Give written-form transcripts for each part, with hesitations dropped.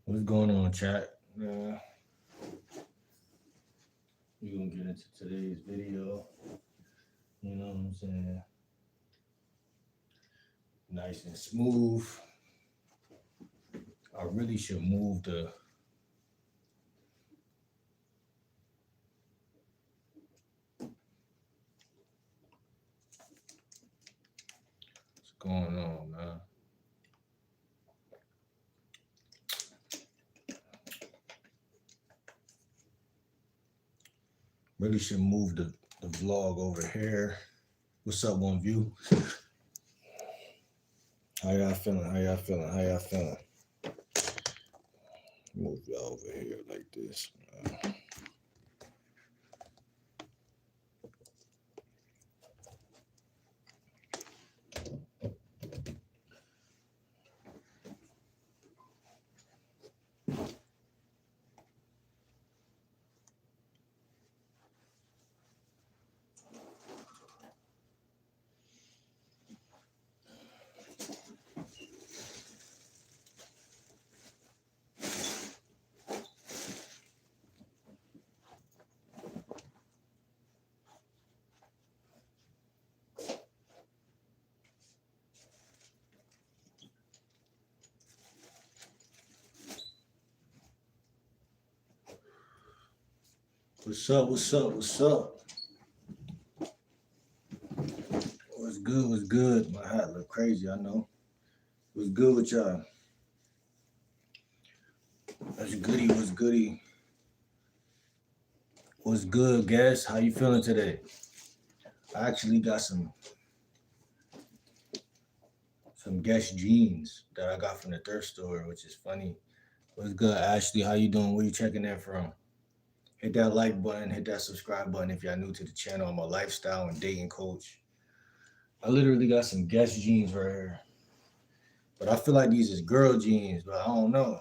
What's going on, chat? We're gonna get into today's video. You know what I'm saying? Nice and smooth. I really should move the. What's going on, man? Really should move the vlog over here. What's up, One View? How y'all feeling? How y'all feeling? How y'all feeling? Move y'all over here like this. What's up? What's up? What's up? What's good? What's good? My hat look crazy, I know. What's good with y'all? What's goody? What's goody? What's good, guys? How you feeling today? I actually got some Guess jeans that I got from the thrift store, which is funny. What's good, Ashley? How you doing? Where you checking that from? Hit that like button, hit that subscribe button if y'all new to the channel. I'm a lifestyle and dating coach. I literally got some Guess jeans right here. But I feel like these is girl jeans, but I don't know.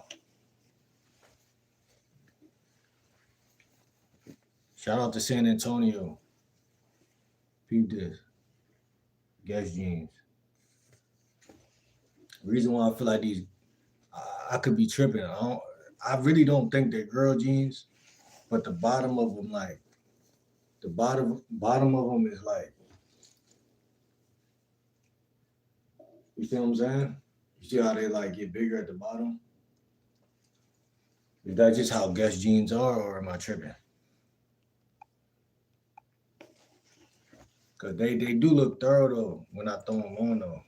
Shout out to San Antonio. Peep this. Guess jeans. Reason why I feel like these, I could be tripping. I really don't think they're girl jeans, but the bottom of them, like, the bottom of them is like, you see what I'm saying? You see how they like get bigger at the bottom? Is that just how Guess jeans are, or am I tripping? Cause they do look thorough though when I throw them on though.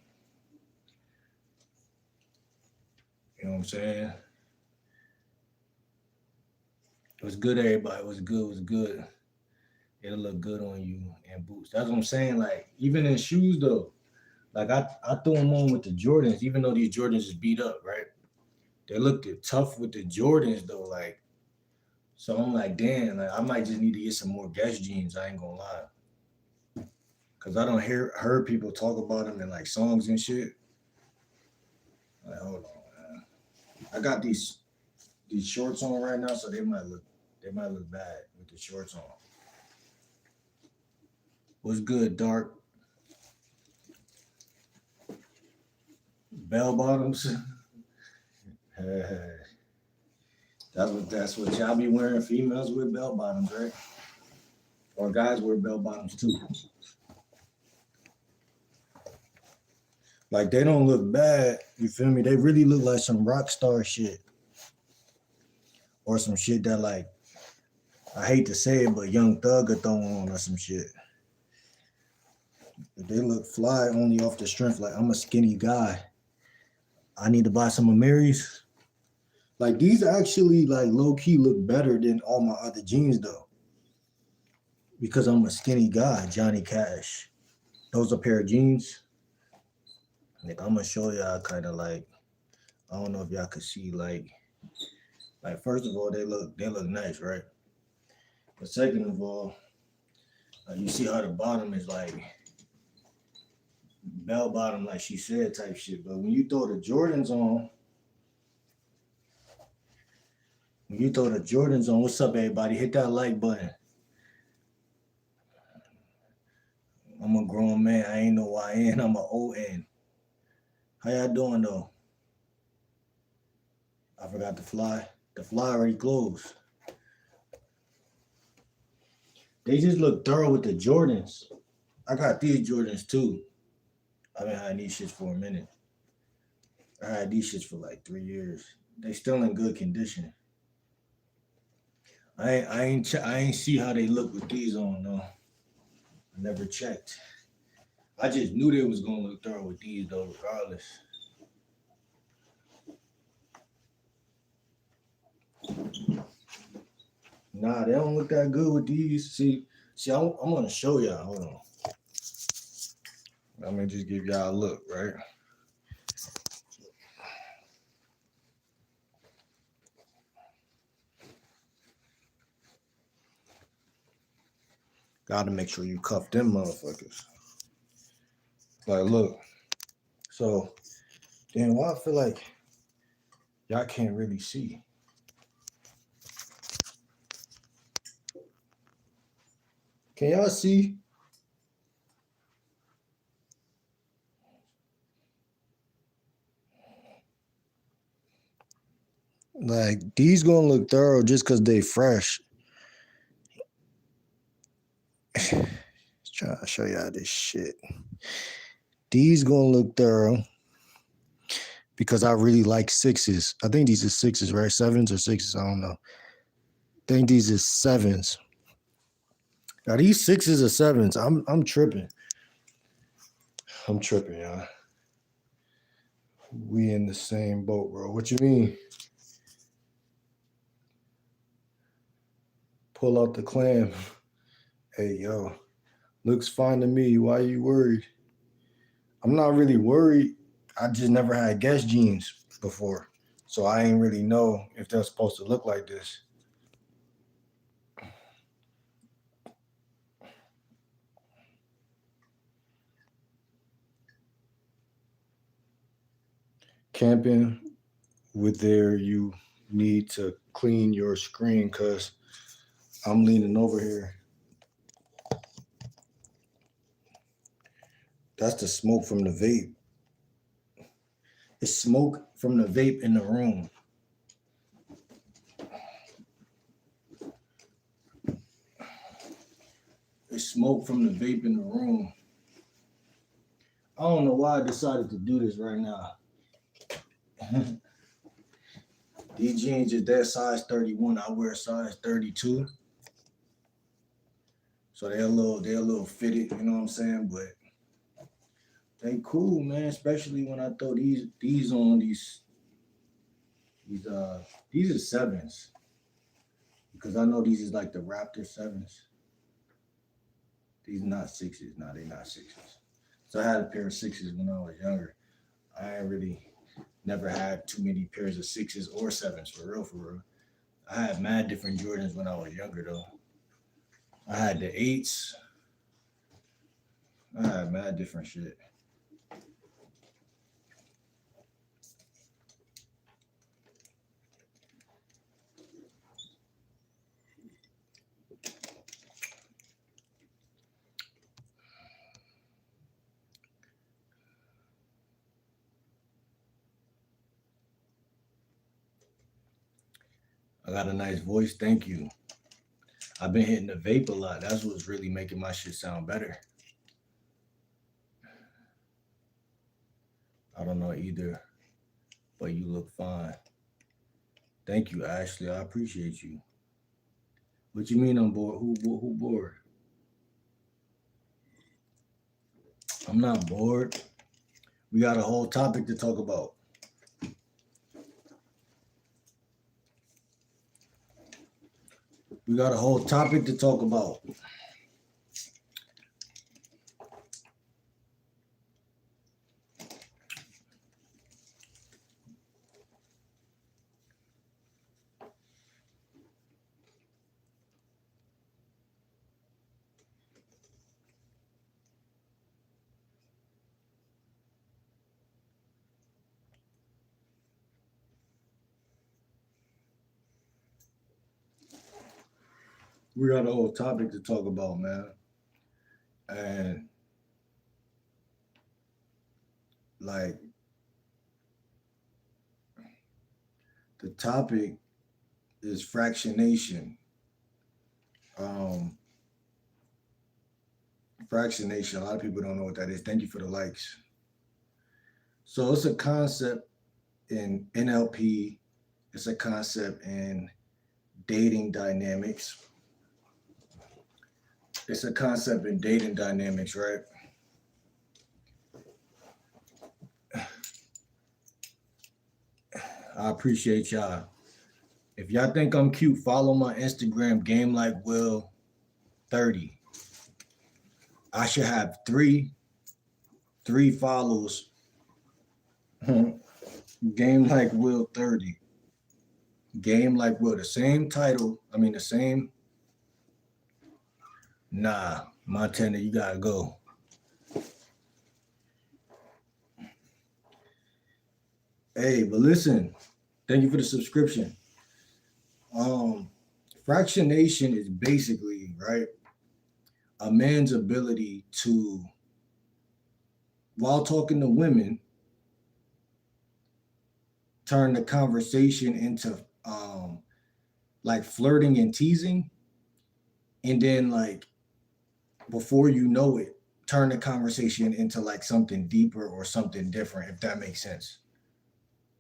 You know what I'm saying? What's good, everybody? What's good? What's good? It'll look good on you and boots. That's what I'm saying. Like even in shoes though, like I threw them on with the Jordans, even though these Jordans is beat up, right? They looked tough with the Jordans though, like. So I'm like, damn, like I might just need to get some more Guess jeans. I ain't gonna lie, cause I don't heard people talk about them in like songs and shit. Like, hold on, man. I got these shorts on right now, so they might look bad with the shorts on. What's good, Dark? Bell bottoms. That's what y'all be wearing. Females wear bell bottoms, right? Or guys wear bell bottoms too. Like they don't look bad. You feel me? They really look like some rock star shit, or some shit that like I hate to say it, but Young Thug could throw on or some shit. They look fly only off the strength. Like I'm a skinny guy. I need to buy some of Mary's. Like these actually like low key look better than all my other jeans though. Because I'm a skinny guy, Johnny Cash. Those a pair of jeans. Like I'm gonna show y'all kind of like I don't know if y'all could see like first of all they look nice, right? But second of all, you see how the bottom is like bell bottom, like she said, type shit. But when you throw the Jordans on, what's up, everybody? Hit that like button. I'm a grown man. I ain't no YN. I'm a ON. How y'all doing though? I forgot the fly. The fly already closed. They just look thorough with the Jordans. I got these Jordans too. I've been having these shits for a minute. I had these shits for like 3 years. They still in good condition. I ain't see how they look with these on though. I never checked. I just knew they was gonna look thorough with these though, regardless. Nah, they don't look that good with these. See, I'm gonna show y'all. Hold on. I'm gonna just give y'all a look, right? Gotta make sure you cuff them motherfuckers. Like, look. So, then why I feel like y'all can't really see. Can y'all see? Like, these gonna look thorough just because they fresh. Trying to show y'all this shit. These gonna look thorough because I really like sixes. I think these are sixes, right? Sevens or sixes, I don't know. I think these are sevens. Now these sixes or sevens, I'm tripping. I'm tripping, y'all. We in the same boat, bro. What you mean? Pull out the clam. Hey, yo. Looks fine to me. Why are you worried? I'm not really worried. I just never had Guess jeans before. So I ain't really know if they're supposed to look like this. Camping with there, you need to clean your screen because I'm leaning over here. That's the smoke from the vape. It's smoke from the vape in the room. It's smoke from the vape in the room. I don't know why I decided to do this right now. These jeans are that size 31. I wear size 32. So they're a little fitted, you know what I'm saying? But they cool, man. Especially when I throw these on these are sevens. Because I know these is like the Raptor sevens. These are not sixes. No, they're not sixes. So I had a pair of sixes when I was younger. I ain't really never had too many pairs of sixes or sevens for real, for real. I had mad different Jordans when I was younger though. I had the eights. I had mad different shit. I got a nice voice. Thank you. I've been hitting the vape a lot. That's what's really making my shit sound better. I don't know either, but you look fine. Thank you, Ashley. I appreciate you. What you mean I'm bored? Who bored? I'm not bored. We got a whole topic to talk about. We got a whole topic to talk about. We got a whole topic to talk about, man. And like The topic is fractionation. Um, fractionation. A lot of people don't know what that is. Thank you for the likes. So it's a concept in NLP. It's a concept in dating dynamics. It's a concept in dating dynamics, right? I appreciate y'all. If y'all think I'm cute, follow my Instagram, Game Like Will 30. I should have three follows. Game Like Will 30. Game Like Will. The same title. I mean the same. Nah, Montana, you gotta go. Hey, but listen, thank you for the subscription. Fractionation is basically, right, a man's ability to, while talking to women, turn the conversation into like flirting and teasing, and then like before you know it, turn the conversation into like something deeper or something different, if that makes sense.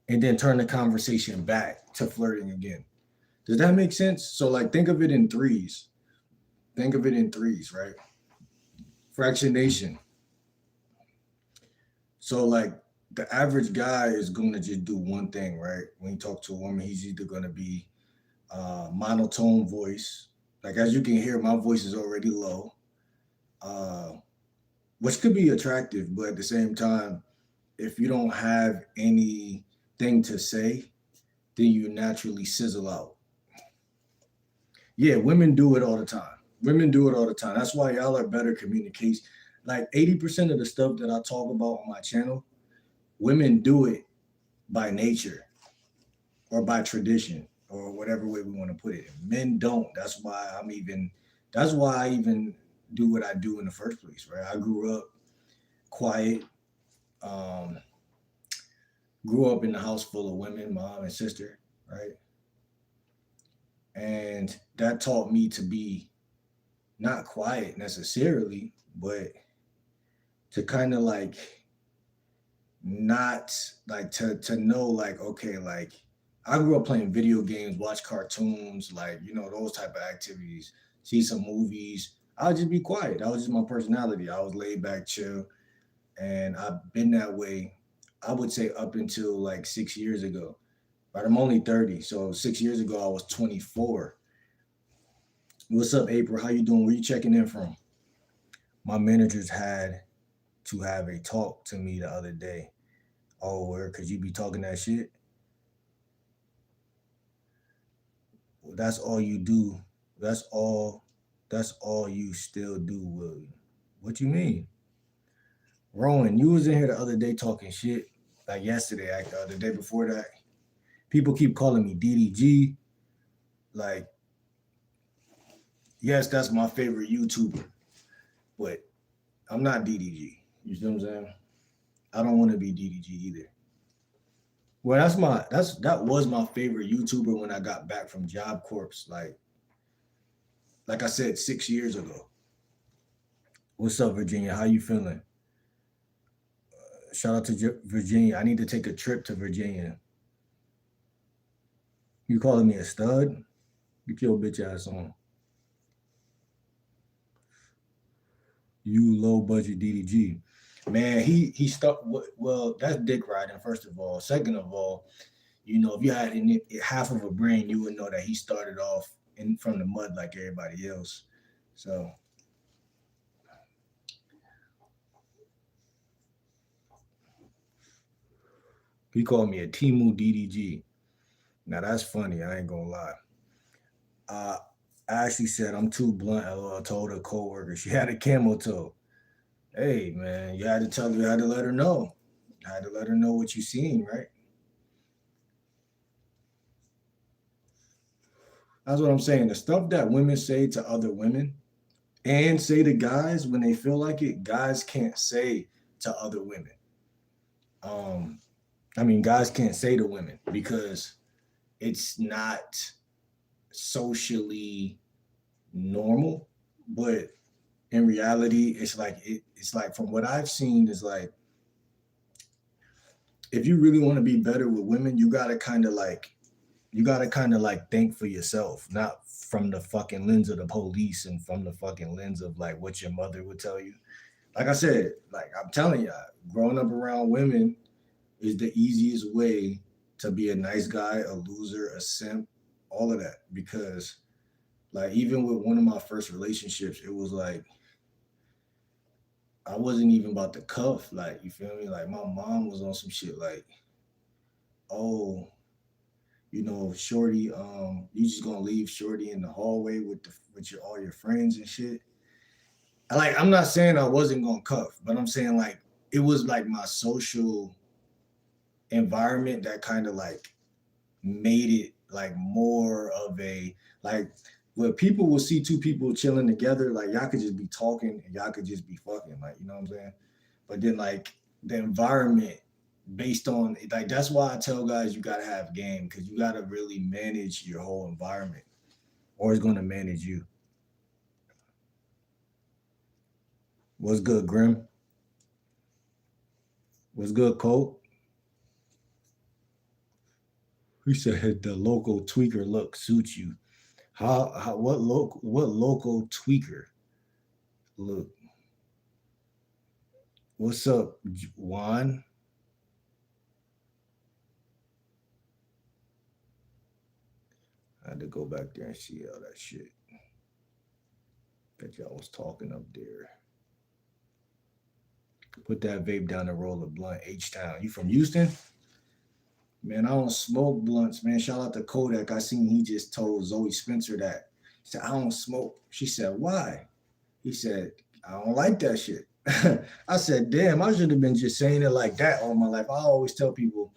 And then turn the conversation back to flirting again. Does that make sense? So like think of it in threes. Think of it in threes, right? Fractionation. So like the average guy is going to just do one thing, right? When you talk to a woman, he's either going to be monotone voice. Like as you can hear, my voice is already low, uh, which could be attractive, but at the same time, if you don't have anything to say, then you naturally sizzle out. Yeah, women do it all the time. Women do it all the time. That's why y'all are better communicators. Like 80% of the stuff that I talk about on my channel, women do it by nature or by tradition or whatever way we want to put it. Men don't. That's why I even do what I do in the first place, right? I grew up quiet, um, grew up in a house full of women, mom and sister, right? And that taught me to be not quiet necessarily, but to kind of like not like to know like okay, like I grew up playing video games, watch cartoons, like those type of activities, see some movies. I'll just be quiet. That was just my personality. I was laid back, chill, and I've been that way. I would say up until like 6 years ago. But I'm only 30, so 6 years ago I was 24. What's up, April? How you doing? Where you checking in from? My managers had to have a talk to me the other day. Oh, where? Cause you be talking that shit. Well, that's all you do. That's all. That's all you still do, William. What you mean, Rowan? You was in here the other day talking shit, like yesterday, the day before that. People keep calling me DDG. Like, yes, that's my favorite YouTuber, but I'm not DDG. You see what I'm saying? I don't want to be DDG either. Well, that was my favorite YouTuber when I got back from Job Corps, like I said 6 years ago. What's up, Virginia? How you feeling? Shout out to Virginia. I need to take a trip to Virginia. You calling me a stud? Get your bitch ass on. You low budget DDG. Man, he stuck. Well, that's dick riding. First of all, second of all, if you had half of a brain, you would know that he started off from the mud like everybody else. So he called me a Timu DDG. Now that's funny. I ain't gonna lie. I actually said I'm too blunt. I told a coworker she had a camel toe. Hey man, you had to let her know. I had to let her know what you seen, right? That's what I'm saying. The stuff that women say to other women and say to guys when they feel like it, guys can't say to other women. I mean, guys can't say to women because it's not socially normal, but in reality, it's like from what I've seen is like if you really want to be better with women, you gotta kind of like think for yourself, not from the fucking lens of the police and from the fucking lens of like what your mother would tell you. Like I said, like I'm telling you, growing up around women is the easiest way to be a nice guy, a loser, a simp, all of that. Because like even with one of my first relationships, it was like I wasn't even about to cuff. Like you feel me? Like my mom was on some shit like, oh, Shorty, you just gonna leave Shorty in the hallway with your all your friends and shit. Like I'm not saying I wasn't gonna cuff, but I'm saying like it was like my social environment that kind of like made it like more of a like where people will see two people chilling together, like y'all could just be talking and y'all could just be fucking, like you know what I'm saying? But then like the environment based on like that's why I tell guys you gotta have game because you gotta really manage your whole environment or it's gonna manage you. What's good, Grim? What's good, Cole? He said the local tweaker look suits you. How what local tweaker look? What's up, Juan? I had to go back there and see all that shit that y'all was talking up there. Put that vape down and roll a blunt. H Town. You from Houston? Man, I don't smoke blunts, man. Shout out to Kodak. I seen he just told Zoe Spencer that. He said, I don't smoke. She said, why? He said, I don't like that shit. I said, damn, I should have been just saying it like that all my life. I always tell people,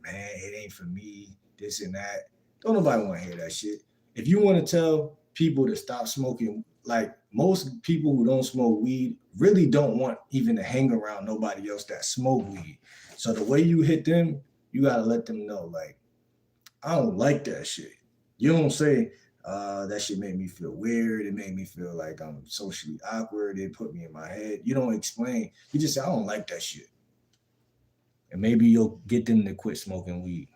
man, it ain't for me, this and that. Don't nobody want to hear that shit. If you want to tell people to stop smoking, like most people who don't smoke weed really don't want even to hang around nobody else that smoke weed. So the way you hit them, you gotta let them know, like, I don't like that shit. You don't say, that shit made me feel weird. It made me feel like I'm socially awkward. It put me in my head. You don't explain. You just say, I don't like that shit. And maybe you'll get them to quit smoking weed.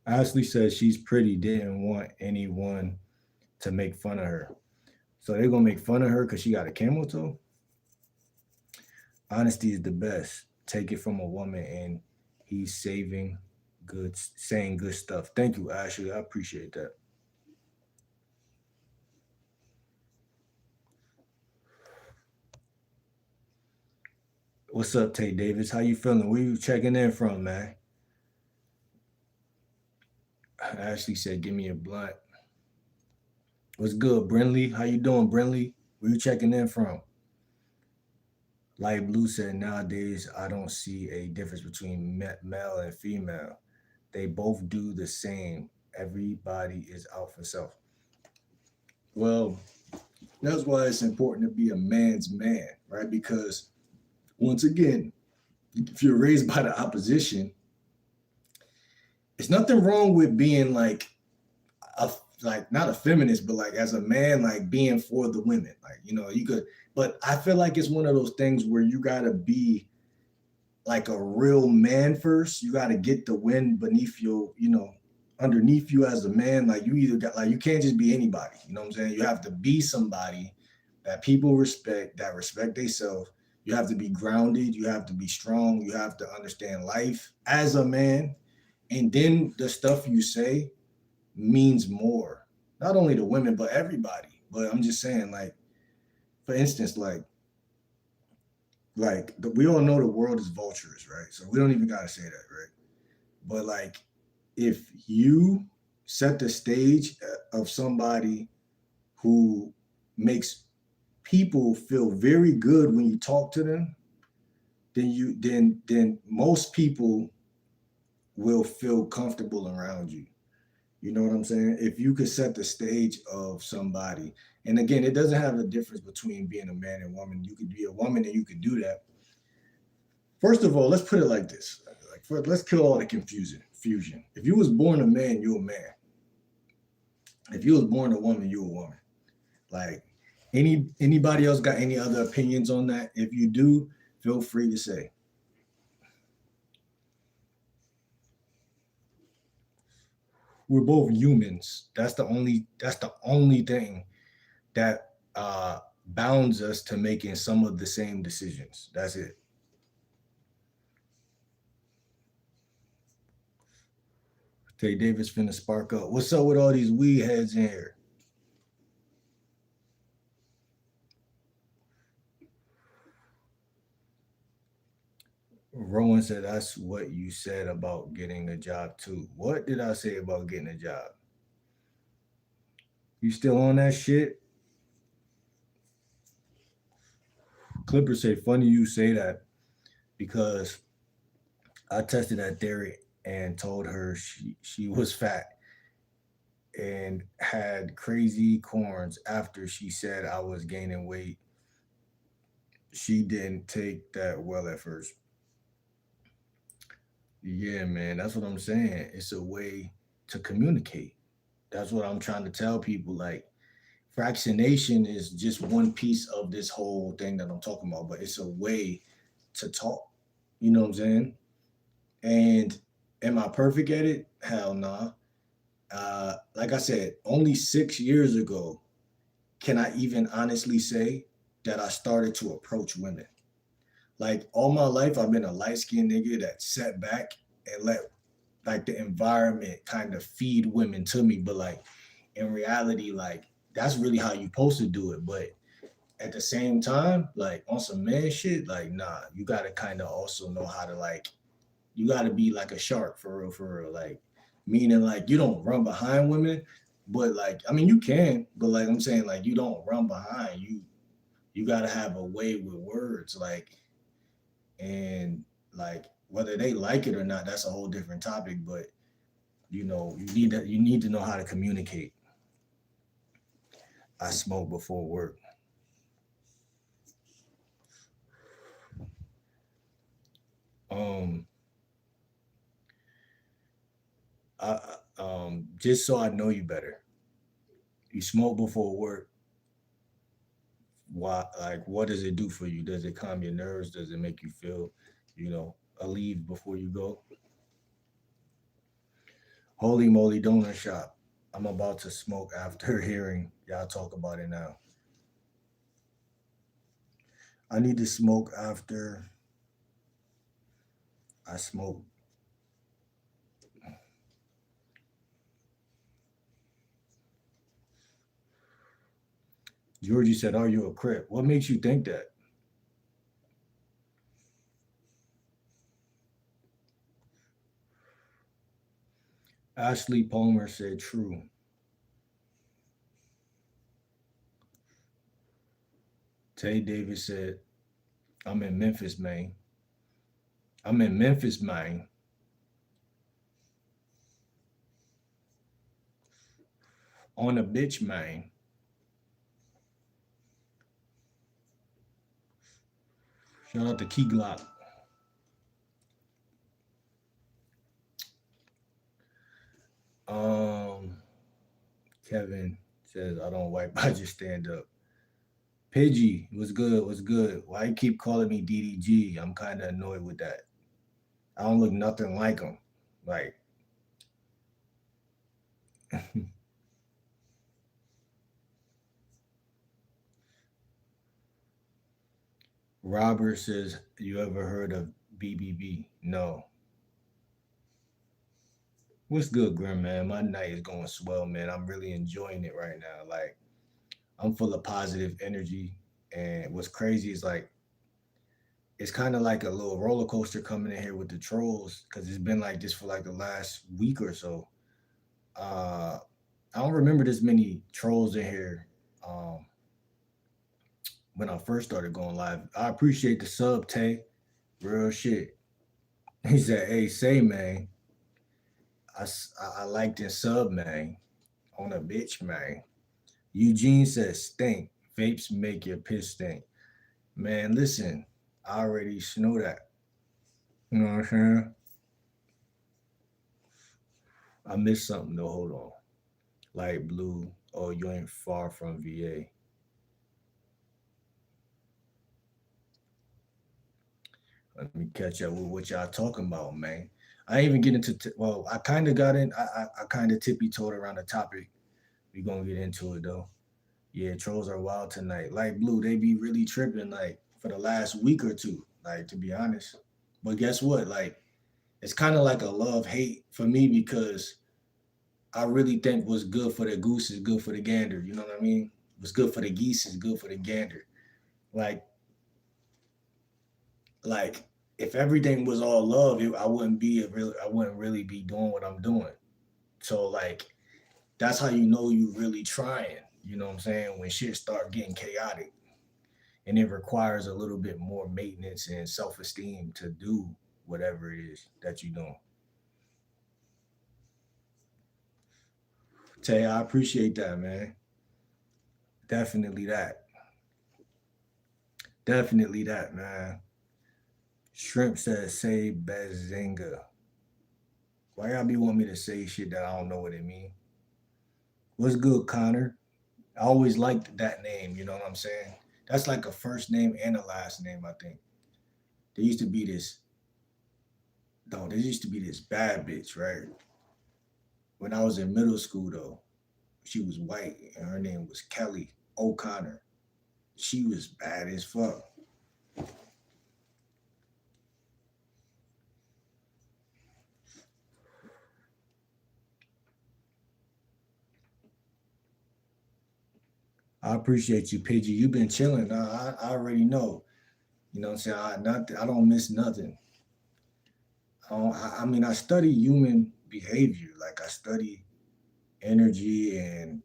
Ashley says she's pretty, didn't want anyone to make fun of her. So they're gonna make fun of her because she got a camel toe? Honesty is the best. Take it from a woman and he's saving good saying good stuff. Thank you, Ashley. I appreciate that. What's up, Tate Davis? How you feeling? Where you checking in from, man? Ashley said, give me a blunt. What's good, Brinley? How you doing, Brinley? Where you checking in from? Light Blue said, nowadays I don't see a difference between male and female. They both do the same. Everybody is out for self. Well, that's why it's important to be a man's man, right? Because once again, if you're raised by the opposition, it's nothing wrong with being like a like not a feminist, but like as a man, like being for the women. Like, you could, but I feel like it's one of those things where you gotta be like a real man first. You gotta get the wind beneath underneath you as a man. Like you either got like you can't just be anybody. You know what I'm saying? You have to be somebody that people respect, that respect themselves. You have to be grounded, you have to be strong, you have to understand life as a man. And then the stuff you say means more, not only to women but everybody. But I'm just saying, like, for instance, we all know the world is vultures, right? So we don't even gotta say that, right? But like, if you set the stage of somebody who makes people feel very good when you talk to them, then most people will feel comfortable around you. You know what I'm saying? If you could set the stage of somebody, and again, it doesn't have a difference between being a man and woman. You could be a woman and you could do that. First of all, let's put it like this. Like, let's kill all the confusion. If you was born a man, you're a man. If you was born a woman, you're a woman. Like, anybody else got any other opinions on that? If you do, feel free to say. We're both humans. That's the only thing that bounds us to making some of the same decisions. That's it. Tay Davis finna spark up. What's up with all these weed heads in here? Rowan said that's what you said about getting a job too. What did I say about getting a job? You still on that shit? Clippers say funny you say that because I tested that theory and told her she was fat and had crazy corns after she said I was gaining weight. She didn't take that well at first. Yeah, man, that's what I'm saying. It's a way to communicate. That's what I'm trying to tell people. Like, fractionation is just one piece of this whole thing that I'm talking about, but it's a way to talk. You know what I'm saying? And am I perfect at it? Hell nah. Like I said, only 6 years ago can I even honestly say that I started to approach women. Like, all my life, I've been a light skinned nigga that sat back and let like the environment kind of feed women to me. But like, in reality, like, that's really how you supposed to do it. But at the same time, like, on some man shit, like, nah, you gotta kind of also know how to, like, you gotta be like a shark for real, for real. Like, meaning, like, you don't run behind women, but like, I mean, you can, but like I'm saying, like, you don't run behind. You gotta have a way with words, like, and like, whether they like it or not, that's a whole different topic. But you need to know how to communicate. I smoke before work. Um, just so I know you better. You smoke before work. Why? Like, what does it do for you? Does it calm your nerves? Does it make you feel, you know, a leave before you go? Holy moly, donut shop. I'm about to smoke after hearing y'all talk about it now. I need to smoke after I smoke. Georgie said, "Are you a crip?" What makes you think that? Ashley Palmer said, "True." Tay Davis said, "I'm in Memphis, man. I'm in Memphis, man. On a bitch, man." Shout out to Key Glock. Um, Kevin says, "I don't wipe. I just stand up." Pidgey, what's good? What's good? Why you keep calling me DDG? I'm kind of annoyed with that. I don't look nothing like him. Like, Robert says, "You ever heard of BBB?" No. What's good, Grim, man? My night is going swell, man. I'm really enjoying it right now. Like, I'm full of positive energy. And what's crazy is, like, it's kind of like a little roller coaster coming in here with the trolls because it's been like this for like the last week or so. Uh, I don't remember this many trolls in here um, when I first started going live. I appreciate the sub, Tay. Real shit. He said, "Hey, say, man, I like this sub, man. On a bitch, man." Eugene says, "Stink. Vapes make your piss stink." Man, listen, I already know that. You know what I'm saying? I missed something though. Hold on. Light blue. Oh, you ain't far from VA. Let me catch up with what y'all talking about, man. I ain't even get into well, I kind of got in. I kind of tippy toed around the topic. We gonna get into it though. Yeah, trolls are wild tonight. Light blue, they be really tripping like for the last week or two. Like to be honest, but guess what? Like it's kind of like a love hate for me because I really think what's good for the goose is good for the gander. You know what I mean? What's good for the geese is good for the gander. Like like if everything was all love, I wouldn't really be doing what I'm doing. So like that's how you know you really trying. You know what I'm saying? When shit start getting chaotic and it requires a little bit more maintenance and self esteem to do whatever it is that you're doing. Tay, I appreciate that, man. Definitely that. Definitely that, man. Shrimp says say Bazinga. Why y'all be want me to say shit that I don't know what it mean? What's good, Connor? I always liked that name, you know what I'm saying? That's like a first name and a last name, I think. There used to be this, no, there used to be this bad bitch, right? When I was in middle school, though, she was white and her name was Kelly O'Connor. She was bad as fuck. I appreciate you, Pidgey. You've been chilling. I already know. You know what I'm saying? I don't miss nothing. I mean, I study human behavior. Like, I study energy and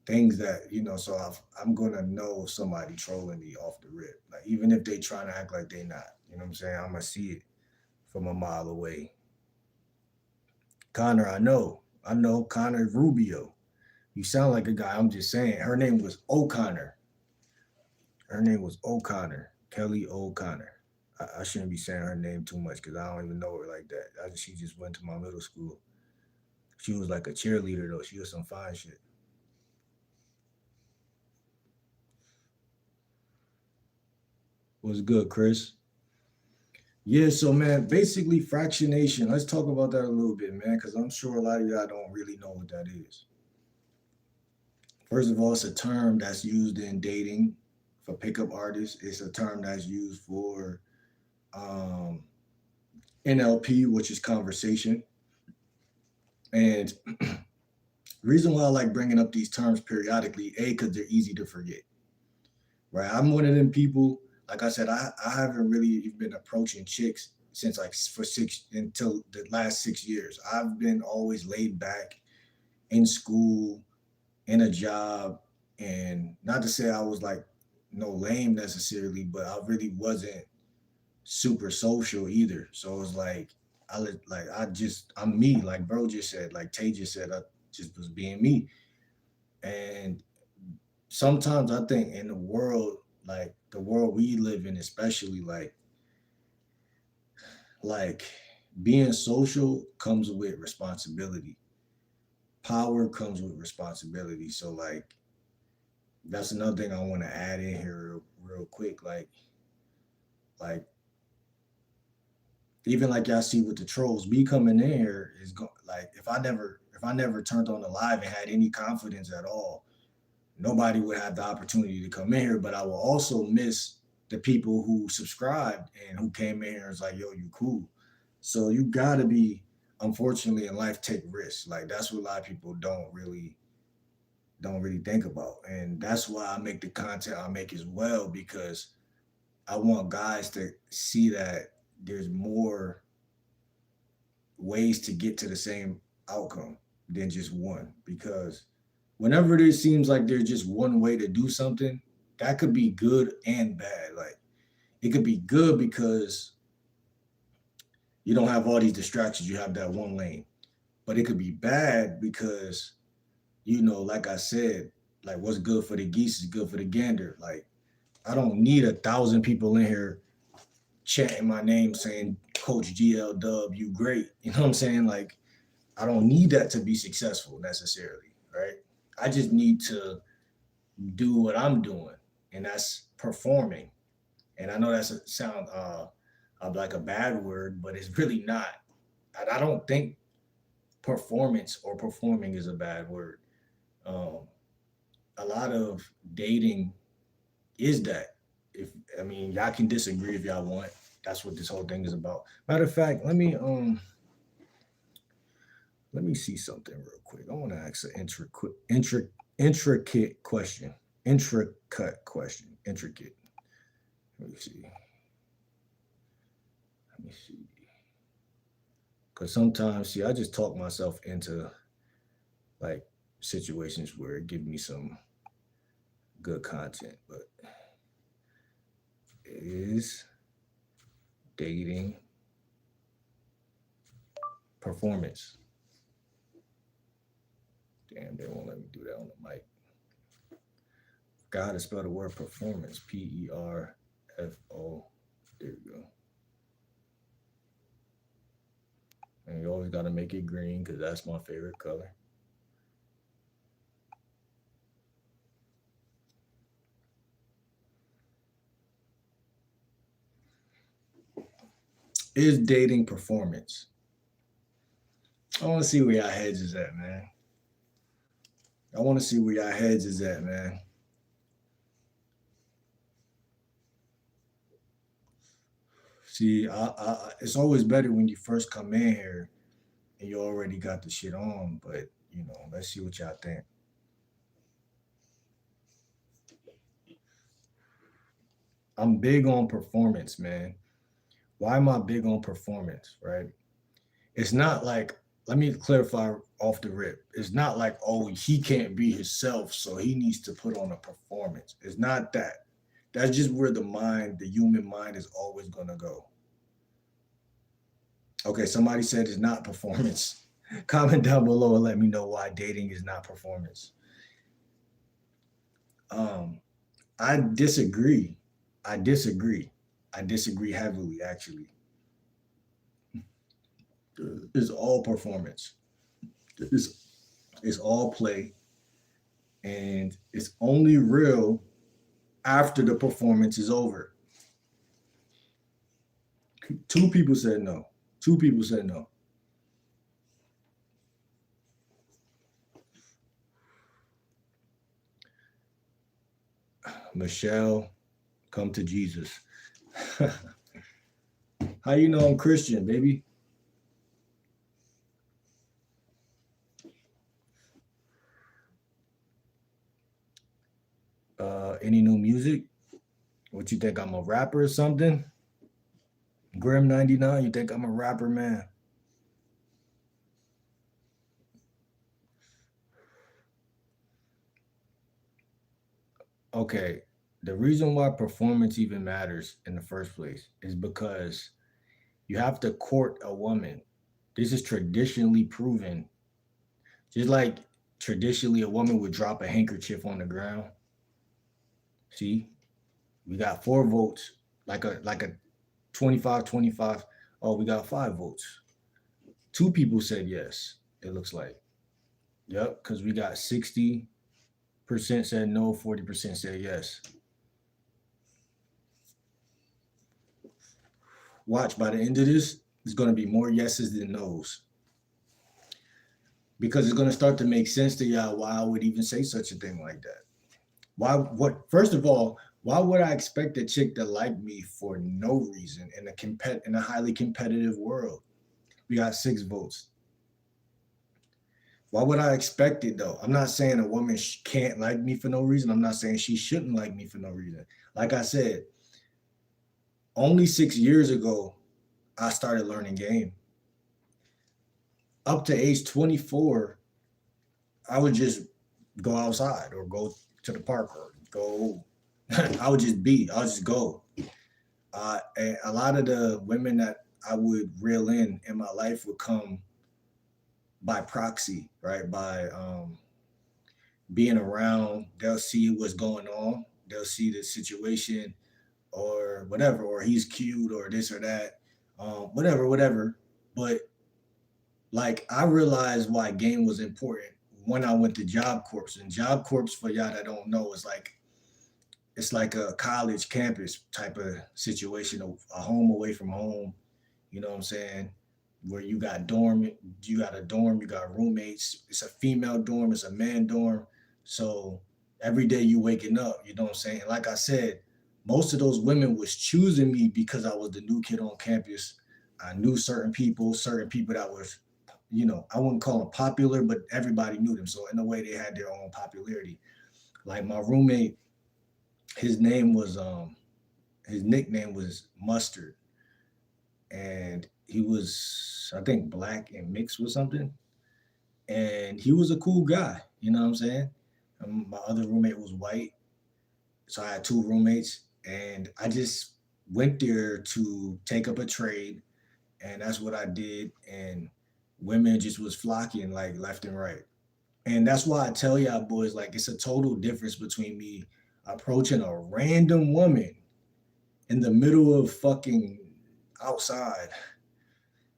things that, so I'm going to know somebody trolling me off the rip. Like, even if they trying to act like they not. You know what I'm saying? I'm going to see it from a mile away. Connor, I know. I know Connor Rubio. You sound like a guy. I'm just saying. Her name was O'Connor. Her name was O'Connor. Kelly O'Connor. I shouldn't be saying her name too much because I don't even know her like that. She just went to my middle school. She was like a cheerleader though. She was some fine shit. What's good, Chris? Yeah, so man, basically fractionation. Let's talk about that a little bit, man, because I'm sure a lot of y'all don't really know what that is. First of all, it's a term that's used in dating for pickup artists. It's a term that's used for um, NLP, which is conversation. And reason why I like bringing up these terms periodically, A, because they're easy to forget, right? I'm one of them people, like I said, I haven't really been approaching chicks since like for six until the last 6 years. I've been always laid back in school, in a job, and not to say I was like no lame necessarily, but I really wasn't super social either. So it was like I'm me, like bro just said, like Tay just said, I just was being me. And sometimes I think in the world, like the world we live in, especially like being social comes with responsibility. Power comes with responsibility. So like that's another thing I want to add in here real quick. Like even like y'all see with the trolls, me coming in here is going like if I never turned on the live and had any confidence at all, nobody would have the opportunity to come in here. But I will also miss the people who subscribed and who came in here and was like, yo, you cool. So you gotta be, unfortunately, in life, take risks. Like that's what a lot of people don't really think about. And that's why I make the content I make as well, because I want guys to see that there's more ways to get to the same outcome than just one. Because whenever it seems like there's just one way to do something, that could be good and bad. Like it could be good because you don't have all these distractions, you have that one lane. But it could be bad because, like I said, like what's good for the geese is good for the gander. Like I don't need 1,000 people in here chanting my name saying, Coach GL Dub, you great. You know what I'm saying? Like, I don't need that to be successful necessarily, right? I just need to do what I'm doing, and that's performing. And I know that's a sound of like a bad word, but it's really not. I don't think performance or performing is a bad word. Um, a lot of dating is that. If I mean, y'all can disagree if y'all want. That's what this whole thing is about. Matter of fact, let me see something real quick. I want to ask an intricate question. Intricate question. Intricate. Let me see. Let me see. Because sometimes, see, I just talk myself into like situations where it give me some good content. But is dating performance? Damn, they won't let me do that on the mic. Got to spell the word performance. Perfo. There you go. And you always got to make it green because that's my favorite color. Is dating performance? I want to see where y'all heads is at, man. I want to see where y'all heads is at, man. See, it's always better when you first come in here and you already got the shit on, but let's see what y'all think. I'm big on performance, man. Why am I big on performance, right? It's not like, let me clarify off the rip. It's not like, oh, he can't be himself, so he needs to put on a performance. It's not that. That's just where the human mind is always going to go. Okay, somebody said it's not performance. Comment down below and let me know why dating is not performance. I disagree. I disagree. I disagree heavily, actually. It's all performance. It's, it's all play. And it's only real after the performance is over. Two people said no. Two people said no. Michelle, come to Jesus. How you know I'm Christian, baby? Any new music? What you think, I'm a rapper or something? Grim 99, you think I'm a rapper, man? Okay, the reason why performance even matters in the first place is because you have to court a woman. This is traditionally proven. Just like traditionally a woman would drop a handkerchief on the ground. See, we got 4 votes, like a 25-25. Oh, we got 5 votes. 2 people said yes, it looks like. Yep, because we got 60% said no, 40% said yes. Watch, by the end of this, there's going to be more yeses than nos. Because it's going to start to make sense to y'all why I would even say such a thing like that. First of all, why would I expect a chick to like me for no reason in a highly competitive world? We got 6 votes. Why would I expect it though? I'm not saying a woman can't like me for no reason. I'm not saying she shouldn't like me for no reason. Like I said, only 6 years ago, I started learning game. Up to age 24, I would just go outside or go to the park or go. I would just go. And a lot of the women that I would reel in my life would come by proxy, right? By being around. They'll see what's going on. They'll see the situation or whatever, or he's cute or this or that, whatever. But like I realized why game was important when I went to Job Corps. And Job Corps, for y'all that don't know, is like it's like a college campus type of situation, a home away from home. You know what I'm saying? Where you got a dorm, you got roommates. It's a female dorm, it's a man dorm. So every day you waking up, you know what I'm saying? Like I said, most of those women was choosing me because I was the new kid on campus. I knew certain people that was, I wouldn't call them popular, but everybody knew them. So in a way, they had their own popularity. Like my roommate, his name was his nickname was Mustard, and he was I think black and mixed with something, and he was a cool guy. You know what I'm saying? My other roommate was white, so I had two roommates, and I just went there to take up a trade, and that's what I did. And women just was flocking like left and right. And that's why I tell y'all boys, like it's a total difference between me approaching a random woman in the middle of fucking outside.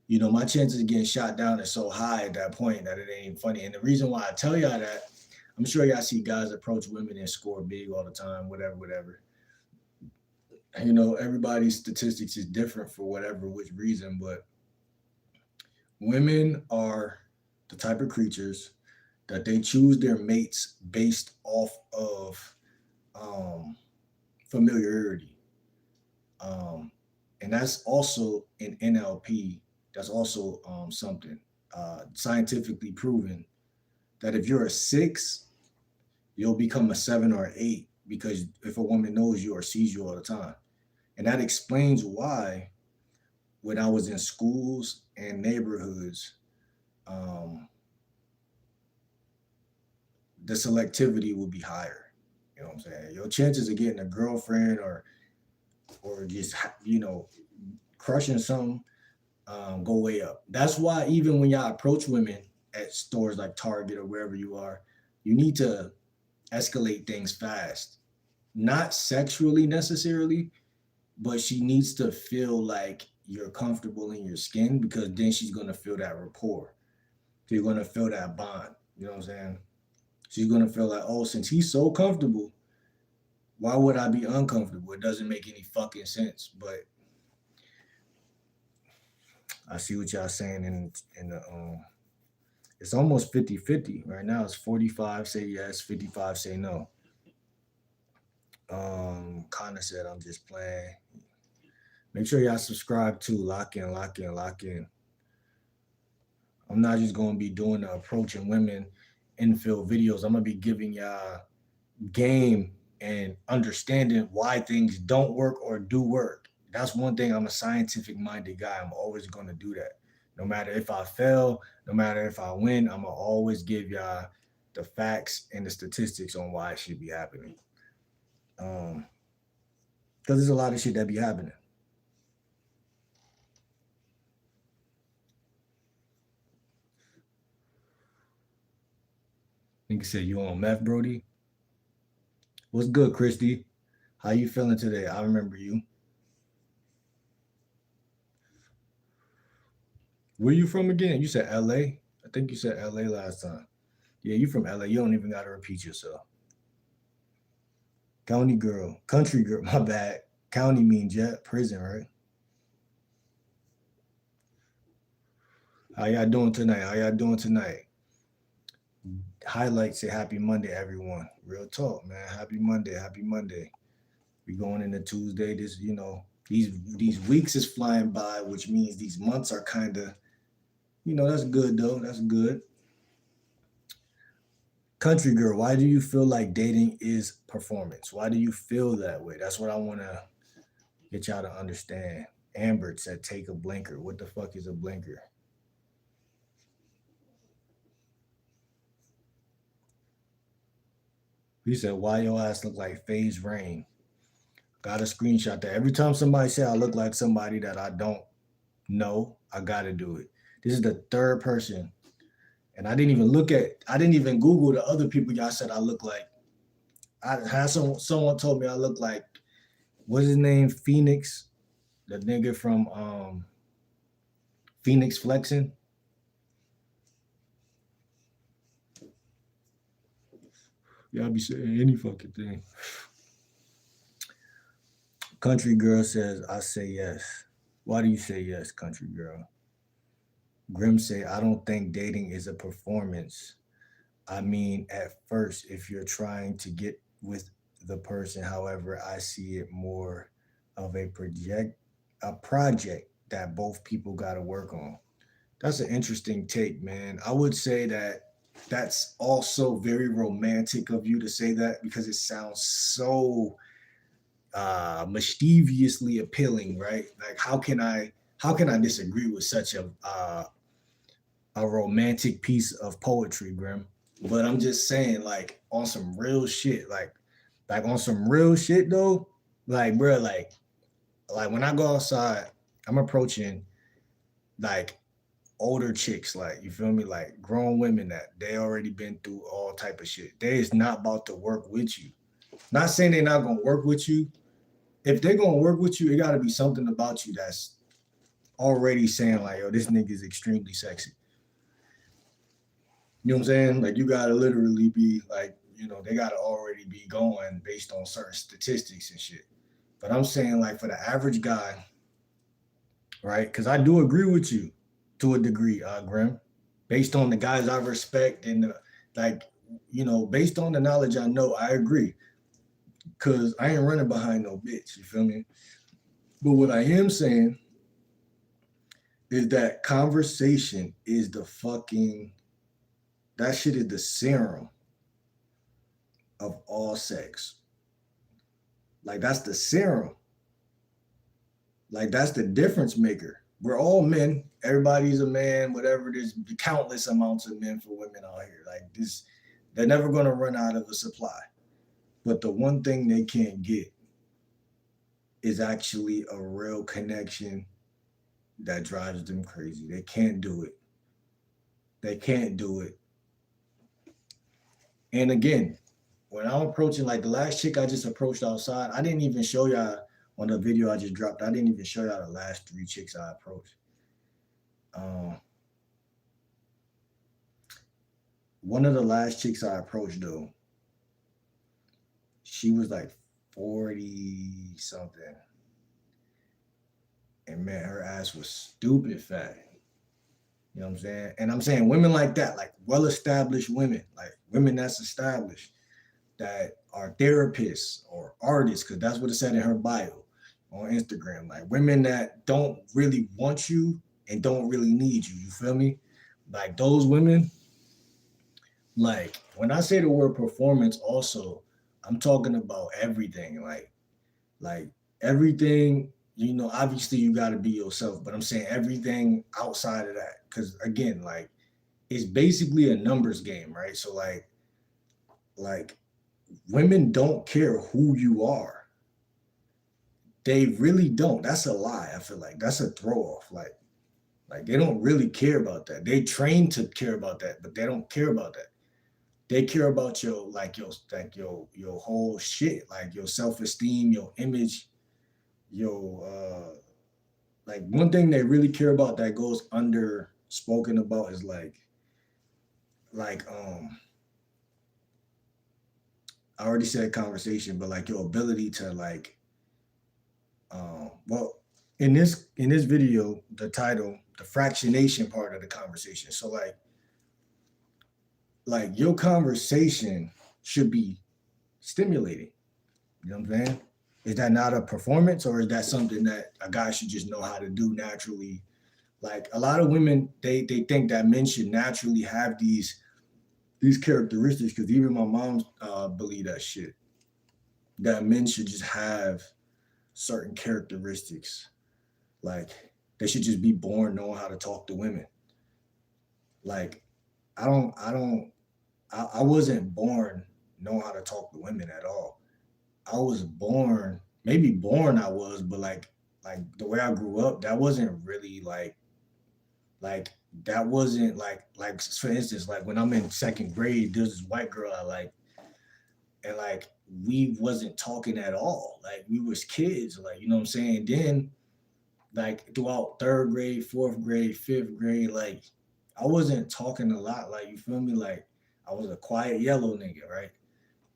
My chances of getting shot down are so high at that point that it ain't funny. And the reason why I tell y'all that, I'm sure y'all see guys approach women and score big all the time, whatever. Everybody's statistics is different for whatever which reason, but women are the type of creatures that they choose their mates based off of um, familiarity. Um, and that's also in NLP. That's also something scientifically proven that if you're a 6, you'll become a 7 or 8, because if a woman knows you or sees you all the time. And that explains why when I was in schools and neighborhoods, um, the selectivity will be higher. You know what I'm saying? Your chances of getting a girlfriend or just crushing something go way up. That's why even when y'all approach women at stores like Target or wherever you are, you need to escalate things fast. Not sexually necessarily, but she needs to feel like you're comfortable in your skin, because then she's gonna feel that rapport. So you're gonna feel that bond. You know what I'm saying? She's gonna feel like, oh, since he's so comfortable, why would I be uncomfortable? It doesn't make any fucking sense. But I see what y'all saying in the it's almost 50-50 right now. It's 45 say yes, 55 say no. Connor said I'm just playing. Make sure y'all subscribe too. Lock in, lock in, lock in. I'm not just gonna be doing the approaching women infill videos. I'm gonna be giving y'all game and understanding why things don't work or do work. That's one thing. I'm a scientific minded guy. I'm always gonna do that. No matter if I fail, no matter if I win, I'm gonna always give y'all the facts and the statistics on why it should be happening. Because there's a lot of shit that be happening. Nigga said you on meth, Brody. What's good, Christy? How you feeling today? I remember you. Where you from again? You said LA? I think you said LA last time. Yeah, you from LA. You don't even gotta repeat yourself. County girl. Country girl, my bad. County means prison, right? How y'all doing tonight? How y'all doing tonight? Highlights say happy Monday, everyone. Real talk, man. Happy Monday, happy Monday. We going into Tuesday. These weeks is flying by, which means these months are kind of, that's good though. That's good. Country girl, why do you feel like dating is performance? Why do you feel that way? That's what I want to get y'all to understand. Amber said, take a blinker. What the fuck is a blinker? He said, why your ass look like phase rain? Got a screenshot that. Every time somebody say I look like somebody that I don't know, I gotta do it. This is the third person. And I didn't even Google the other people y'all said I look like. I had someone told me I look like what's his name? Phoenix, the nigga from Phoenix Flexing. Y'all be saying any fucking thing. Country girl says, I say yes. Why do you say yes, country girl? Grim say, I don't think dating is a performance. I mean, at first, if you're trying to get with the person, however, I see it more of a project that both people got to work on. That's an interesting take, man. I would say that that's also very romantic of you to say that because it sounds so mischievously appealing, right? Like how can I disagree with such a romantic piece of poetry, Grim? But I'm just saying, like on some real shit, like on some real shit though, like bro, like when I go outside, I'm approaching like older chicks, like you feel me, like grown women that they already been through all type of shit. They is not about to work with you. Not saying they're not gonna work with you. If they're gonna work with you, it gotta be something about you that's already saying like, yo, this nigga is extremely sexy. You know what I'm saying? Like you gotta literally be like, they gotta already be going based on certain statistics and shit. But I'm saying like for the average guy, right? Because I do agree with you to a degree, Grim. Based on the guys I respect and like, based on the knowledge I know, I agree. Cause I ain't running behind no bitch. You feel me? But what I am saying is that conversation is the fucking that shit is the serum of all sex. Like that's the serum. Like that's the difference maker. We're all men. Everybody's a man. Whatever. There's countless amounts of men for women out here. Like this, they're never gonna run out of a supply. But the one thing they can't get is actually a real connection that drives them crazy. They can't do it. They can't do it. And again, when I'm approaching, like the last chick I just approached outside, I didn't even show y'all on the video I just dropped. I didn't even show y'all the last 3 chicks I approached. One of the last chicks I approached though, she was like 40 something. And man, her ass was stupid fat. You know what I'm saying? And I'm saying women like that, like well-established women, like women that's established, that are therapists or artists, because that's what it said in her bio on Instagram. Like women that don't really want you and don't really need you. You feel me? Like those women, like when I say the word performance, also, I'm talking about everything. Like everything, obviously you gotta be yourself, but I'm saying everything outside of that. Cause again, like it's basically a numbers game, right? So like women don't care who you are. They really don't. That's a lie. I feel like that's a throw off. Like they don't really care about that. They train to care about that, but they don't care about that. They care about your whole shit, like your self esteem, your image, your like one thing they really care about that goes under spoken about is like I already said conversation, but like your ability to like well in this video, the title, the fractionation part of the conversation. So like your conversation should be stimulating. You know what I'm saying? Is that not a performance, or is that something that a guy should just know how to do naturally? Like a lot of women, they think that men should naturally have these characteristics, because even my mom believe that shit. That men should just have certain characteristics. Like they should just be born knowing how to talk to women. Like I wasn't born knowing how to talk to women at all. I was born, maybe born I was, but like the way I grew up, that wasn't really like that wasn't like for instance, like when I'm in second grade, there's this white girl I like, and like we wasn't talking at all. Like we was kids, like you know what I'm saying. Then like throughout third grade, fourth grade, fifth grade, like I wasn't talking a lot. Like you feel me? Like I was a quiet yellow nigga, right?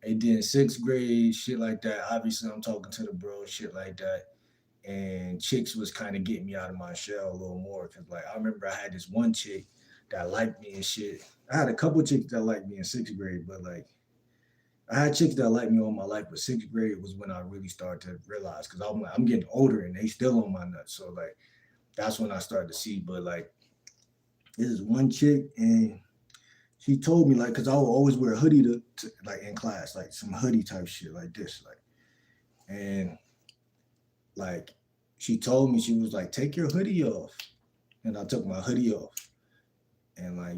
And then sixth grade, shit like that. Obviously, I'm talking to the bro, shit like that. And chicks was kind of getting me out of my shell a little more because, like, I remember I had this one chick that liked me and shit. I had a couple chicks that liked me in sixth grade, but like, I had chicks that liked me all my life. But sixth grade was when I really started to realize because I'm getting older and they still on my nuts. So like, that's when I started to see. But like, this is one chick and she told me like, because I would always wear a hoodie to like in class, like some hoodie type shit like this, like, and like she told me she was like, take your hoodie off, and I took my hoodie off, and like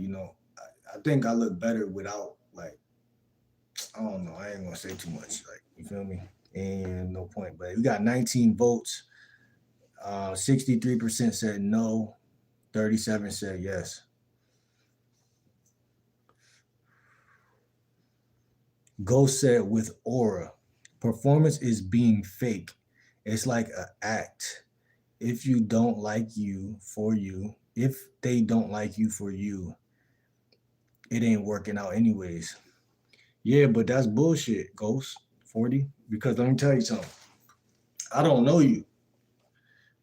I think I look better without like I don't know, I ain't gonna say too much, like you feel me, and no point. But we got 19 votes. 63% said no, 37 said yes. Ghost said with aura, performance is being fake. It's like an act. If you don't like you for you, if they don't like you for you, it ain't working out anyways. Yeah, but that's bullshit, Ghost 40. Because let me tell you something. I don't know you,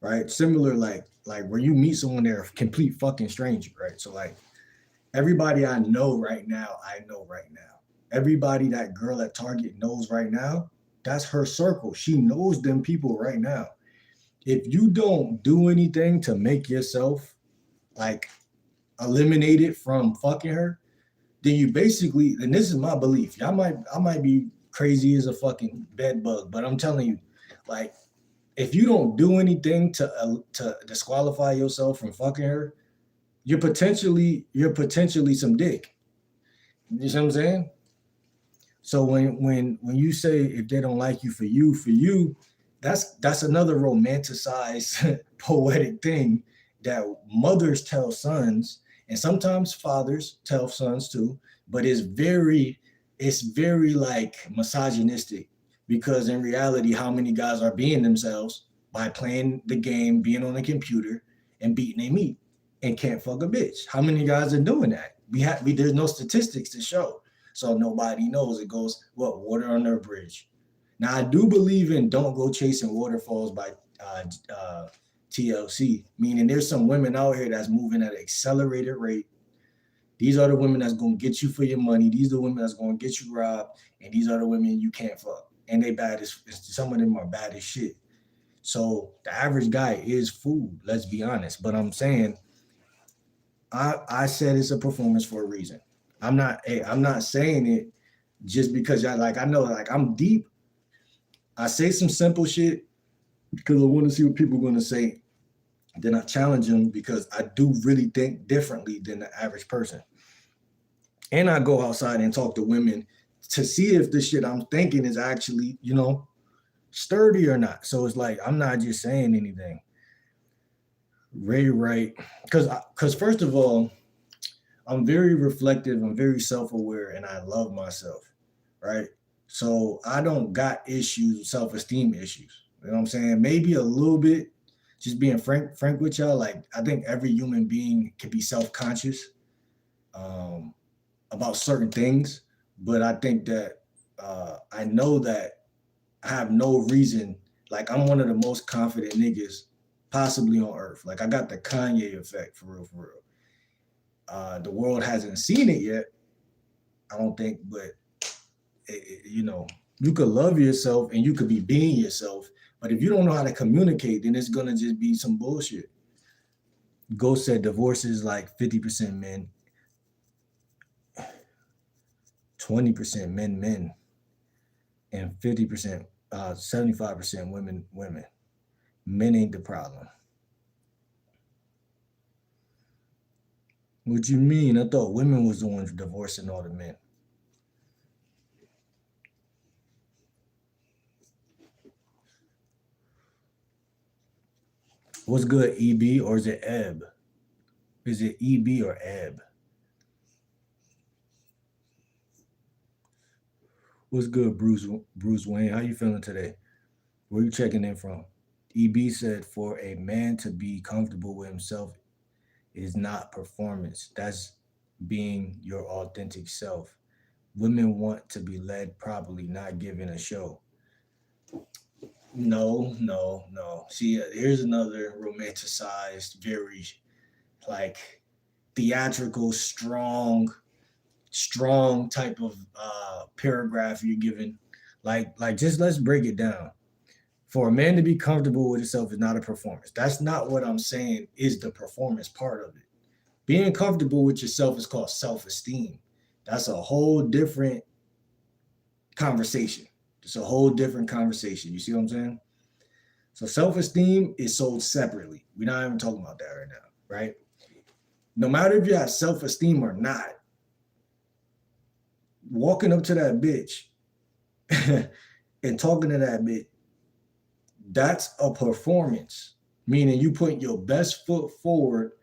right? Similar like where you meet someone, they're a complete fucking stranger, right? So like everybody I know right now, I know right now. Everybody that girl at Target knows right now, that's her circle. She knows them people right now. If you don't do anything to make yourself like eliminate it from fucking her, then you basically, and this is my belief. I might be crazy as a fucking bed bug, but I'm telling you, like, if you don't do anything to disqualify yourself from fucking her, you're potentially some dick. You see what I'm saying? So when you say if they don't like you, that's another romanticized poetic thing that mothers tell sons, and sometimes fathers tell sons too, but it's very like misogynistic because in reality, how many guys are being themselves by playing the game, being on the computer, and beating their meat and can't fuck a bitch? How many guys are doing that? There's no statistics to show. So nobody knows. It goes, what, water under a bridge. Now, I do believe in don't go chasing waterfalls by uh, uh, TLC, meaning there's some women out here that's moving at an accelerated rate. These are the women that's going to get you for your money. These are the women that's going to get you robbed. And these are the women you can't fuck. And they bad as, some of them are bad as shit. So the average guy is food, let's be honest. But I'm saying, I said it's a performance for a reason. I'm not saying it just because I know like I'm deep. I say some simple shit because I want to see what people are going to say. Then I challenge them because I do really think differently than the average person. And I go outside and talk to women to see if the shit I'm thinking is actually, sturdy or not. So it's like I'm not just saying anything. Ray right. Because first of all, I'm very reflective, I'm very self-aware, and I love myself, right? So I don't got issues, self-esteem issues. You know what I'm saying? Maybe a little bit, just being frank with y'all. Like I think every human being can be self-conscious um, about certain things, but I think that I know that I have no reason. Like I'm one of the most confident niggas possibly on earth. Like I got the Kanye effect for real, for real. The world hasn't seen it yet, I don't think, but you could love yourself and you could be being yourself, but if you don't know how to communicate, then it's gonna just be some bullshit. Ghost said divorce is like 50% men, 20% men, and 50%, 75% women. Men ain't the problem. What you mean? I thought women was the ones divorcing all the men. What's good, EB, or is it Eb? Is it EB or Eb? What's good, Bruce Wayne? How you feeling today? Where you checking in from? EB said for a man to be comfortable with himself is not performance. That's being your authentic self. Women want to be led properly, not given a show. No, no, no. See, here's another romanticized, very like theatrical, strong type of paragraph you're giving. Like just let's break it down. For a man to be comfortable with himself is not a performance. That's not what I'm saying is the performance part of it. Being comfortable with yourself is called self-esteem. That's a whole different conversation. It's a whole different conversation. You see what I'm saying? So self-esteem is sold separately. We're not even talking about that right now, right? No matter if you have self-esteem or not, walking up to that bitch and talking to that bitch, that's a performance. Meaning you putting your best foot forward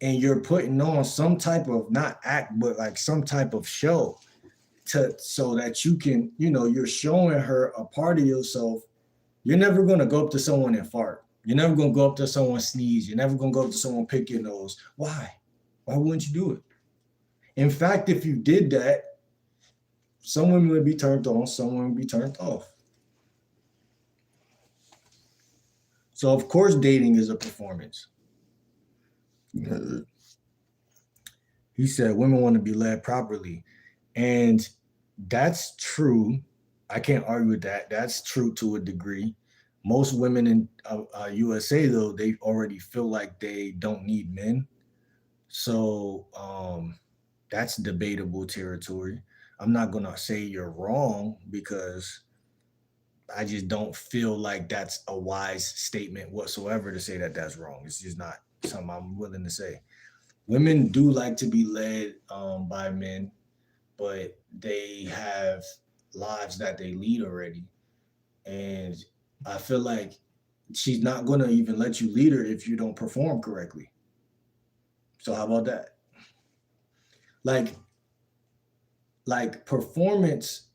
and you're putting on some type of not act, but like some type of show to so that you can, you're showing her a part of yourself. You're never gonna go up to someone and fart. You're never gonna go up to someone sneeze. You're never gonna go up to someone pick your nose. Why? Why wouldn't you do it? In fact, if you did that, some women would be turned on, some women would be turned off. So of course dating is a performance. He said women want to be led properly. And that's true. I can't argue with that. That's true to a degree. Most women in USA, though, they already feel like they don't need men. So that's debatable territory. I'm not going to say you're wrong because I just don't feel like that's a wise statement whatsoever to say that that's wrong. It's just not something I'm willing to say. Women do like to be led by men, but they have lives that they lead already. And I feel like she's not going to even let you lead her if you don't perform correctly. So how about that? Like, like performance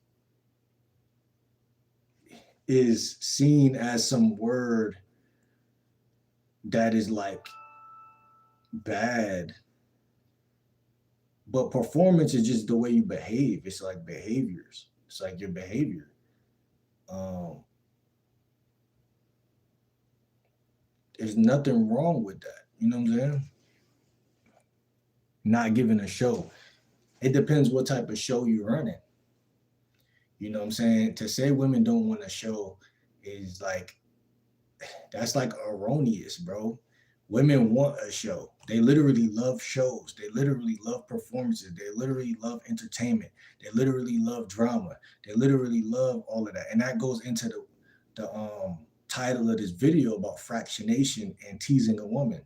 is seen as some word that is like bad, but performance is just the way you behave. It's like behaviors. It's like your behavior. Um, there's nothing wrong with that. You know what I'm saying? Not giving a show. It depends what type of show you're running. You know what I'm saying? To say women don't want a show is like that's like erroneous, bro. Women want a show. They literally love shows. They literally love performances. They literally love entertainment. They literally love drama. They literally love all of that. And that goes into the title of this video about fractionation and teasing a woman.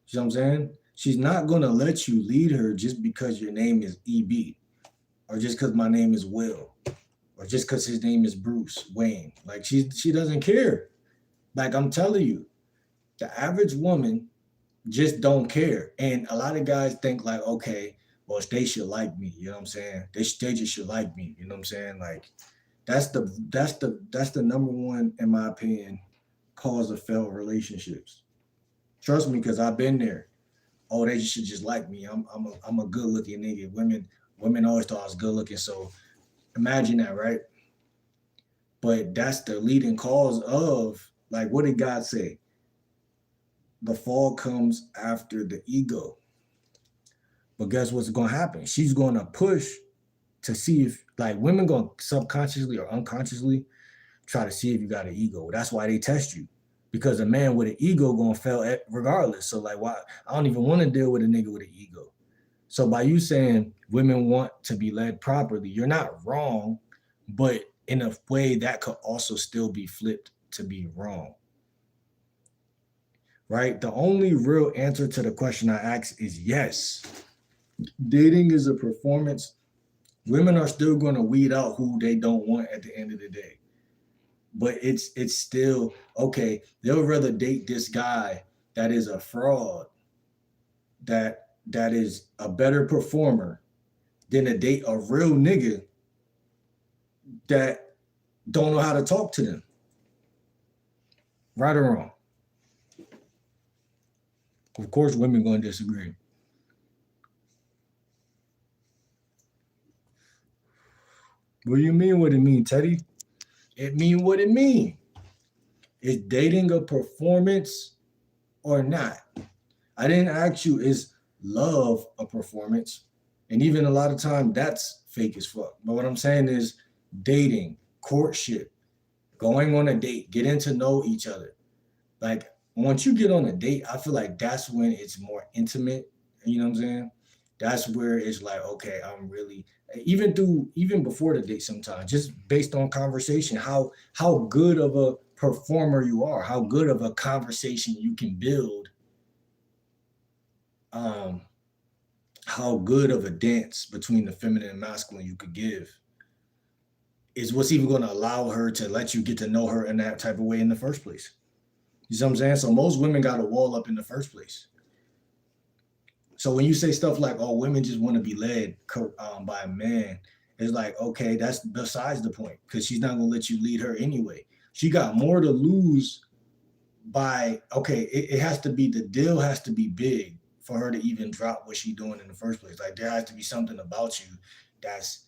You know what I'm saying? She's not gonna let you lead her just because your name is EB, or just because my name is Will, or just because his name is Bruce Wayne. Like she doesn't care. Like I'm telling you, the average woman just don't care. And a lot of guys think like, okay, well, they should like me. You know what I'm saying? They just should like me. You know what I'm saying? Like that's the number one, in my opinion, cause of failed relationships. Trust me, because I've been there. Oh, they should just like me. I'm a good looking nigga. Women always thought I was good looking. So imagine that, right? But that's the leading cause of, like, what did God say? The fall comes after the ego. But guess what's gonna happen? She's gonna push to see if, like, women gonna subconsciously or unconsciously try to see if you got an ego. That's why they test you. Because a man with an ego gonna fail regardless. So like, why? I don't even want to deal with a nigga with an ego. So by you saying women want to be led properly, you're not wrong, but in a way that could also still be flipped to be wrong. Right? The only real answer to the question I asked is yes. Dating is a performance. Women are still going to weed out who they don't want at the end of the day. But it's still okay. They'll rather date this guy that is a fraud, that is a better performer, than to date a real nigga that don't know how to talk to them. Right or wrong? Of course, women gonna disagree. What do you mean? What it mean, Teddy? It mean what it mean. Is dating a performance or not? I didn't ask you, is love a performance? And even a lot of time that's fake as fuck. But what I'm saying is dating, courtship, going on a date, getting to know each other. Like once you get on a date, I feel like that's when it's more intimate. You know what I'm saying? That's where it's like, okay, I'm really even before the date sometimes, just based on conversation, how good of a performer you are, how good of a conversation you can build, um, how good of a dance between the feminine and masculine you could give is what's even going to allow her to let you get to know her in that type of way in the first place. You see what I'm saying? So most women got a wall up in the first place. So when you say stuff like, "Oh, women just want to be led by a man," it's like, okay, that's besides the point because she's not gonna let you lead her anyway. She got more to lose by okay. It has to be the deal has to be big for her to even drop what she's doing in the first place. Like there has to be something about you that's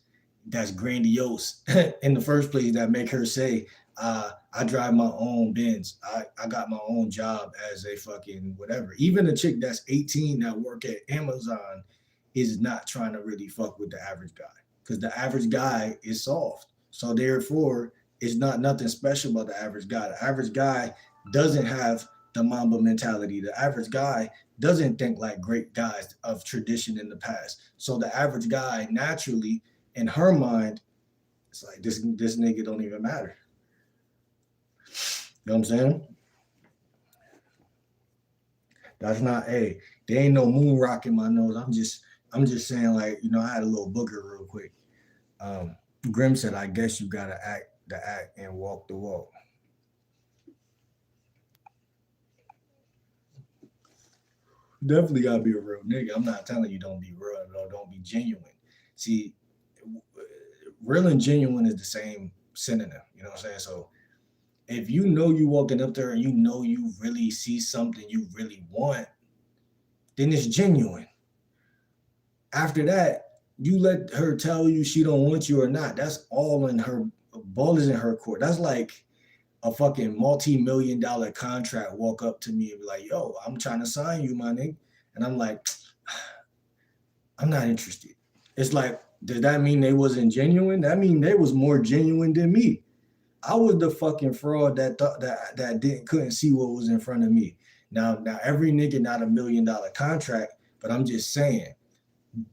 grandiose in the first place that make her say, I drive my own Benz. I got my own job as a fucking whatever. Even a chick that's 18 that work at Amazon is not trying to really fuck with the average guy because the average guy is soft. So therefore, it's not nothing special about the average guy. The average guy doesn't have the Mamba mentality. The average guy doesn't think like great guys of tradition in the past. So the average guy naturally, in her mind, it's like this nigga don't even matter. You know what I'm saying? That's not a. There ain't no moon rock in my nose. I'm just saying like I had a little booger real quick. Um, Grim said, I guess you gotta act the act and walk the walk. Definitely gotta be a real nigga. I'm not telling you don't be real or don't be genuine. See, real and genuine is the same synonym. You know what I'm saying? So if you know you walking up there and you know you really see something you really want, then it's genuine. After that, you let her tell you she don't want you or not. That's all in her ball is in her court. That's like a fucking multi-million-dollar contract walk up to me and be like, yo, I'm trying to sign you, my nigga. And I'm like, I'm not interested. It's like, does that mean they wasn't genuine? That mean they was more genuine than me. I was the fucking fraud that thought that didn't couldn't see what was in front of me. Now every nigga not $1 million contract, but I'm just saying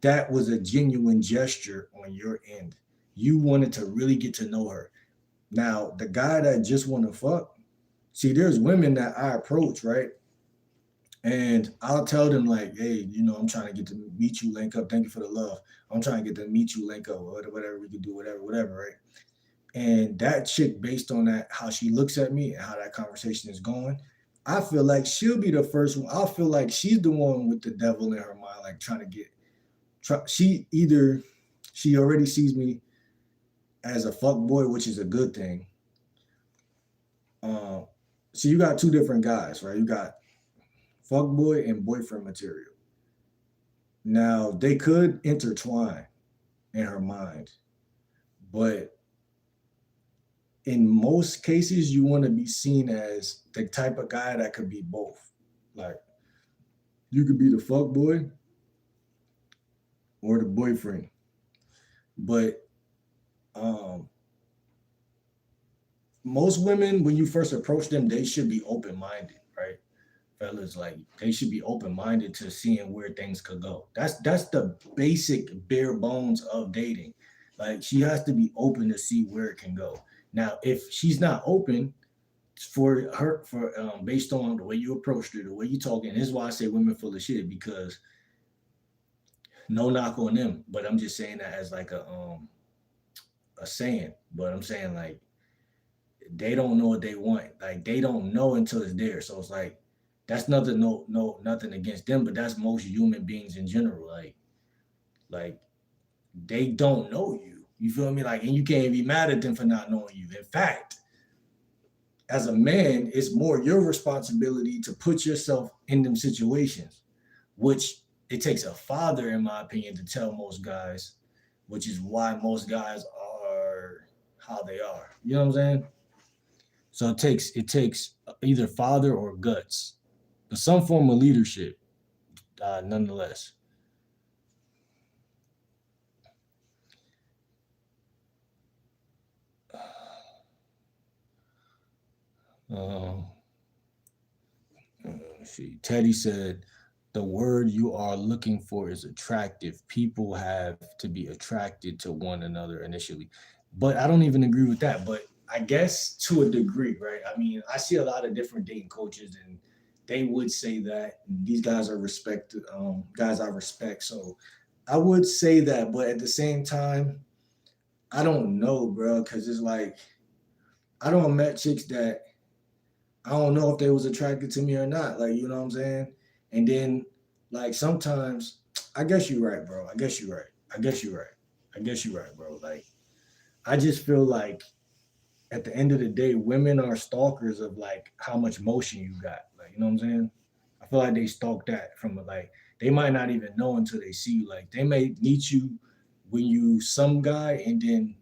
that was a genuine gesture on your end. You wanted to really get to know her. Now the guy that just want to fuck, see, there's women that I approach, right? And I'll tell them like, hey, I'm trying to get to meet you, link up. Thank you for the love. I'm trying to get to meet you, link up, whatever we could do, whatever, right? And that chick, based on that, how she looks at me and how that conversation is going, I feel like she'll be the first one. I feel like she's the one with the devil in her mind, like trying to she already sees me as a fuck boy, which is a good thing. Um, so you got two different guys, right? You got fuck boy and boyfriend material. Now they could intertwine in her mind, but in most cases, you want to be seen as the type of guy that could be both. Like you could be the fuck boy or the boyfriend. But um, most women, when you first approach them, they should be open minded, right? Fellas, like they should be open minded to seeing where things could go. That's the basic bare bones of dating. Like she has to be open to see where it can go. Now, if she's not open for her, for based on the way you approached her, the way you talking, this is why I say women full of shit because no knock on them, but I'm just saying that as like a saying. But I'm saying like they don't know what they want. Like they don't know until it's there. So it's like that's nothing, no, nothing against them, but that's most human beings in general. Like they don't know you. You feel me? Like, and you can't be mad at them for not knowing you. In fact, as a man, it's more your responsibility to put yourself in them situations, which it takes a father, in my opinion, to tell most guys, which is why most guys are how they are. You know what I'm saying? So it takes either father or guts, but some form of leadership, nonetheless. Um, let's see. Teddy said, "The word you are looking for is attractive. People have to be attracted to one another initially." But I don't even agree with that. But I guess to a degree, right? I mean, I see a lot of different dating coaches, and they would say that these guys are respected, guys I respect. So I would say that, but at the same time, I don't know, bro, because it's like I don't met chicks that I don't know if they was attracted to me or not. Like, you know what I'm saying? And then like sometimes I guess you're right, bro. I guess you're right. I guess you're right. I guess you're right, bro. Like I just feel like at the end of the day, women are stalkers of like how much motion you got. Like, you know what I'm saying? I feel like they stalk that from like they might not even know until they see you. Like they may meet you when you some guy and then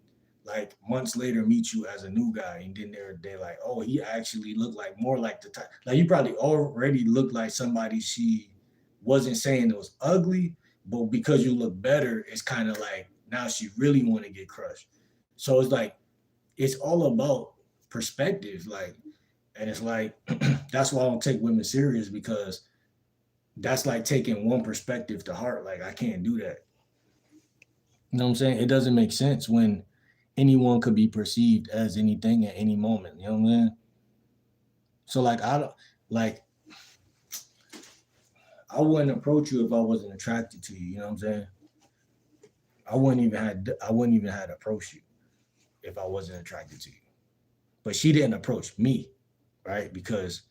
like months later meet you as a new guy and then they're like, oh, he actually looked like more like the type. Like you probably already looked like somebody she wasn't saying it was ugly, but because you look better, it's kind of like now she really want to get crushed. So it's like it's all about perspective, like, and it's like that's why I don't take women serious because that's like taking one perspective to heart. Like I can't do that. You know what I'm saying? It doesn't make sense when anyone could be perceived as anything at any moment. You know what I'm saying? So like I don't like I wouldn't approach you if I wasn't attracted to you. You know what I'm saying? I wouldn't even had to approach you if I wasn't attracted to you. But she didn't approach me, right? Because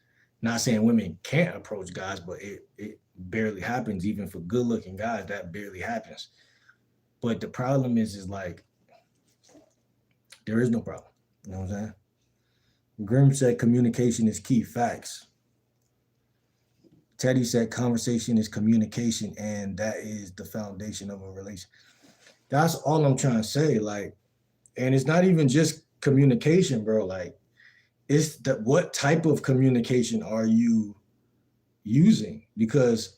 not saying women can't approach guys, but it barely happens even for good looking guys. That barely happens. But the problem is like there is no problem. You know what I'm saying? Grim said communication is key. Facts. Teddy said conversation is communication, and that is the foundation of a relation. That's all I'm trying to say. Like, and it's not even just communication, bro. Like, it's that what type of communication are you using? Because,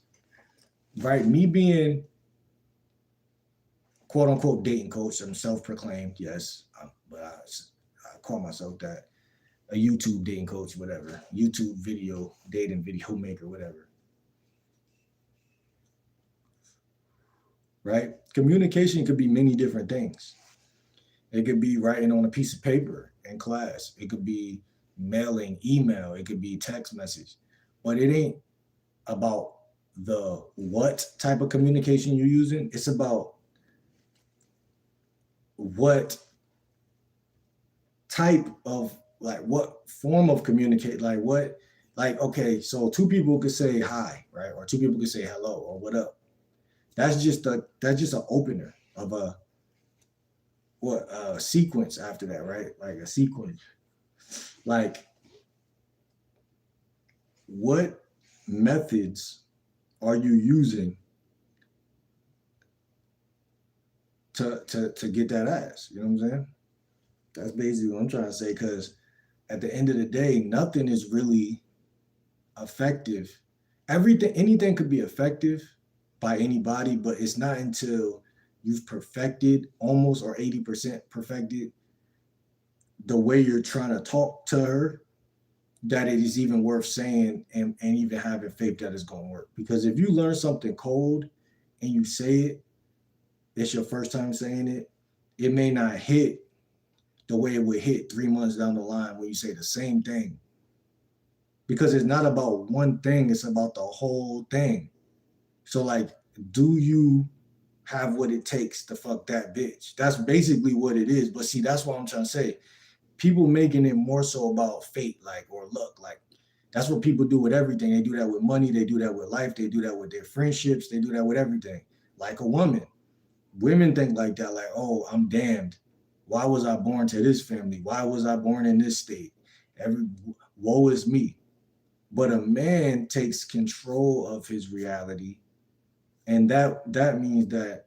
right, me being quote unquote dating coach, I'm self-proclaimed, yes, but I call myself that. A YouTube dating coach, whatever. YouTube video, dating video maker, whatever. Right? Communication could be many different things. It could be writing on a piece of paper in class. It could be mailing, email. It could be text message. But it ain't about the what type of communication you're using. It's about what type of like what form of communicate like what like okay so two people could say hi right or two people could say hello or what up that's just an opener of a what sequence after that right like a sequence like what methods are you using to get that ass, you know what I'm saying? That's basically what I'm trying to say because at the end of the day nothing is really effective. Everything, anything could be effective by anybody, but it's not until you've perfected almost or 80% perfected the way you're trying to talk to her that it is even worth saying and even having faith that it's going to work. Because if you learn something cold and you say it, it's your first time saying it, it may not hit the way it would hit 3 months down the line when you say the same thing. Because it's not about one thing, it's about the whole thing. So like, do you have what it takes to fuck that bitch? That's basically what it is. But see, that's what I'm trying to say. People making it more so about fate, like, or luck. Like, that's what people do with everything. They do that with money, they do that with life, they do that with their friendships, they do that with everything. Like a woman. Women think like that, like, oh, I'm damned. Why was I born to this family? Why was I born in this state? Every woe is me. But a man takes control of his reality, and that means that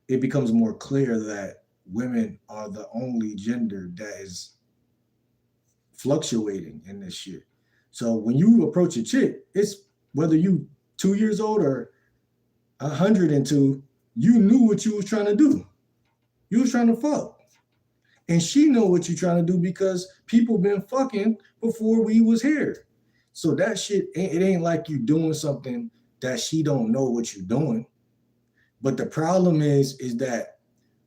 it becomes more clear that women are the only gender that is fluctuating in this shit. So when you approach a chick, it's whether you 2 years old or 102, you knew what you was trying to do. You was trying to fuck. And she know what you trying to do because people been fucking before we was here. So that shit, it ain't like you doing something that she don't know what you're doing. But the problem is that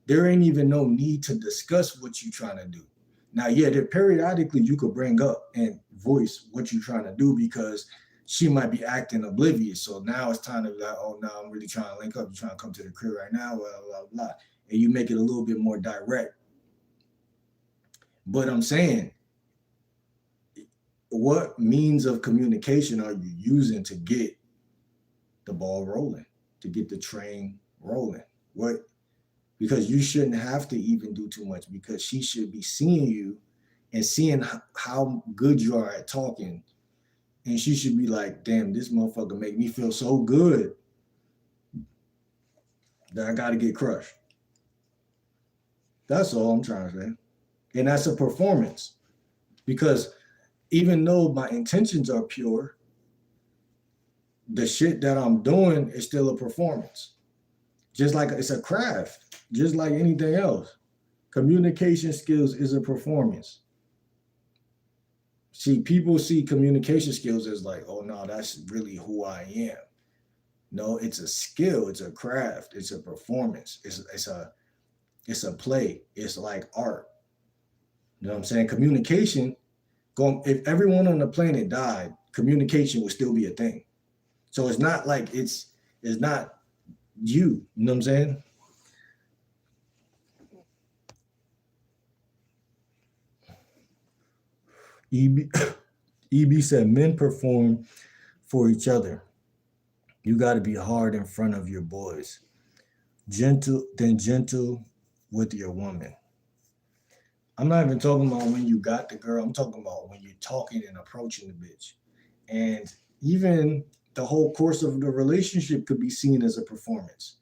there ain't even no need to discuss what you trying to do. Now, yeah, there periodically you could bring up and voice what you're trying to do because she might be acting oblivious. So now it's time to be like, oh no, I'm really trying to link up. I'm trying to come to the crib right now, blah, blah, blah. And you make it a little bit more direct. But I'm saying, what means of communication are you using to get the ball rolling, to get the train rolling? What? Because you shouldn't have to even do too much because she should be seeing you and seeing how good you are at talking. And she should be like, damn, this motherfucker make me feel so good that I got to get crushed. That's all I'm trying to say. And that's a performance. Because even though my intentions are pure, the shit that I'm doing is still a performance. Just like it's a craft, just like anything else. Communication skills is a performance. See, people see communication skills as like, oh no, that's really who I am. No, it's a skill, it's a craft, it's a performance, it's a play, it's like art. You know what I'm saying? Communication, if everyone on the planet died, communication would still be a thing. So it's not like it's not you. You know what I'm saying? EB, EB said men perform for each other. You got to be hard in front of your boys. Gentle with your woman. I'm not even talking about when you got the girl. I'm talking about when you're talking and approaching the bitch. And even the whole course of the relationship could be seen as a performance.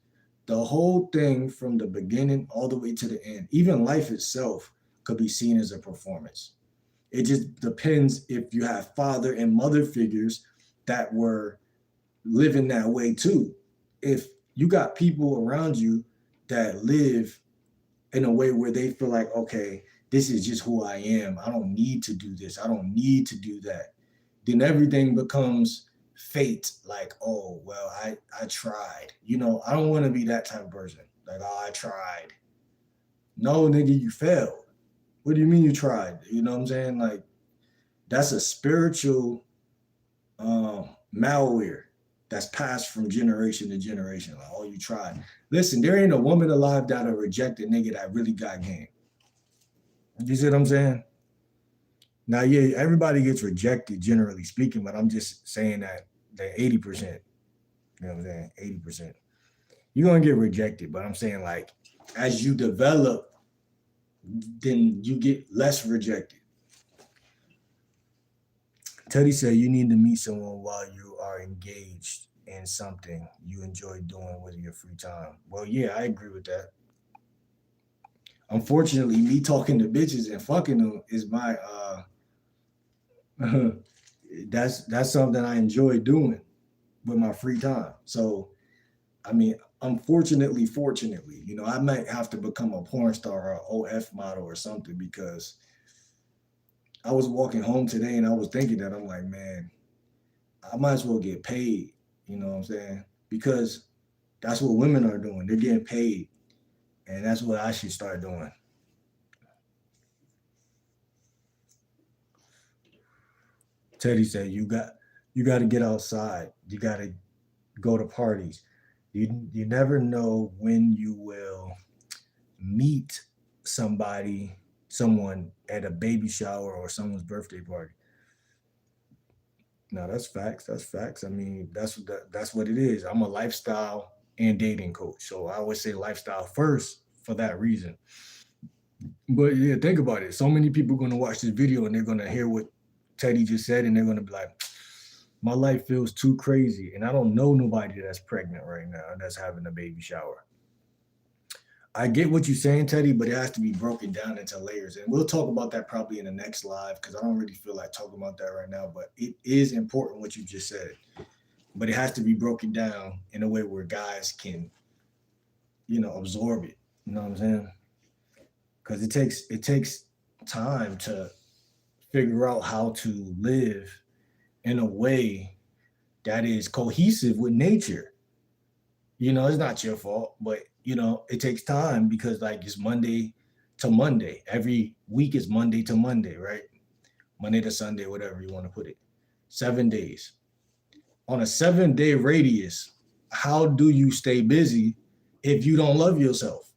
The whole thing from the beginning all the way to the end, even life itself could be seen as a performance. It just depends if you have father and mother figures that were living that way too. If you got people around you that live in a way where they feel like, okay, this is just who I am. I don't need to do this. I don't need to do that. Then everything becomes fate. Like, oh, well, I tried. You know, I don't want to be that type of person. Like, oh, I tried. No, nigga, you failed. What do you mean you tried? You know what I'm saying? Like, that's a spiritual malware that's passed from generation to generation. Like, oh, you tried. Listen, there ain't a woman alive that'll reject a nigga that really got game. You see what I'm saying? Now, yeah, everybody gets rejected, generally speaking, but I'm just saying that 80%, you know what I'm saying? 80%. You're going to get rejected, but I'm saying, like, as you develop, then you get less rejected. Teddy said you need to meet someone while you are engaged in something you enjoy doing with your free time. Well, yeah, I agree with that. Unfortunately, me talking to bitches and fucking them is my that's something I enjoy doing with my free time. So, I mean, fortunately, you know, I might have to become a porn star or OF model or something because I was walking home today and I was thinking that I'm like, man, I might as well get paid. You know what I'm saying? Because that's what women are doing. They're getting paid. And that's what I should start doing. Teddy said you got to get outside. You got to go to parties. You never know when you will meet someone at a baby shower or someone's birthday party. Now that's facts. That's facts. I mean, that's what it is. I'm a lifestyle and dating coach. So I always say lifestyle first for that reason. But yeah, think about it. So many people are gonna watch this video and they're gonna hear what Teddy just said, and they're gonna be like, "My life feels too crazy," and I don't know nobody that's pregnant right now that's having a baby shower. I get what you're saying, Teddy, but it has to be broken down into layers, and we'll talk about that probably in the next live because I don't really feel like talking about that right now. But it is important what you just said, but it has to be broken down in a way where guys can, absorb it. You know what I'm saying? Because it takes time to figure out how to live in a way that is cohesive with nature. It's not your fault, but it takes time because like it's Monday to Monday. Every week is Monday to Monday, right? Monday to Sunday, whatever you want to put it. 7 days. On a 7 day radius, how do you stay busy if you don't love yourself?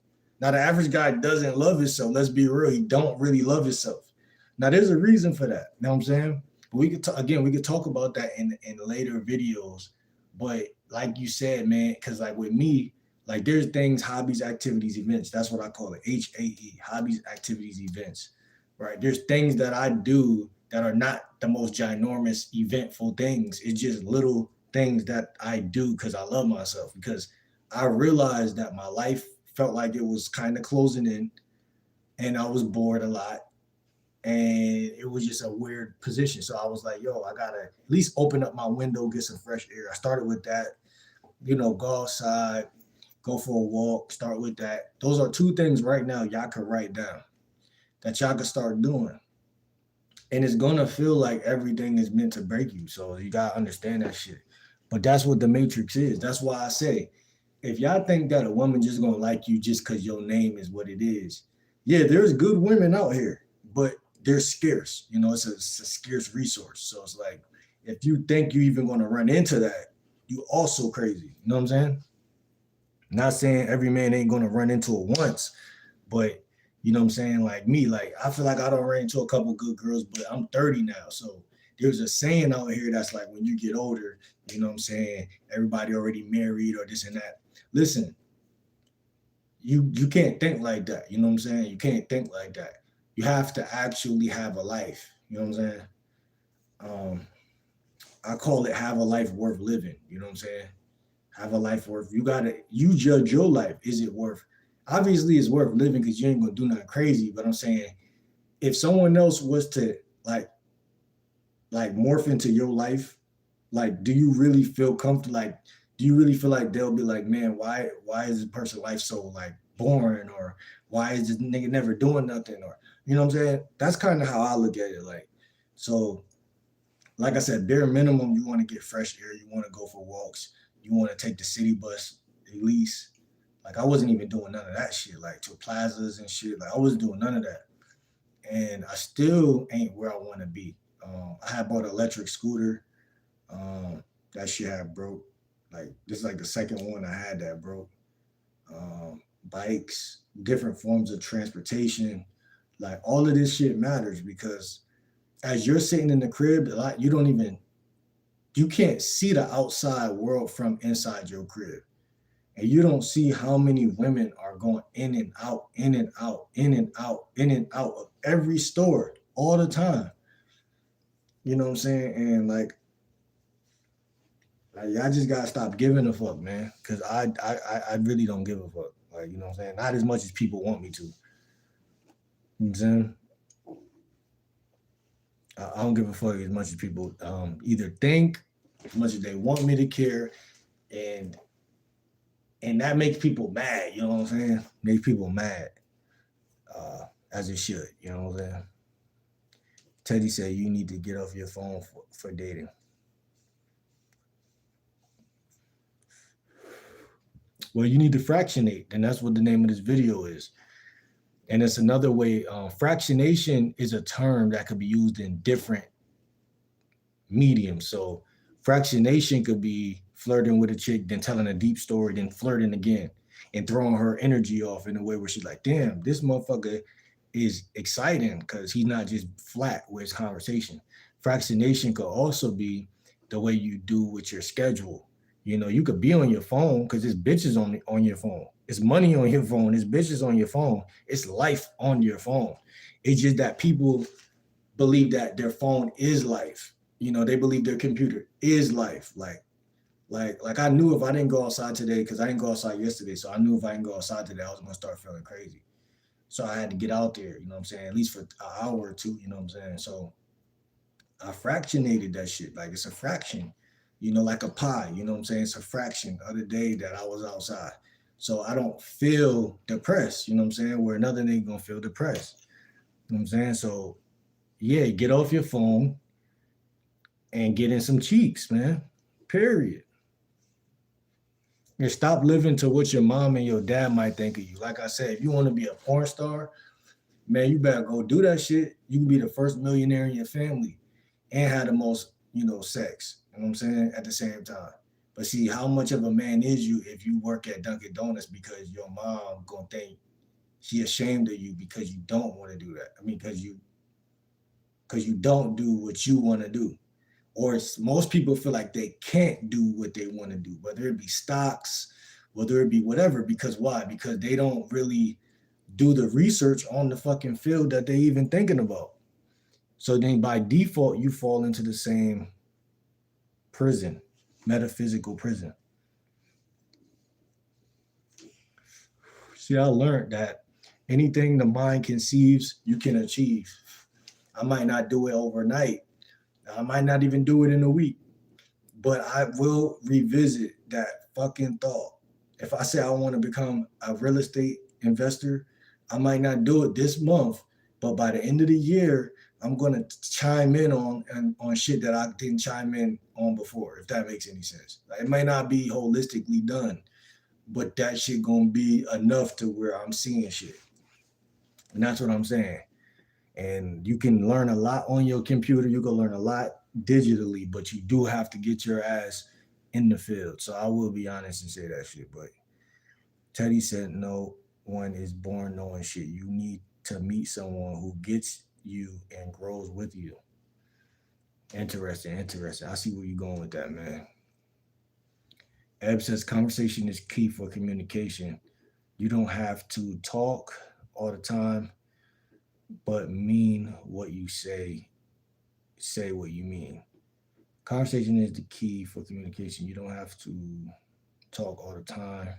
Now the average guy doesn't love himself. Let's be real. He don't really love himself. Now there's a reason for that. You know what I'm saying? But we could talk about that in later videos. But like you said, man, because like with me, like there's things, hobbies, activities, events. That's what I call it. HAE, hobbies, activities, events. Right? There's things that I do that are not the most ginormous, eventful things. It's just little things that I do because I love myself. Because I realized that my life felt like it was kind of closing in, and I was bored a lot, and it was just a weird position. So I was like, yo, I gotta at least open up my window, get some fresh air. I started with that, go outside, go for a walk, start with that. Those are two things right now y'all could write down that y'all could start doing. And it's gonna feel like everything is meant to break you. So you gotta understand that shit. But that's what the matrix is. That's why I say, if y'all think that a woman just gonna like you just because your name is what it is, yeah, there's good women out here, but they're scarce. It's a scarce resource. So it's like, if you think you even gonna run into that, you also crazy. You know what I'm saying? Not saying every man ain't gonna run into it once, but you know what I'm saying? Like me, like I feel like I don't run into a couple good girls, but I'm 30 now. So there's a saying out here that's like when you get older, you know what I'm saying? Everybody already married or this and that. Listen, you can't think like that. You know what I'm saying? You can't think like that. You have to actually have a life. You know what I'm saying? Um, I call it have a life worth living. You know what I'm saying? Have a life worth. You judge your life. Is it worth? Obviously, it's worth living because you ain't gonna do nothing crazy. But I'm saying, if someone else was to like morph into your life, like, do you really feel comfortable? Like, do you really feel like they'll be like, man, why is this person's life so like boring, or why is this nigga never doing nothing, or you know what I'm saying? That's kind of how I look at it. Like, so like I said, bare minimum, you want to get fresh air, you want to go for walks, you want to take the city bus at least. Like I wasn't even doing none of that shit, like to plazas and shit. Like I wasn't doing none of that, and I still ain't where I want to be. I had bought an electric scooter. That shit had broke. Like this is like the second one I had that broke. Bikes, different forms of transportation, like all of this shit matters because as you're sitting in the crib, a lot you can't see the outside world from inside your crib. And you don't see how many women are going in and out, in and out, in and out, in and out of every store all the time. You know what I'm saying? And like I just gotta stop giving a fuck, man. Cause I really don't give a fuck. Like, you know what I'm saying? Not as much as people want me to. You know what I'm saying? I don't give a fuck as much as people either think, as much as they want me to care, and that makes people mad. You know what I'm saying? Makes people mad, as it should. You know what I'm saying? Teddy said you need to get off your phone for dating. Well, you need to fractionate, and that's what the name of this video is. And it's another way. Fractionation is a term that could be used in different mediums. So fractionation could be flirting with a chick, then telling a deep story, then flirting again, and throwing her energy off in a way where she's like, damn, this motherfucker is exciting because he's not just flat with his conversation. Fractionation could also be the way you do with your schedule. You know, you could be on your phone because it's bitches on your phone. It's money on your phone. It's bitches on your phone. It's life on your phone. It's just that people believe that their phone is life. You know, they believe their computer is life. Like I knew if I didn't go outside today, because I didn't go outside yesterday, so I knew if I didn't go outside today, I was gonna start feeling crazy. So I had to get out there, you know what I'm saying, at least for an hour or two, you know what I'm saying. So I fractionated that shit. Like it's a fraction, you know, like a pie, you know what I'm saying? It's a fraction of the day that I was outside. So I don't feel depressed, you know what I'm saying? Where another nigga gonna feel depressed. You know what I'm saying? So yeah, get off your phone and get in some cheeks, man. Period. And stop living to what your mom and your dad might think of you. Like I said, if you want to be a porn star, man, you better go do that shit. You can be the first millionaire in your family and have the most, you know, sex. You know what I'm saying? At the same time. But see, how much of a man is you if you work at Dunkin' Donuts because your mom gonna think she ashamed of you because you don't want to do that? I mean, because you don't do what you want to do. Or most people feel like they can't do what they want to do, whether it be stocks, whether it be whatever. Because why? Because they don't really do the research on the fucking field that they even thinking about. So then by default, you fall into the same prison, metaphysical prison. See, I learned that anything the mind conceives, you can achieve. I might not do it overnight. I might not even do it in a week, but I will revisit that fucking thought. If I say I want to become a real estate investor, I might not do it this month, but by the end of the year, I'm gonna chime in on shit that I didn't chime in on before, if that makes any sense. Like, it might not be holistically done, but that shit gonna be enough to where I'm seeing shit. And that's what I'm saying. And you can learn a lot on your computer. You can learn a lot digitally, but you do have to get your ass in the field. So I will be honest and say that shit. But Teddy said no one is born knowing shit. You need to meet someone who gets you and grows with you. Interesting, interesting. I see where you're going with that, man. Eb says conversation is key for communication. You don't have to talk all the time, but mean what you say what you mean. Conversation is the key for communication. You don't have to talk all the time.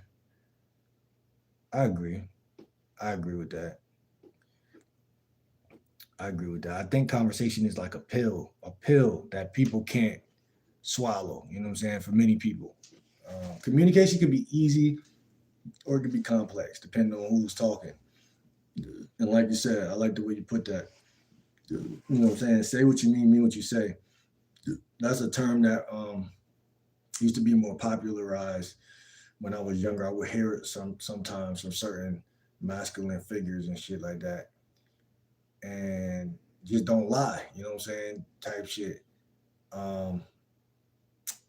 I agree. I agree with that. I agree with that. I think conversation is like a pill that people can't swallow. You know what I'm saying? For many people, communication can be easy or it can be complex, depending on who's talking. And like you said, I like the way you put that. You know what I'm saying? Say what you mean what you say. That's a term that used to be more popularized when I was younger. I would hear it sometimes from certain masculine figures and shit like that. And just don't lie, you know what I'm saying? Type shit. Um,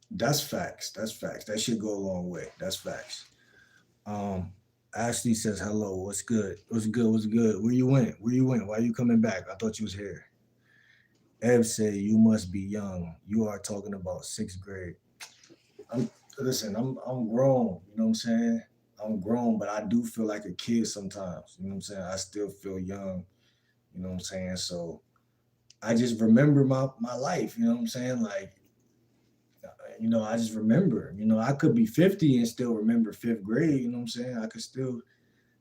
that's facts. That's facts. That should go a long way. That's facts. Um, Ashley says hello. What's good? What's good? What's good? Where you went? Where you went? Why you coming back? I thought you was here. Ev say you must be young. You are talking about sixth grade. I'm listen. I'm grown. You know what I'm saying? I'm grown, but I do feel like a kid sometimes. You know what I'm saying? I still feel young. You know what I'm saying? So I just remember my life. You know what I'm saying? Like, you know, I just remember. You know, I could be 50 and still remember fifth grade. You know what I'm saying? I could still.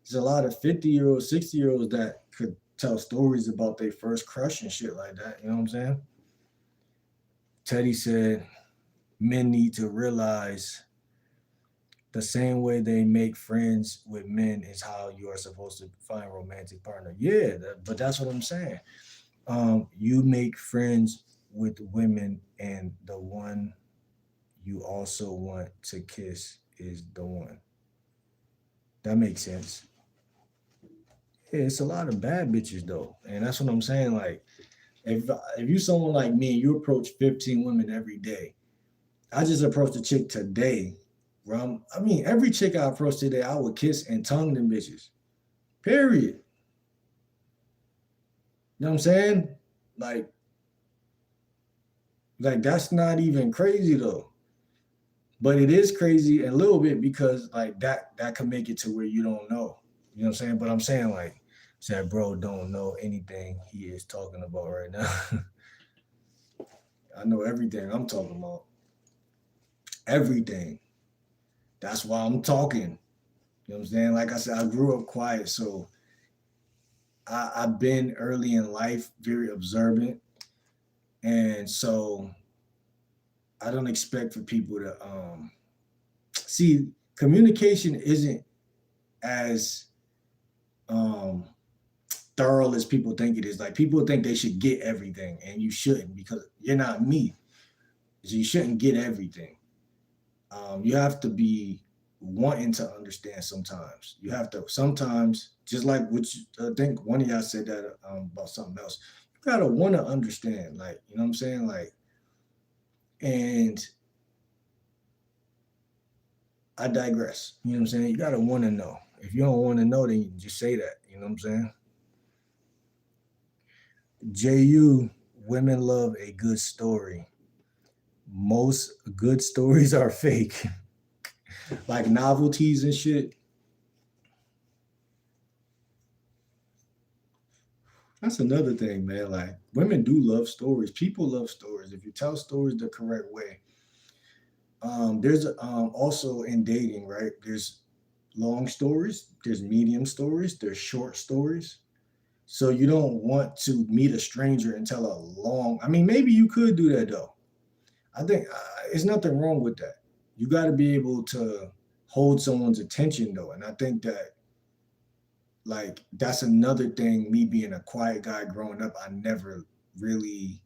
There's a lot of 50-year-olds, 60-year-olds that could tell stories about their first crush and shit like that. You know what I'm saying? Teddy said men need to realize the same way they make friends with men is how you are supposed to find a romantic partner. Yeah, but that's what I'm saying. You make friends with women, and the one you also want to kiss is the one. That makes sense. Yeah, it's a lot of bad bitches though, and that's what I'm saying. Like, if you someone like me, you approach 15 women every day. I just approached a chick today. Where I mean, every chick I approached today, I would kiss and tongue them bitches. Period. You know what I'm saying? Like, like that's not even crazy though. But it is crazy a little bit because like that can make it to where you don't know. You know what I'm saying? But I'm saying like that bro don't know anything he is talking about right now. I know everything I'm talking about. Everything. That's why I'm talking. You know what I'm saying? Like I said, I grew up quiet, so I've been early in life very observant, and so I don't expect for people to see communication isn't as um thorough as people think it is. Like people think they should get everything, and you shouldn't because you're not me. So you shouldn't get everything. You have to be wanting to understand sometimes. You have to sometimes, just like what I think one of y'all said that about something else. You gotta want to understand, like you know what I'm saying, like. And I digress. You know what I'm saying. You gotta want to know. If you don't want to know, then you just say that. You know what I'm saying. Ju, women love a good story. Most good stories are fake, like novelties and shit. That's another thing, man. Like women do love stories. People love stories. If you tell stories the correct way. There's also in dating, right? There's long stories, there's medium stories, there's short stories. So you don't want to meet a stranger and tell a long. I mean, maybe you could do that though. I think there's nothing wrong with that. You got to be able to hold someone's attention though, and I think that like that's another thing. Me being a quiet guy growing up, I never really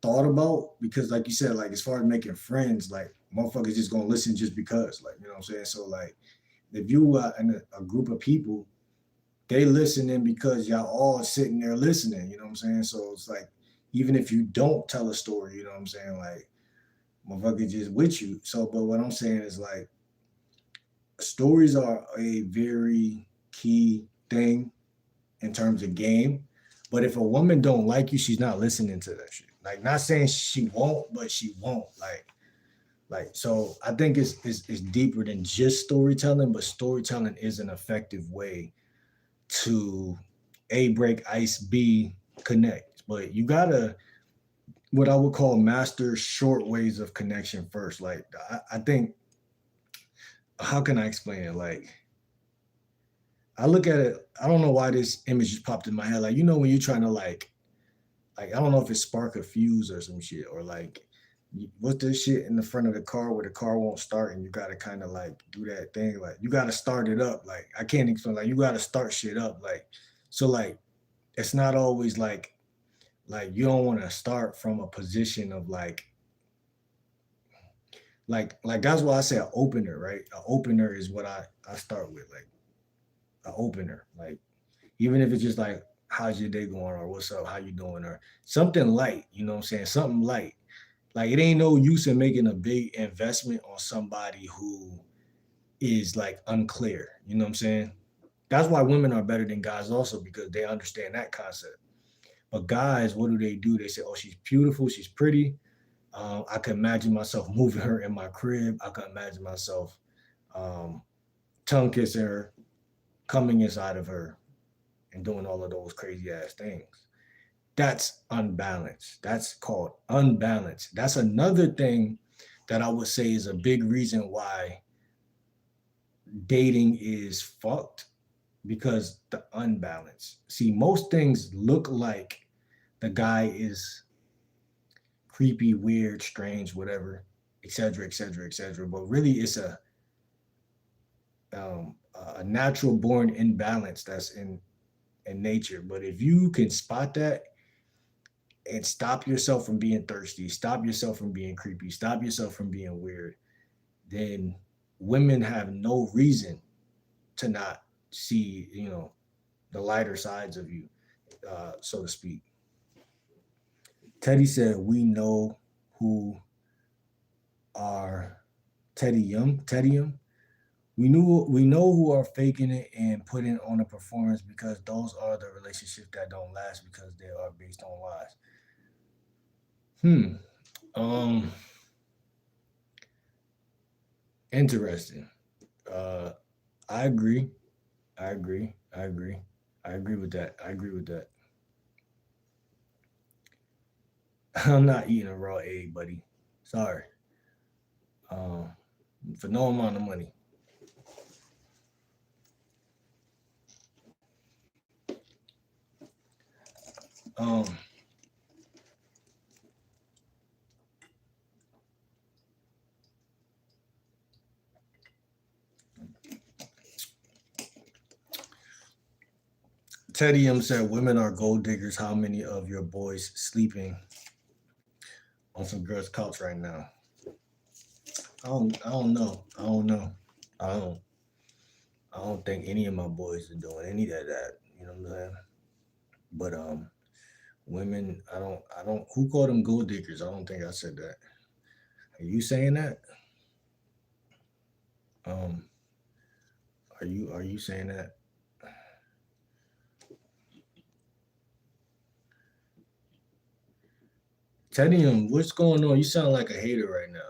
thought about because, like you said, like as far as making friends, like motherfuckers just gonna listen just because, like you know what I'm saying. So like if you in a group of people, they listening because y'all all sitting there listening. You know what I'm saying. So it's like even if you don't tell a story, you know what I'm saying, like motherfucker just with you. So, but what I'm saying is like stories are a very key thing in terms of game. But if a woman don't like you, she's not listening to that shit. Like not saying she won't, but she won't. Like so I think it's deeper than just storytelling, but storytelling is an effective way to A break ice, B connect. But you gotta what I would call master short ways of connection first. Like I think how can I explain it? Like I look at it, I don't know why this image just popped in my head. Like, you know, when you're trying to like I don't know if it's spark a fuse or some shit, or like what's this shit in the front of the car where the car won't start and you gotta kind of like do that thing. Like you gotta start it up. Like I can't explain, like you gotta start shit up. Like so like it's not always like you don't want to start from a position of like that's why I say an opener, right? An opener is what I start with, like an opener. Like even if it's just like how's your day going or what's up, how you doing or something light, you know what I'm saying? Something light. Like it ain't no use in making a big investment on somebody who is like unclear, you know what I'm saying? That's why women are better than guys also because they understand that concept. But guys, what do? They say, "Oh, she's beautiful, she's pretty. I can imagine myself moving her in my crib. I can imagine myself um, tongue kissing her, coming inside of her, and doing all of those crazy ass things." That's unbalanced. That's called unbalanced. That's another thing that I would say is a big reason why dating is fucked because the unbalance. See, most things look like the guy is creepy, weird, strange, whatever, etc., etc., etc. But really, it's a natural born imbalance that's in nature. But if you can spot that and stop yourself from being thirsty, stop yourself from being creepy, stop yourself from being weird, then women have no reason to not see, the lighter sides of you, so to speak. Teddy said, "We know who are Teddy. We know who are faking it and putting on a performance because those are the relationships that don't last because they are based on lies." Hmm. Um. Interesting. Uh, I agree. I agree. I agree. I agree with that. I agree with that. I'm not eating a raw egg, buddy. Sorry. Um, for no amount of money. Um, Teddy M said, "Women are gold diggers. How many of your boys sleeping on some girl's couch right now?" I don't know. I don't know. I don't. I don't think any of my boys are doing any of that. You know what I'm saying? But women, I don't. I don't. Who called them gold diggers? I don't think I said that. Are you saying that? Um, are you saying that? Teddy M, what's going on? You sound like a hater right now.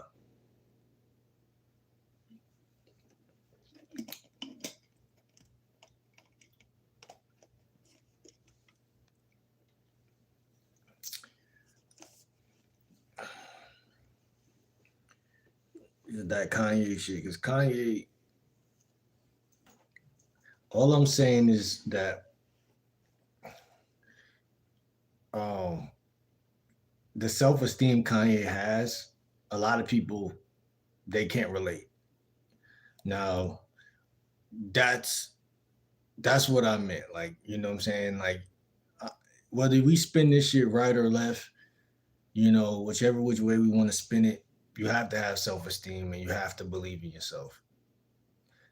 Is that Kanye shit? Because Kanye, all I'm saying is that um the self esteem Kanye has, a lot of people they can't relate. Now that's that's what I meant. Like you know what I'm saying. Like uh, whether we spin this shit right or left, whichever which way we want to spin it, you have to have self esteem and you have to believe in yourself.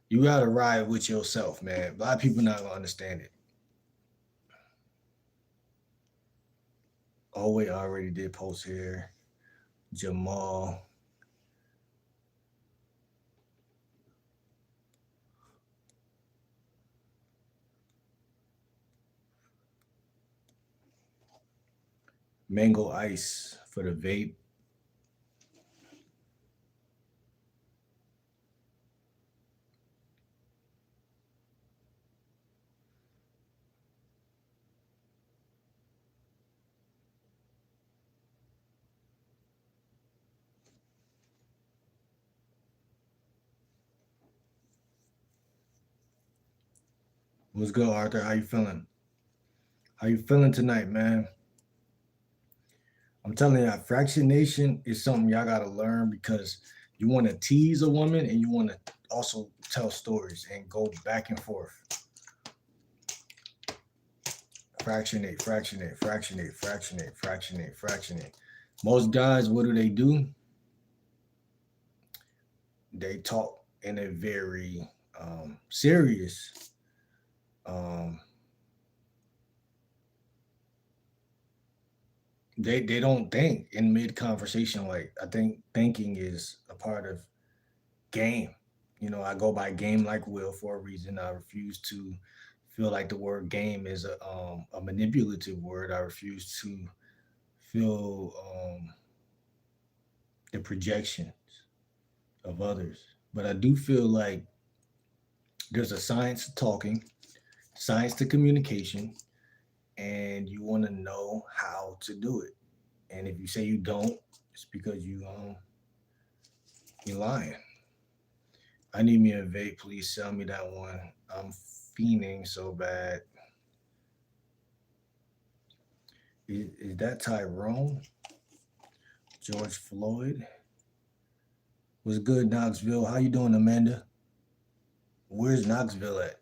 You gotta ride with yourself, man. A lot of people not gonna understand it. Oh wait, I already did post here. Jamal. Mango ice for the vape. What's good, Arthur? How you feeling? How you feeling tonight, man? I'm telling you, fractionation is something y'all gotta learn because you want to tease a woman and you want to also tell stories and go back and forth. Fractionate, fractionate, fractionate, fractionate, fractionate, fractionate. Most guys, what do? They talk in a very serious. Um, they don't think in mid conversation. Like I think thinking is a part of game. I go by game like will for a reason. I refuse to feel like the word game is a manipulative word. I refuse to feel the projections of others. But I do feel like there's a science to talking, science to communication, and you want to know how to do it. And if you say you don't, it's because you're lying. I need me a vape, please sell me that one. I'm fiending so bad. Is that Tyrone? George Floyd? What's good, Knoxville? How you doing, Amanda? Where's Knoxville at?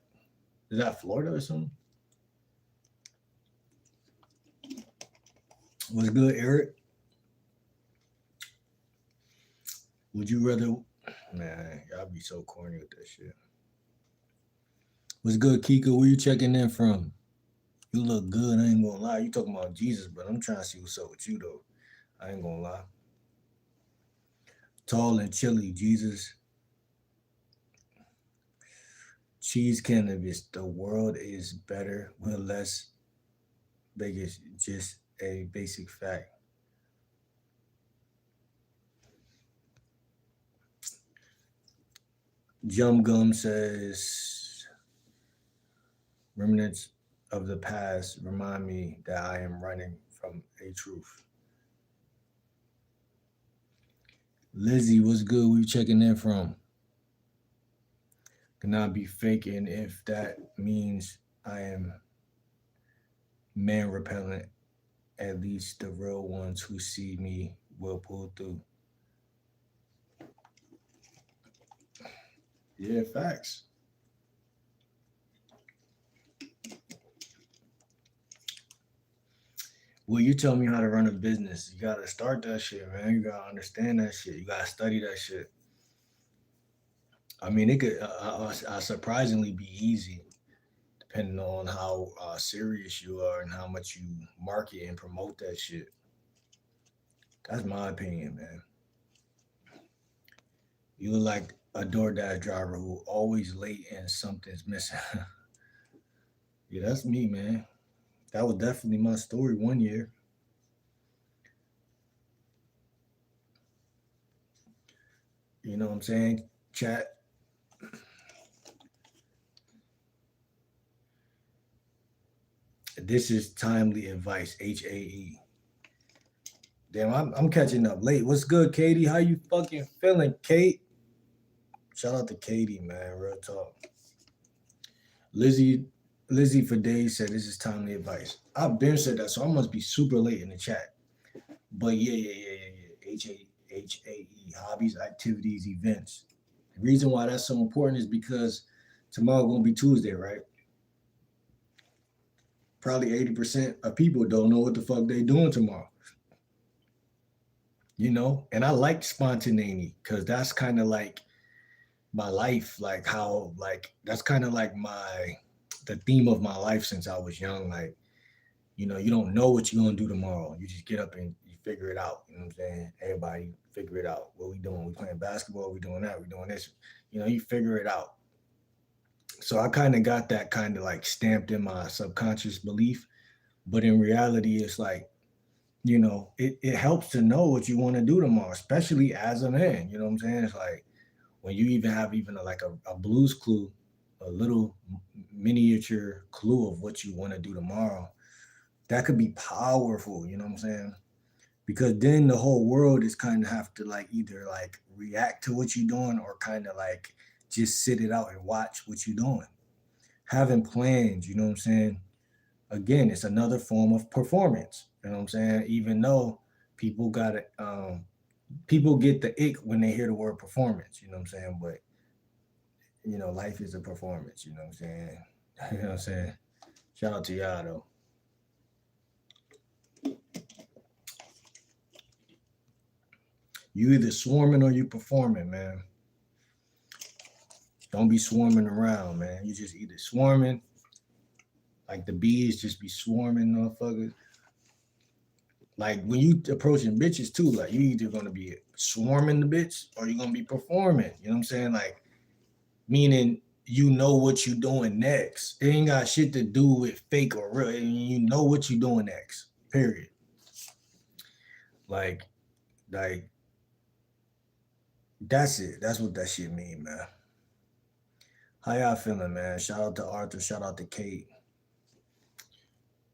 Is that Florida or something? What's good, Eric? Would you rather? Man, y'all be so corny with that shit. What's good, Kika? Where you checking in from? You look good. I ain't gonna lie. You talking about Jesus, but I'm trying to see what's up with you though. I ain't gonna lie. Tall and chilly, Jesus. Cheese cannabis. The world is better with less biggest. Just a basic fact. Jum Gum says, remnants of the past remind me that I am running from a truth. Lizzie, what's good? Where you checking in from? Cannot be faking if that means I am man repellent. At least the real ones who see me will pull through. Yeah, facts. Well, you tell me how to run a business. You gotta start that shit, man. You gotta understand that shit. You gotta study that shit. I mean, it could surprisingly be easy, depending on how serious you are and how much you market and promote that shit. That's my opinion, man. You look like a DoorDash driver who always late and something's missing. Yeah, that's me, man. That was definitely my story one year. You know what I'm saying? Chat. This is timely advice. HAE. Damn, I'm catching up late. What's good, Katie? How you fucking feeling, Kate? Shout out to Katie, man. Real talk. Lizzie, Lizzie for days said this is timely advice. I've been said that, so I must be super late in the chat. But yeah. HAE, hobbies, activities, events. The reason why that's so important is because tomorrow gonna be Tuesday, right? Probably 80% of people don't know what the fuck they doing tomorrow. And I like spontaneity because that's kind of like my life, like how, like that's kind of like the theme of my life since I was young. Like, you don't know what you're gonna do tomorrow. You just get up and you figure it out. You know what I'm saying? Everybody figure it out. What we doing? We playing basketball, we doing that, we doing this. You figure it out. So I kind of got that kind of like stamped in my subconscious belief. But in reality, it's like, it helps to know what you want to do tomorrow, especially as a man. You know what I'm saying? It's like when you even have even like a blues clue, a little miniature clue of what you want to do tomorrow, that could be powerful. You know what I'm saying? Because then the whole world is kind of have to like either like react to what you're doing or kind of like just sit it out and watch what you're doing. Having plans, you know what I'm saying? Again, it's another form of performance. You know what I'm saying? Even though people got it, people get the ick when they hear the word performance. You know what I'm saying? But life is a performance. You know what I'm saying? You know what I'm saying? Shout out to y'all though. You either swarming or you performing, man. Don't be swarming around, man. You just either swarming, like the bees just be swarming, motherfuckers. Like when you approaching bitches too, like you either gonna be swarming the bitch or you gonna be performing. You know what I'm saying? Like meaning you know what you doing next. It ain't got shit to do with fake or real. You know what you doing next. Period. Like, like that's it. That's what that shit mean, man. How y'all feeling, man? Shout out to Arthur. Shout out to Kate.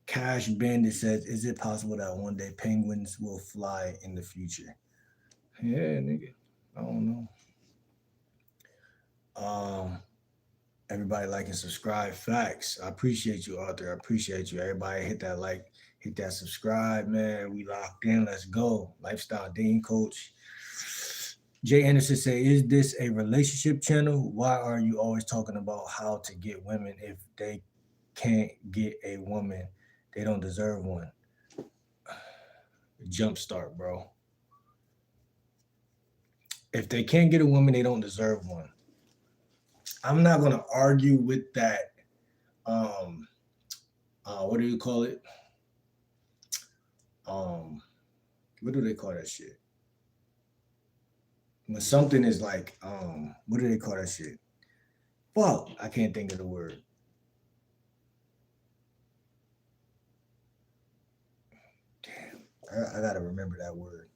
Cash Bandit says, "Is it possible that one day penguins will fly in the future?" Yeah, nigga. I don't know. Um, Everybody like and subscribe. Facts. I appreciate you, Arthur. I appreciate you. Everybody hit that like, hit that subscribe, man. We locked in. Let's go. Lifestyle Dean Coach. Jay Anderson say, "Is this a relationship channel? Why are you always talking about how to get women if they can't get a woman? They don't deserve one." Jumpstart, bro. If they can't get a woman, they don't deserve one. I'm not gonna argue with that. Um, what do you call it? Um, what do they call that shit? When something is like, what do they call that shit? Fuck, I can't think of the word. Damn, I gotta remember that word.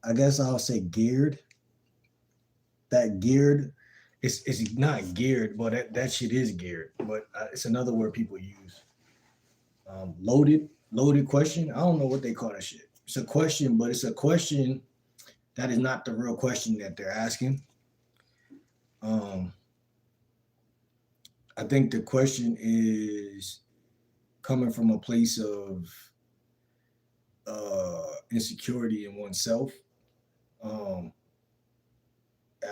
I guess I'll say geared. that geared. It's not geared, but that shit is geared. But it's another word people use. Loaded question. I don't know what they call that shit. It's a question, but it's a question that is not the real question that they're asking. Um, I think the question is coming from a place of insecurity in oneself. Um,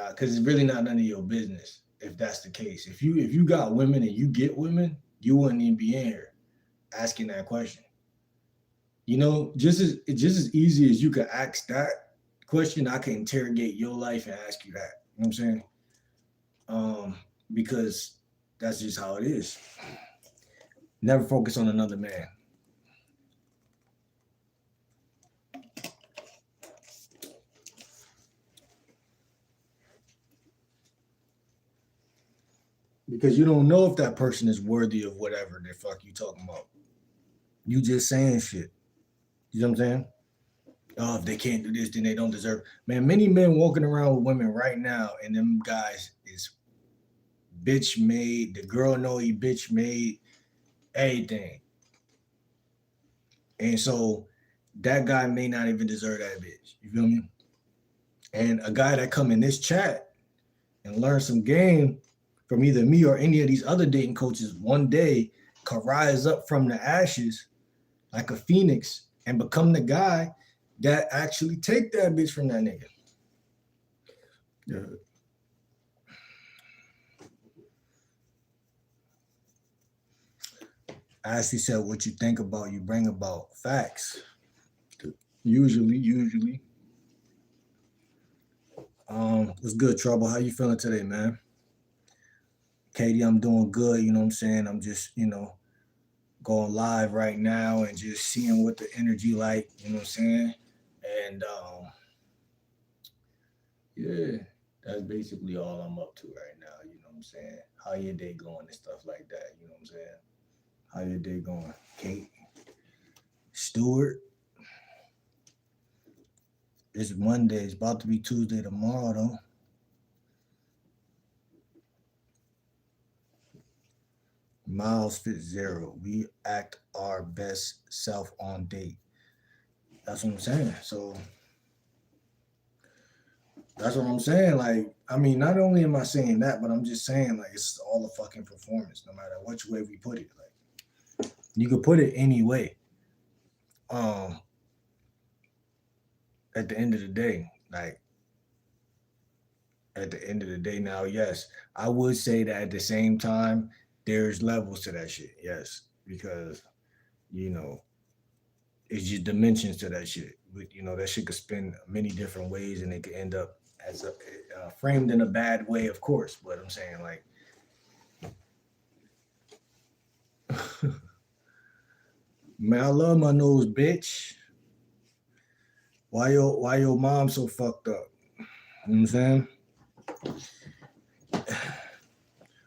because it's really not none of your business if that's the case. If you got women and you get women, you wouldn't even be in here asking that question. Just as easy as you could ask that question, I can interrogate your life and ask you that. You know what I'm saying? Because that's just how it is. Never focus on another man. Because you don't know if that person is worthy of whatever the fuck you talking about. You just saying shit. You know what I'm saying? Oh, if they can't do this, then they don't deserve. Man, many men walking around with women right now, and them guys is bitch made. The girl know he bitch made everything, and so that guy may not even deserve that bitch. You feel me? And a guy that come in this chat and learn some game from either me or any of these other dating coaches one day could rise up from the ashes like a phoenix and become the guy that actually take that bitch from that nigga. Yeah. Ashley said, "What you think about, you bring about." Facts. Usually. What's good, Trouble? How you feeling today, man? Katie, I'm doing good. You know what I'm saying? I'm just, going live right now and just seeing what the energy like. You know what I'm saying? And yeah, that's basically all I'm up to right now. You know what I'm saying? How your day going and stuff like that. You know what I'm saying? How your day going, Kate? Stewart? It's Monday. It's about to be Tuesday tomorrow, though. Miles Fitzgerald. We act our best self on date. That's what I'm saying. So that's what I'm saying. Like, I mean, not only am I saying that, but I'm just saying, like, it's all a fucking performance, no matter which way we put it. Like, you could put it any way. Um, at the end of the day, like, at the end of the day, now, yes, I would say that at the same time, there's levels to that shit. Yes, because you know, it's just dimensions to that shit. But that shit could spin many different ways, and it could end up as a framed in a bad way, of course. But I'm saying, like, man, I love my nose, bitch. Why your mom so fucked up? You know what I'm saying?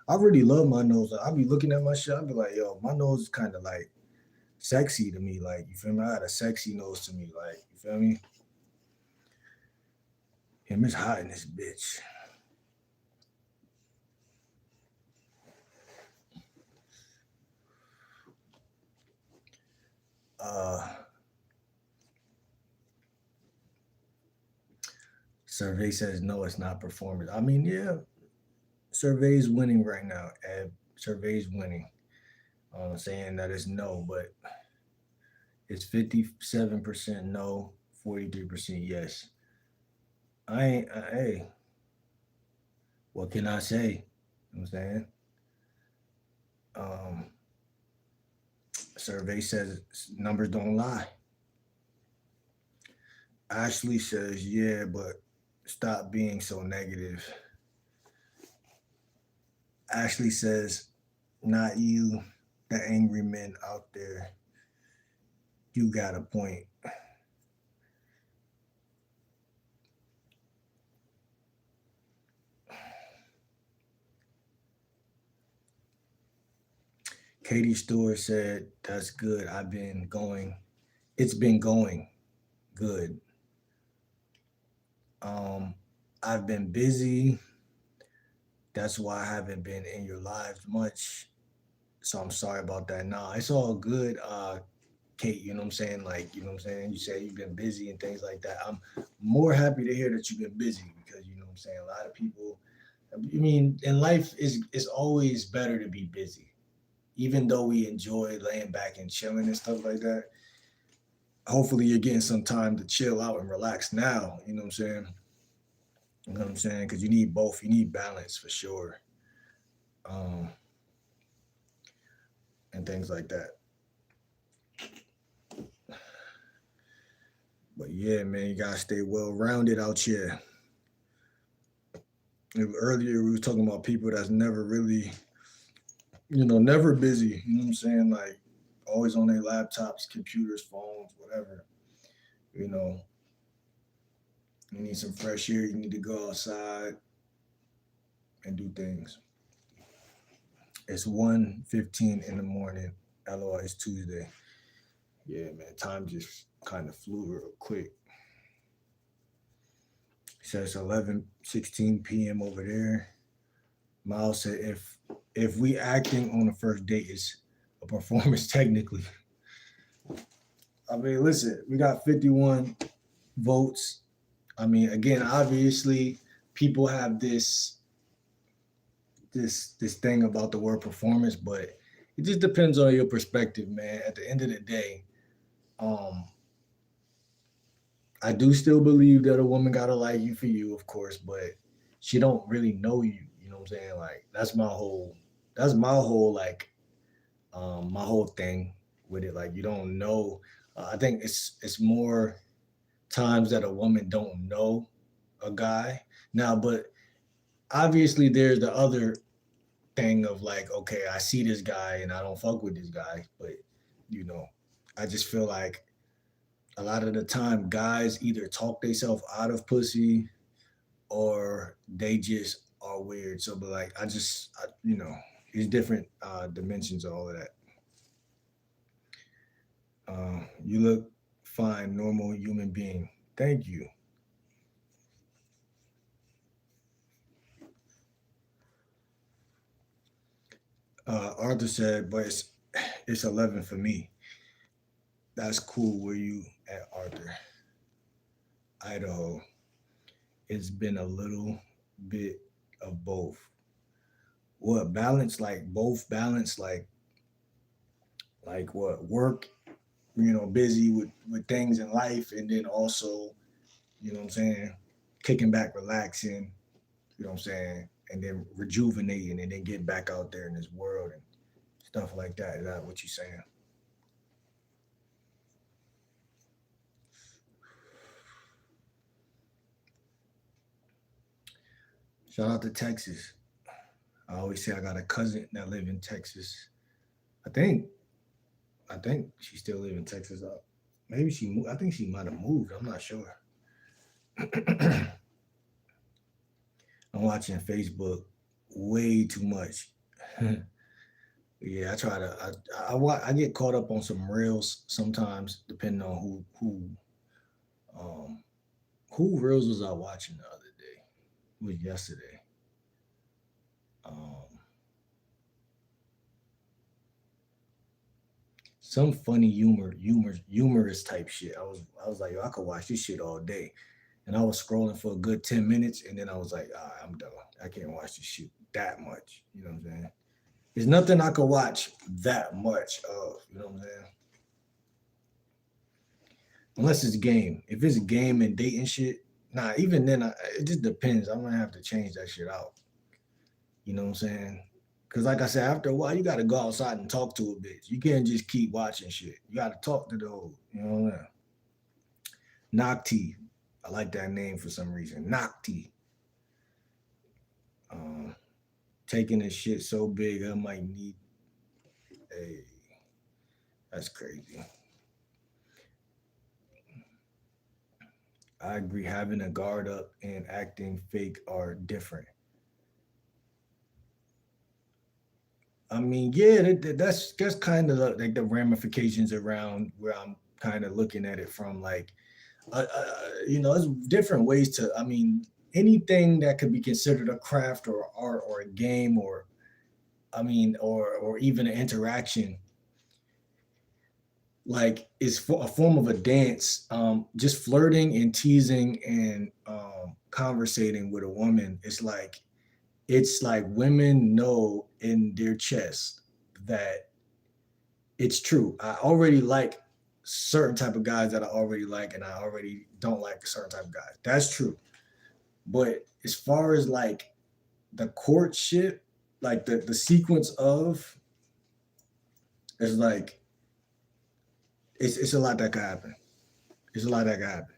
I really love my nose. I be looking at my shit. I be like, yo, my nose is kind of like sexy to me. Like, you feel me? I got a sexy nose to me. Like, you feel me? Him is hot in this bitch. Uh, Survey says no, it's not performance. I mean, yeah, Survey's winning right now. Survey's winning. Saying that it's no, but it's 57% no, 43% yes. Hey, what can I say? You know what I'm saying? Um, Survey says numbers don't lie. Ashley says, yeah, but stop being so negative. Ashley says, not you, the angry men out there. You got a point. Katie Stewart said, that's good. It's been going good. Um, I've been busy. That's why I haven't been in your lives much. So I'm sorry about that. Nah, it's all good. Kate, you know what I'm saying? Like, you know what I'm saying? You say you've been busy and things like that. I'm more happy to hear that you've been busy because you know what I'm saying? A lot of people, I mean, in life is always better to be busy. Even though we enjoy laying back and chilling and stuff like that. Hopefully you're getting some time to chill out and relax now, you know what I'm saying? You know what I'm saying? Because you need both. You need balance for sure. Um, and things like that. But yeah, man, you gotta stay well rounded out here. Earlier we were talking about people that's never really, never busy. You know what I'm saying? Like always on their laptops, computers, phones, whatever. You know, you need some fresh air. You need to go outside and do things. It's 1:15 in the morning. LOL, it's Tuesday. Yeah, man, time just kind of flew real quick. It says 11:16 p.m. over there. Miles said if we acting on the first date is a performance technically. I mean, listen, we got 51 votes. I mean, again, obviously, people have this thing about the word performance, but it just depends on your perspective, man. At the end of the day, um, I do still believe that a woman gotta like you for you, of course, but she don't really know you. You know what I'm saying? Like that's my whole like my whole thing with it. Like you don't know. I think it's more times that a woman don't know a guy now, but obviously there's the other thing of like, okay, I see this guy and I don't fuck with this guy, but you know, I just feel like a lot of the time guys either talk themselves out of pussy or they just are weird. So, but like, it's different dimensions of all of that. You look fine, normal human being. Thank you. Arthur said, but it's 11 for me. That's cool. Where you at, Arthur? Idaho. It's been a little bit of both. What balance? Like both balance? Like what work? Busy with things in life, and then also, what I'm saying, kicking back, relaxing. You know what I'm saying, and then rejuvenating, and then getting back out there in this world and stuff like that. Is that what you're saying? Shout out to Texas. I always say I got a cousin that live in Texas. I think I think she still live in Texas. Maybe she moved. I think she might have moved. I'm not sure. I'm watching Facebook way too much. Yeah, I try to. I get caught up on some reels sometimes, depending on um who reels was I watching the other day. It was yesterday. Um, some funny humorous type shit. I was like, yo, I could watch this shit all day, and I was scrolling for a good 10 minutes, and then I was like, I'm done. I can't watch this shit that much. You know what I'm saying? There's nothing I could watch that much of. You know what I'm saying? Unless it's a game. If it's a game and dating shit, nah. Even then, it just depends. I'm gonna have to change that shit out. You know what I'm saying? Because like I said, after a while, you got to go outside and talk to a bitch. You can't just keep watching shit. You got to talk to the whole. You know what I mean? Nocti. I like that name for some reason. Nocti. Um, taking this shit so big, I might need a. That's crazy. I agree. Having a guard up and acting fake are different. I mean, yeah, that's kind of like the ramifications around where I'm kind of looking at it from. Like, there's different ways to. I mean, anything that could be considered a craft or art or a game or or even an interaction, like is for a form of a dance. Just flirting and teasing and conversating with a woman, it's like women know in their chest that it's true. I already like certain type of guys that I already like, and I already don't like a certain type of guys. That's true. But as far as like the courtship, like the sequence of, it's like it's a lot that could happen. It's a lot that could happen.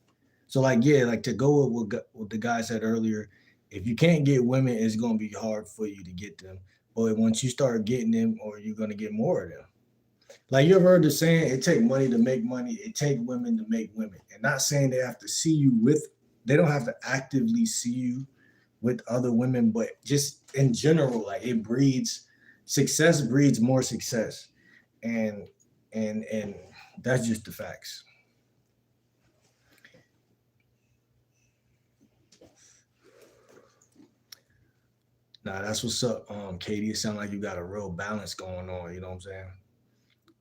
So like yeah, like to go with what the guy said earlier, if you can't get women, it's gonna be hard for you to get them. But once you start getting them, or you're gonna get more of them. Like you ever heard the saying, it take money to make money, it take women to make women. And not saying they have to see you with, they don't have to actively see you with other women, but just in general, like it breeds success breeds more success. And and that's just the facts. Nah, that's what's up, Katie. It sounds like you got a real balance going on, you know what I'm saying?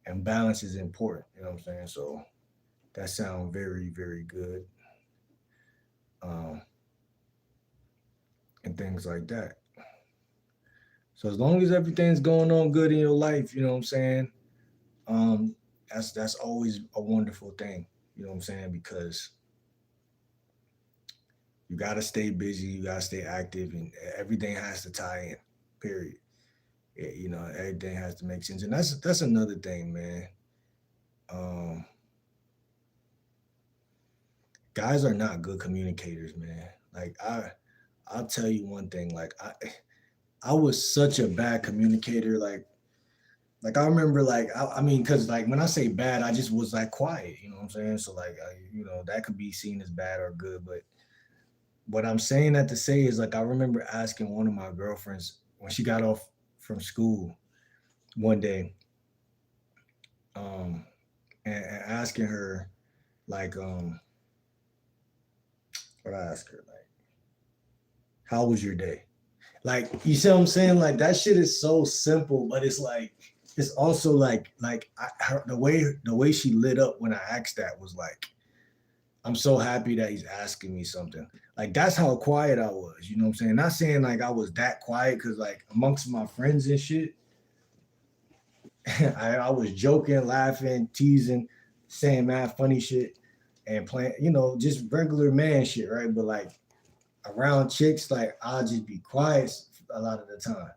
And balance is important, you know what I'm saying? So that sounds very, very good. Um, and things like that. So as long as everything's going on good in your life, you know what I'm saying? Um, that's always a wonderful thing, you know what I'm saying? Because you gotta stay busy, you gotta stay active, and everything has to tie in. Period. You know, everything has to make sense, and that's another thing, man. Um, Guys are not good communicators, man. Like I'll tell you one thing. Like I was such a bad communicator. Like I remember, like I mean, because like when I say bad, I just was like quiet. You know what I'm saying? So like that could be seen as bad or good, but what I'm saying that to say is like I remember asking one of my girlfriends when she got off from school one day, um, and asking her like what I asked her like, how was your day? Like you see what I'm saying? Like that shit is so simple, but it's like it's also the way she lit up when I asked that was like, I'm so happy that he's asking me something. Like that's how quiet I was. You know what I'm saying? Not saying like I was that quiet, because like amongst my friends and shit, I was joking, laughing, teasing, saying mad funny shit, and playing, just regular man shit, right? But like around chicks, like I'll just be quiet a lot of the time.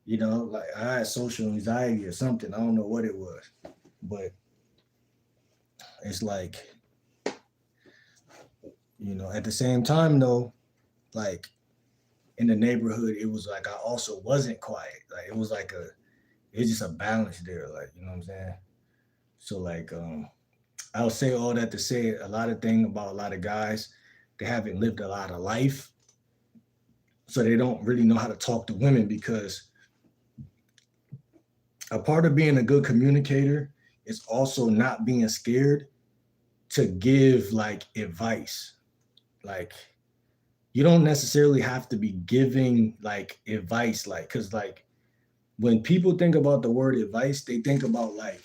Like I had social anxiety or something. I don't know what it was, but it's like, at the same time though, like in the neighborhood, it was like I also wasn't quiet. Like it was like it's just a balance there, like, you know what I'm saying? So like I'll say all that to say a lot of thing about a lot of guys, they haven't lived a lot of life. So they don't really know how to talk to women, because a part of being a good communicator is also not being scared to give like advice. Like you don't necessarily have to be giving like advice, like, because like when people think about the word advice, they think about like,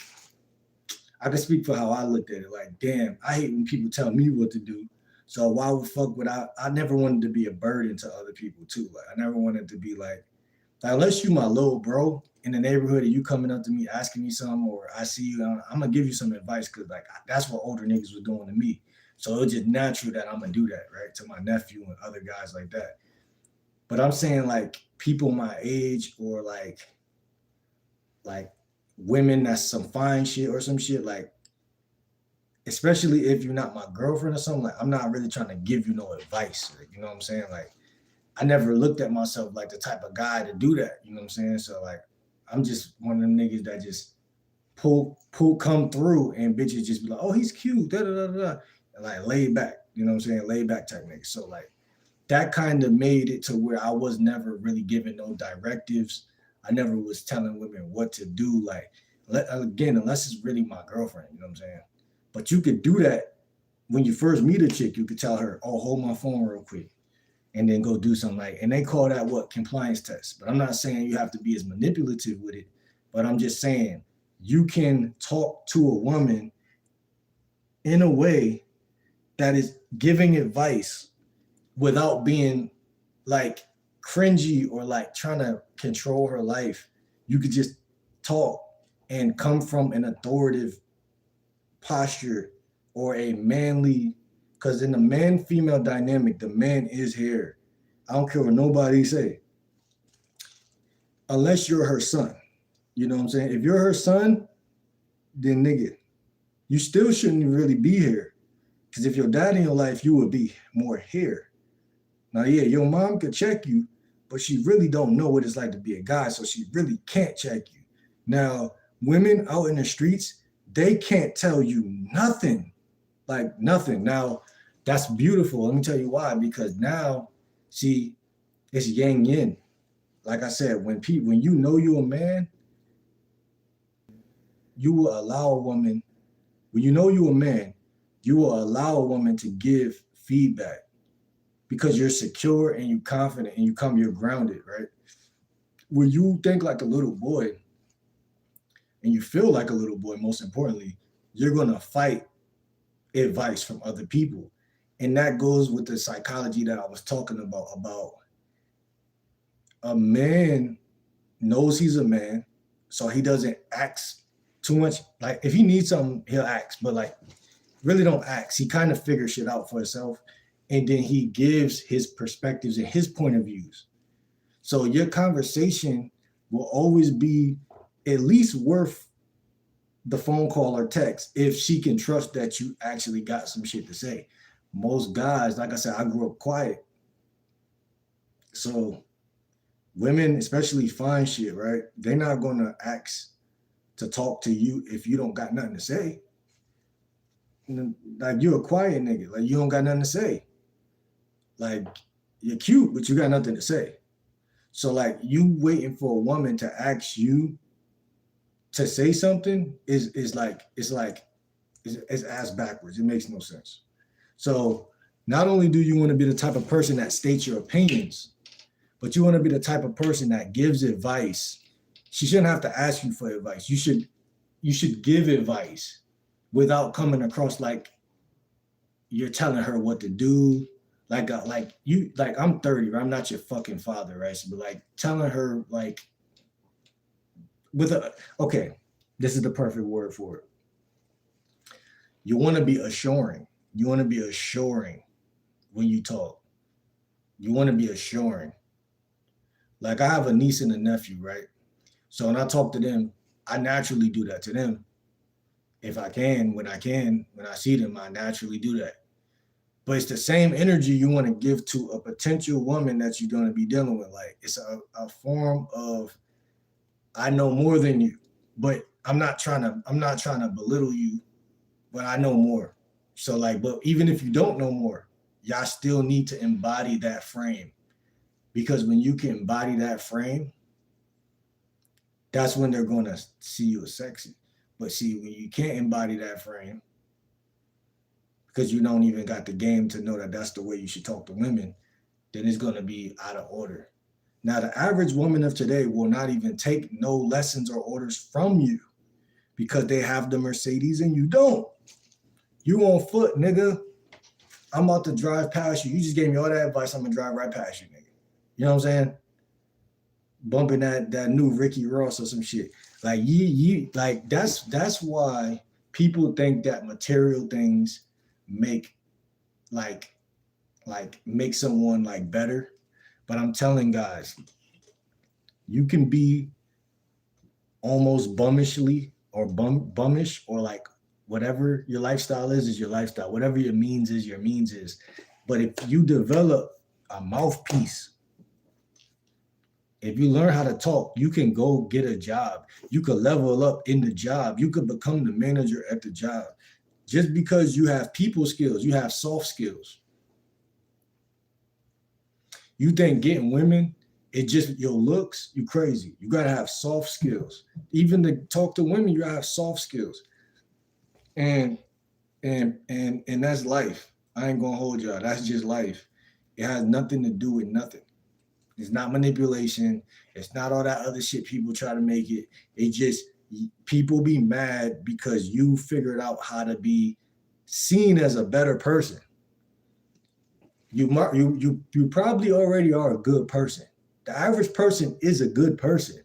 I can speak for how I looked at it. Like, damn, I hate when people tell me what to do. So why would fuck would I never wanted to be a burden to other people too. Like I never wanted to be like unless you my little bro in the neighborhood and you coming up to me asking me something, or I see you, I'm gonna give you some advice, because like that's what older niggas was doing to me. So it's just natural that I'm gonna do that, right? To my nephew and other guys like that. But I'm saying like people my age, or like women that's some fine shit or some shit, like especially if you're not my girlfriend or something, like I'm not really trying to give you no advice. Like, you know what I'm saying? Like I never looked at myself like the type of guy to do that. You know what I'm saying? So like I'm just one of them niggas that just pull come through, and bitches just be like, oh, he's cute, da da da da, and like laid back. You know what I'm saying? Laid back type nigga. So like that kind of made it to where I was never really giving no directives. I never was telling women what to do. Like again, unless it's really my girlfriend. You know what I'm saying? But you could do that when you first meet a chick. You could tell her, oh, hold my phone real quick. and then go do something like, and they call that what? Compliance test. But I'm not saying you have to be as manipulative with it, but I'm just saying you can talk to a woman in a way that is giving advice without being like cringy or like trying to control her life. You could just talk and come from an authoritative posture or a manly, because in the man-female dynamic, the man is here. I don't care what nobody say. Unless you're her son. You know what I'm saying? If you're her son, then nigga, you still shouldn't really be here. Because if your dad in your life, you would be more here. Now, yeah, your mom could check you, but she really don't know what it's like to be a guy, so she really can't check you. Now, women out in the streets, they can't tell you nothing, like nothing. Now, that's beautiful. Let me tell you why. Because now, see, it's yang yin. Like I said, when you know you're a man, you will allow a woman. When you know you're a man, you will allow a woman to give feedback because you're secure and you're confident and you're grounded, right? When you think like a little boy and you feel like a little boy, most importantly, you're going to fight advice from other people. And that goes with the psychology that I was talking about a man knows he's a man, so he doesn't ask too much. Like if he needs something, he'll ask, but like really don't ask. He kind of figures shit out for himself, and then he gives his perspectives and his point of views. So your conversation will always be at least worth the phone call or text if she can trust that you actually got some shit to say. Most guys, like I said, I grew up quiet. So women, especially fine shit, right? They're not gonna ask to talk to you if you don't got nothing to say. Like you're a quiet nigga, like you don't got nothing to say. Like you're cute, but you got nothing to say. So like you waiting for a woman to ask you to say something is ass backwards. It makes no sense. So not only do you want to be the type of person that states your opinions, but you want to be the type of person that gives advice. She shouldn't have to ask you for advice. You should give advice without coming across like you're telling her what to do. Like I'm 30, right? I'm not your fucking father, right? So, but like telling her like okay, this is the perfect word for it. You want to be assuring. You want to be assuring when you talk. You want to be assuring. Like I have a niece and a nephew, right? So when I talk to them, I naturally do that to them. If I can, when I see them, I naturally do that. But it's the same energy you want to give to a potential woman that you're going to be dealing with. Like it's a form of, I know more than you, but I'm not trying to belittle you, but I know more. So like, but even if you don't know more, y'all still need to embody that frame. Because when you can embody that frame, that's when they're going to see you as sexy. But see, when you can't embody that frame, because you don't even got the game to know that that's the way you should talk to women, then it's going to be out of order. Now, the average woman of today will not even take no lessons or orders from you because they have the Mercedes and you don't. You on foot, nigga. I'm about to drive past you. You just gave me all that advice. I'm going to drive right past you, nigga. You know what I'm saying? Bumping that new Ricky Ross or some shit. Like like that's why people think that material things make someone like better. But I'm telling guys, you can be almost bummishly or bummish or like whatever your lifestyle is your lifestyle. Whatever your means is. But if you develop a mouthpiece, if you learn how to talk, you can go get a job. You could level up in the job. You could become the manager at the job. Just because you have people skills, you have soft skills. You think getting women, it just your looks, you crazy. You gotta have soft skills. Even to talk to women, you gotta have soft skills. And that's life. I ain't gonna hold y'all. That's just life. It has nothing to do with nothing. It's not manipulation. It's not all that other shit people try to make it. It just people be mad because you figured out how to be seen as a better person. You probably already are a good person. The average person is a good person,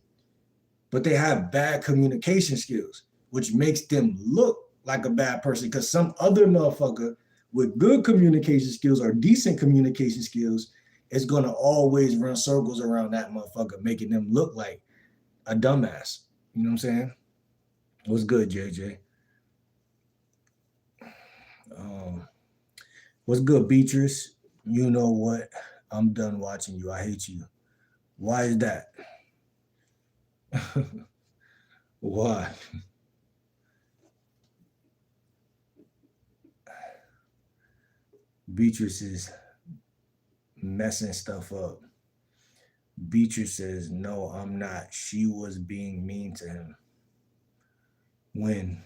but they have bad communication skills, which makes them look like a bad person. Because some other motherfucker with good communication skills or decent communication skills is gonna always run circles around that motherfucker, making them look like a dumbass. You know what I'm saying? What's good, JJ? Um, what's good, Beatrice? You know what? I'm done watching you. I hate you. Why is that? Why? Beatrice is messing stuff up. Beatrice says, no, I'm not. She was being mean to him. When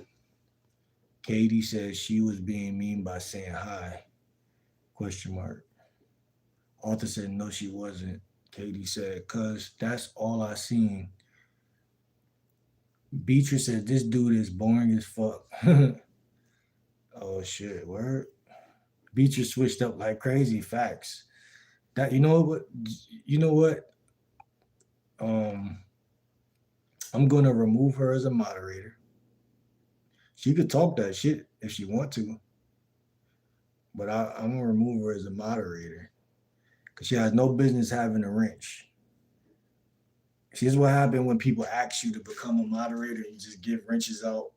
Katie says she was being mean by saying hi, question mark. Arthur said, no, she wasn't. Katie said, cuz that's all I seen. Beatrice said, this dude is boring as fuck. Oh shit, word. Beatrice switched up like crazy. Facts. That you know what? You know what? Um, I'm gonna remove her as a moderator. She could talk that shit if she want to, but I'm gonna remove her as a moderator because she has no business having a wrench. See, this is what happened when people ask you to become a moderator. You just give wrenches out.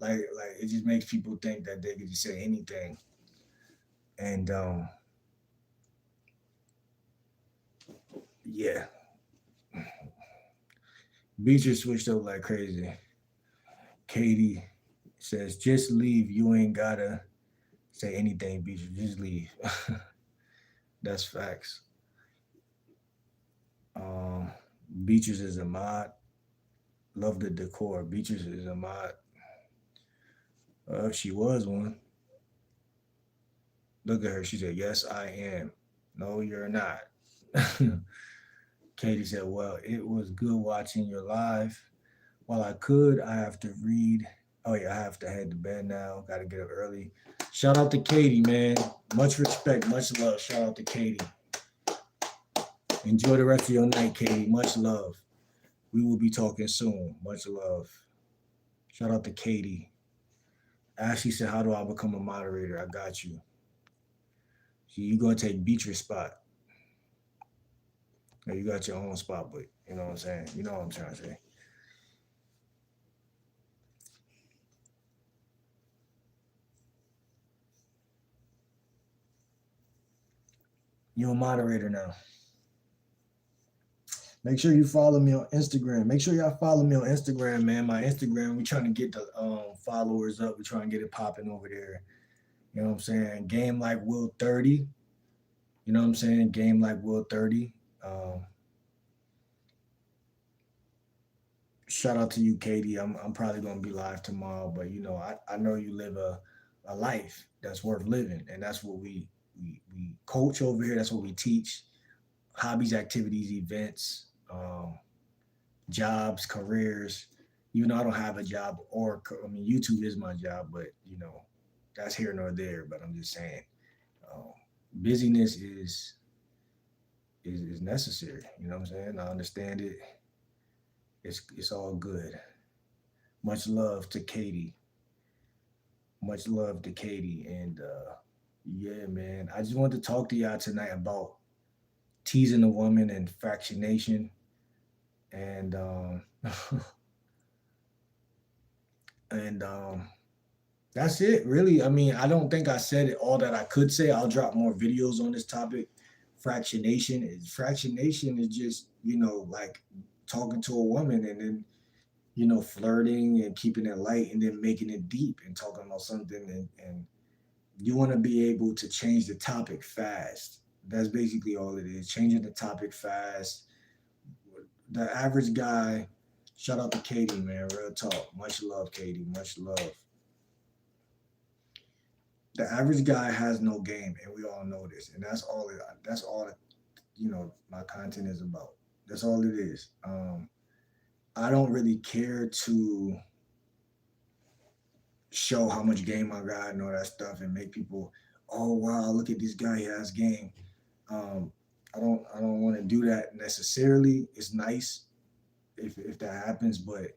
Like it just makes people think that they can just say anything. And yeah, Beatrice switched up like crazy. Katie says, just leave. You ain't gotta say anything, Beatrice. Just leave. That's facts. Um, Beatrice is a mod. Love the decor. Beatrice is a mod. She was one. Look at her. She said, yes, I am. No, you're not. Katie said, well, it was good watching your live. While I could, I have to read. Oh, yeah, I have to head to bed now. Got to get up early. Shout out to Katie, man. Much respect, much love. Shout out to Katie. Enjoy the rest of your night, Katie. Much love. We will be talking soon. Much love. Shout out to Katie. Ashley said, how do I become a moderator? I got you. So you're going to take Beatrice's spot. Now you got your own spot, but you know what I'm saying? You know what I'm trying to say. You're a moderator now. Make sure you follow me on Instagram. Make sure y'all follow me on Instagram, man. My Instagram, we trying to get the followers up. We trying to get it popping over there. You know what I'm saying? Game like Will 30. You know what I'm saying? Game like Will 30. Shout out to you, Katie. I'm probably gonna be live tomorrow, but you know, I know you live a life that's worth living, and that's what we coach over here. That's what we teach: hobbies, activities, events, jobs, careers. Even though I don't have a job, or I mean, YouTube is my job, but you know, that's here nor there. But I'm just saying, uh, busyness is necessary. You know what I'm saying? I understand it. It's all good. Much love to Katie. Much love to Katie. And yeah, man, I just wanted to talk to y'all tonight about teasing a woman and fractionation. And and that's it, really. I mean, I don't think I said it all that I could say. I'll drop more videos on this topic. Fractionation is just, you know, like talking to a woman and then, you know, flirting and keeping it light and then making it deep and talking about something, and you want to be able to change the topic fast. That's basically all it is. Changing the topic fast. The average guy, shout out to Katie, man. Real talk. Much love, Katie. Much love. The average guy has no game, and we all know this. And that's all that, my content is about. That's all it is. I don't really care to show how much game I got and all that stuff and make people, oh wow, look at this guy, he has game. Um, I don't want to do that necessarily. It's nice if that happens, but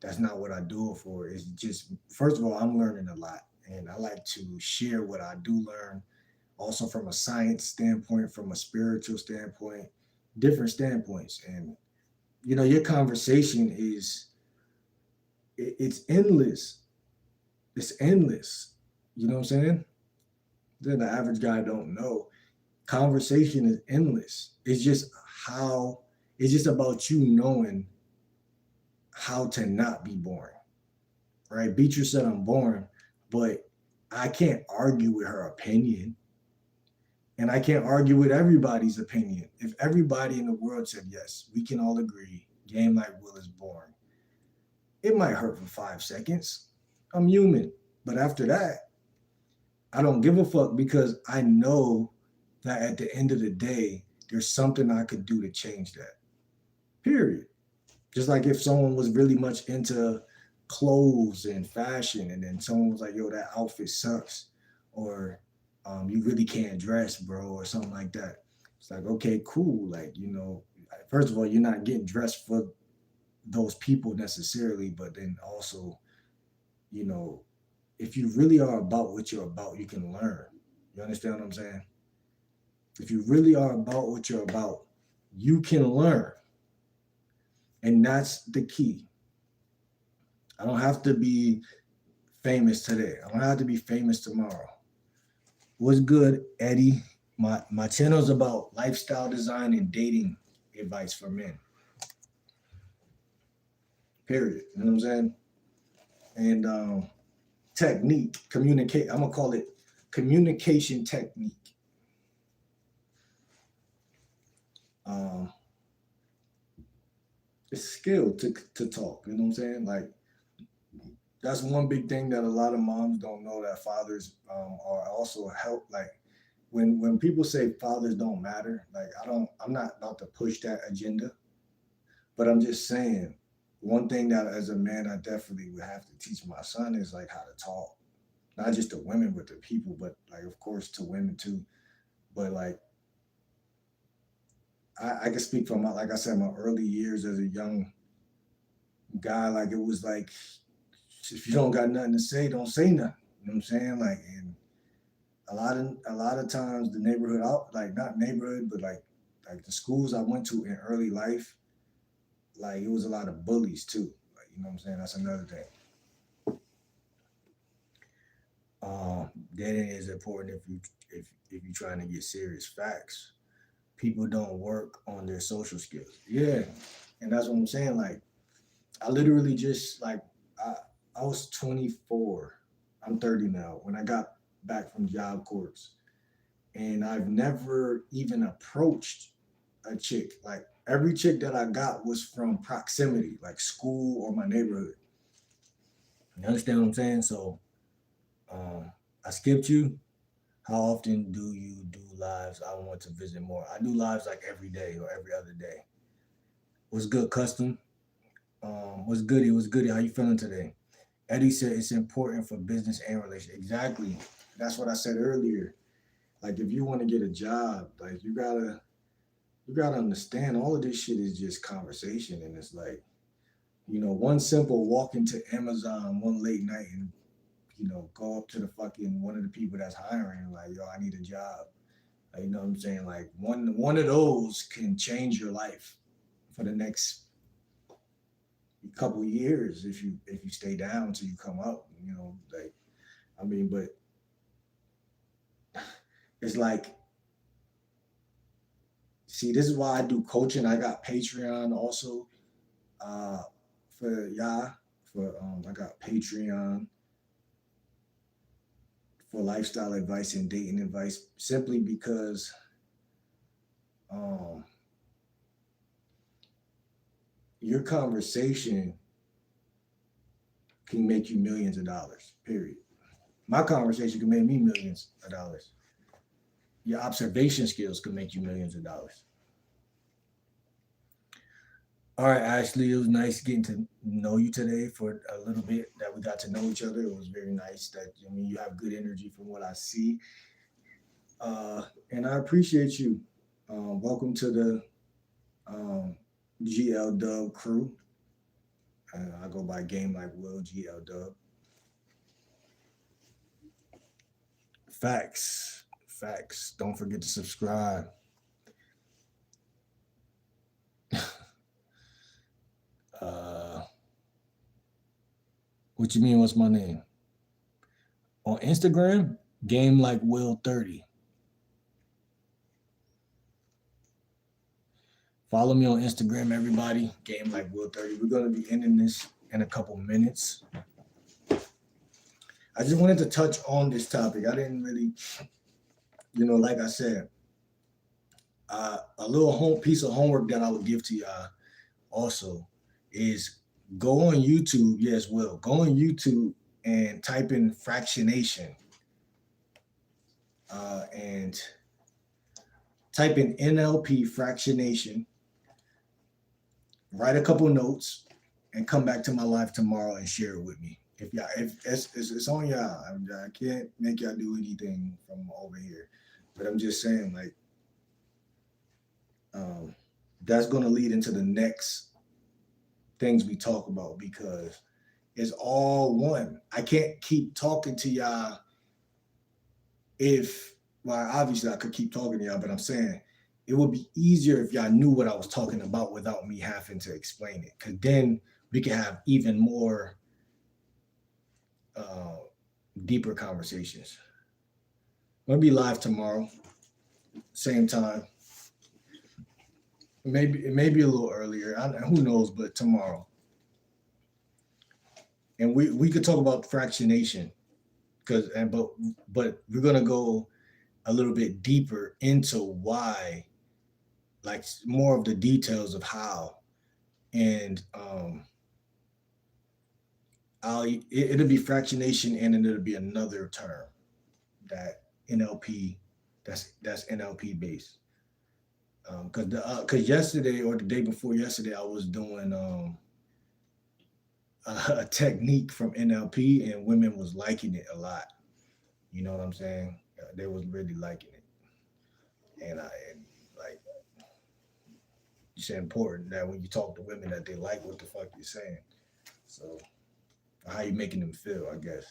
that's not what I do it for. It's just, first of all, I'm learning a lot, and I like to share what I do learn, also from a science standpoint, from a spiritual standpoint, different standpoints. And your conversation it's endless. It's endless. You know what I'm saying? Then the average guy don't know. Conversation is endless. How it's just about you knowing how to not be boring. Right? Beatrice said I'm boring, but I can't argue with her opinion. And I can't argue with everybody's opinion. If everybody in the world said yes, we can all agree, game like Will is boring. It might hurt for 5 seconds. I'm human. But after that, I don't give a fuck because I know that at the end of the day, there's something I could do to change that. Period. Just like if someone was really much into clothes and fashion, and then someone was like, yo, that outfit sucks, or you really can't dress, bro, or something like that. It's like, okay, cool. Like, first of all, you're not getting dressed for those people necessarily, but then also, you know, if you really are about what you're about, you can learn. You understand what I'm saying? If you really are about what you're about, you can learn. And that's the key. I don't have to be famous today. I don't have to be famous tomorrow. What's good, Eddie? My channel is about lifestyle design and dating advice for men. Period. You know what I'm saying? And technique, communicate. I'm gonna call it communication technique. Um, it's skill to talk. You know what I'm saying? Like that's one big thing that a lot of moms don't know, that fathers are also help. Like when people say fathers don't matter, like I'm not about to push that agenda, but I'm just saying one thing that as a man I definitely would have to teach my son is like how to talk, not just to women but to people, but like of course to women too. But like I can speak from like I said, my early years as a young guy. Like it was like if you don't got nothing to say, don't say nothing. You know what I'm saying? Like, and a lot of times the neighborhood out, like not neighborhood, but like the schools I went to in early life, like it was a lot of bullies too. Like, you know what I'm saying? That's another thing. Dating is important if you're trying to get serious. Facts. People don't work on their social skills. Yeah, and that's what I'm saying. Like I literally just like I I was 24. I'm 30 now. When I got back from job corps, and I've never even approached a chick. Like every chick that I got was from proximity, like school or my neighborhood. You understand what I'm saying? So um, I skipped you. How often do you do lives? I want to visit more. I do lives like every day or every other day. What's good, custom? What's goody? What's goody? How you feeling today? Eddie said it's important for business and relationship. Exactly. That's what I said earlier. Like if you want to get a job, like you gotta understand all of this shit is just conversation, and it's like one simple walk into Amazon one late night and go up to the fucking one of the people that's hiring, like, yo, I need a job. Like, you know what I'm saying? Like one of those can change your life for the next couple years if you stay down until you come up. Like I mean, but it's like, see, this is why I do coaching. I got Patreon also uh, for y'all. I got Patreon for lifestyle advice and dating advice, simply because um, your conversation can make you millions of dollars. Period. My conversation could make me millions of dollars. Your observation skills could make you millions of dollars. All right, Ashley, it was nice getting to know you today for a little bit that we got to know each other. It was very nice that, I mean, you have good energy from what I see. And I appreciate you. Welcome to the um, GL Dub crew. I go by Game Like Will, GL Dub. Facts. Facts. Don't forget to subscribe. Uh, what you mean? What's my name? On Instagram, Game Like Will 30. Follow me on Instagram, everybody. Game Like Will 30. We're gonna be ending this in a couple minutes. I just wanted to touch on this topic. I didn't really, like I said, a little home piece of homework that I would give to y'all also is go on YouTube. Yes, Will. Go on YouTube and type in fractionation. And type in NLP fractionation. Write a couple notes and come back to my live tomorrow and share it with me. If y'all, if it's on y'all, I can't make y'all do anything from over here, but I'm just saying, like, that's gonna lead into the next things we talk about because it's all one. I can't keep talking to y'all if, well, obviously I could keep talking to y'all, but I'm saying it would be easier if y'all knew what I was talking about without me having to explain it. Because then we can have even more deeper conversations. I'm gonna be live tomorrow, same time. Maybe a little earlier. Who knows? But tomorrow, and we could talk about fractionation but we're gonna go a little bit deeper into why, like more of the details of how, and it'll be fractionation, and then it'll be another term that NLP that's NLP based. Because yesterday or the day before yesterday, I was doing a technique from NLP, and women was liking it a lot. You know what I'm saying? They was really liking it, and like it's important that when you talk to women that they like what the fuck you're saying. So how you making them feel, I guess.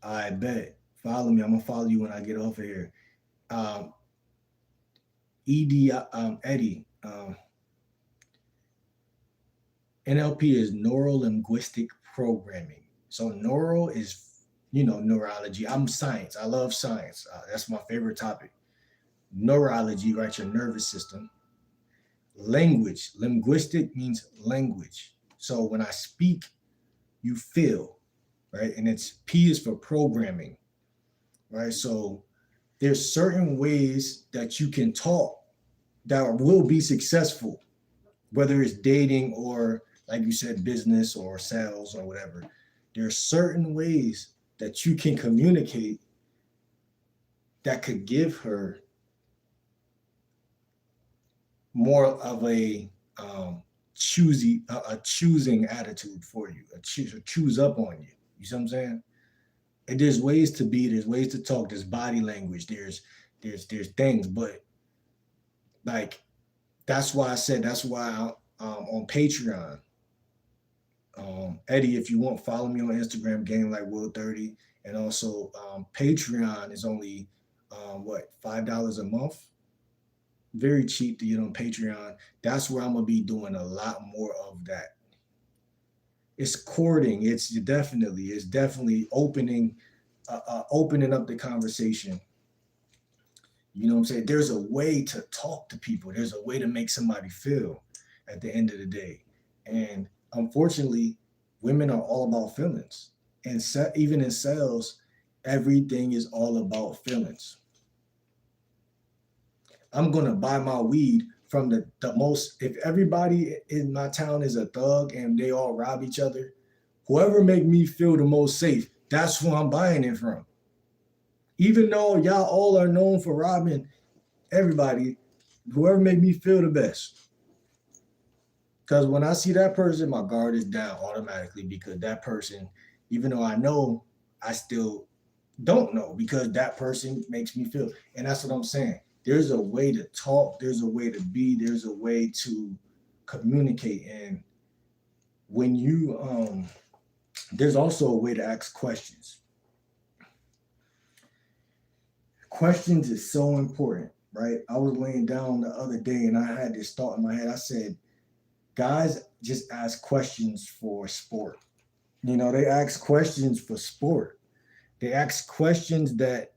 I bet. Follow me. I'm gonna follow you when I get off of here. Um, Eddie. NLP is neuro linguistic programming. So neural is, neurology. I'm science. I love science. That's my favorite topic. Neurology, right? Your nervous system. Language. Linguistic means language. So when I speak, you feel, right? And it's P is for programming, right? So there's certain ways that you can talk that will be successful, whether it's dating or, like you said, business or sales or whatever. There are certain ways that you can communicate that could give her more of a choosing attitude for you, choose up on you. You see what I'm saying? And there's ways to be, there's ways to talk, there's body language, there's things, but like that's why on Patreon, Eddie, if you want, follow me on Instagram, Game Like Will 30, and also Patreon is only what, $5 a month, very cheap to get on Patreon. That's where I'm gonna be doing a lot more of that. It's courting. It's definitely opening up the conversation. You know what I'm saying? There's a way to talk to people. There's a way to make somebody feel at the end of the day. And unfortunately, women are all about feelings. And even in sales, everything is all about feelings. I'm gonna buy my weed from the most. If everybody in my town is a thug and they all rob each other, Whoever make me feel the most safe, that's who I'm buying it from. Even though y'all all are known for robbing everybody, whoever make me feel the best. Because when I see that person, my guard is down automatically because that person, even though I know, I still don't know because that person makes me feel. And that's what I'm saying. There's a way to talk, there's a way to be, there's a way to communicate. And when you there's also a way to ask questions. Questions is so important, right? I was laying down the other day and I had this thought in my head. I said, guys just ask questions for sport. You know, they ask questions for sport. They ask questions that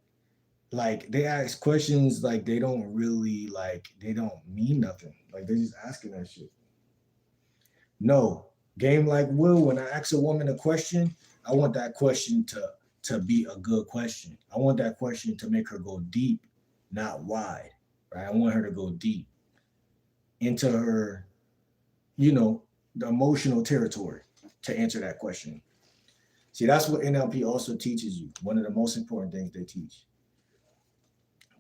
they ask questions like they don't really they don't mean nothing. Like they're just asking that shit. No. Game like Will, when I ask a woman a question, I want that question to be a good question. I want that question to make her go deep, not wide. Right? I want her to go deep into her, the emotional territory to answer that question. See, that's what NLP also teaches you. One of the most important things they teach.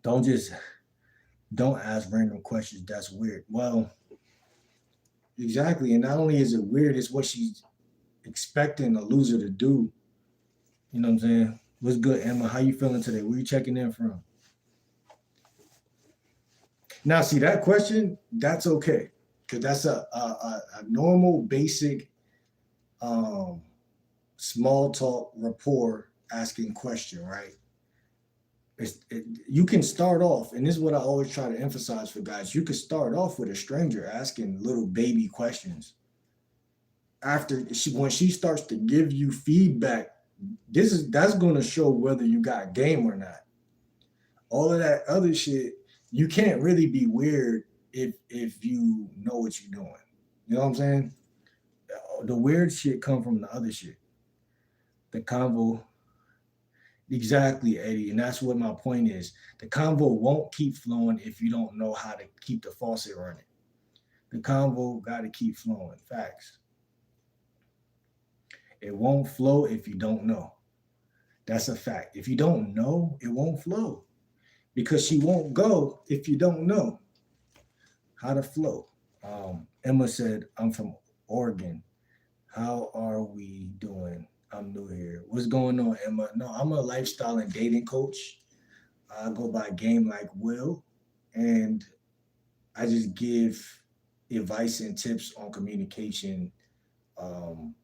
Don't just don't ask random questions. That's weird. Well, exactly. And not only is it weird, it's what she's expecting a loser to do. You know what I'm saying? What's good, Emma? How you feeling today? Where you checking in from? Now, see that question, that's okay. Because that's a normal, basic, small talk rapport asking question, right? You can start off, and this is what I always try to emphasize for guys. You could start off with a stranger asking little baby questions. When she starts to give you feedback, that's going to show whether you got game or not. All of that other shit, you can't really be weird if you know what you're doing. You know what I'm saying? The weird shit come from the other shit. The convo. Exactly, Eddie. And that's what my point is. The convo won't keep flowing if you don't know how to keep the faucet running. The convo got to keep flowing. Facts. It won't flow if you don't know. That's a fact. If you don't know, it won't flow because she won't go if you don't know how to flow. Emma said, I'm from Oregon. How are we doing? I'm new here. What's going on, Emma? No, I'm a lifestyle and dating coach. I go by Game Like Will, and I just give advice and tips on communication um,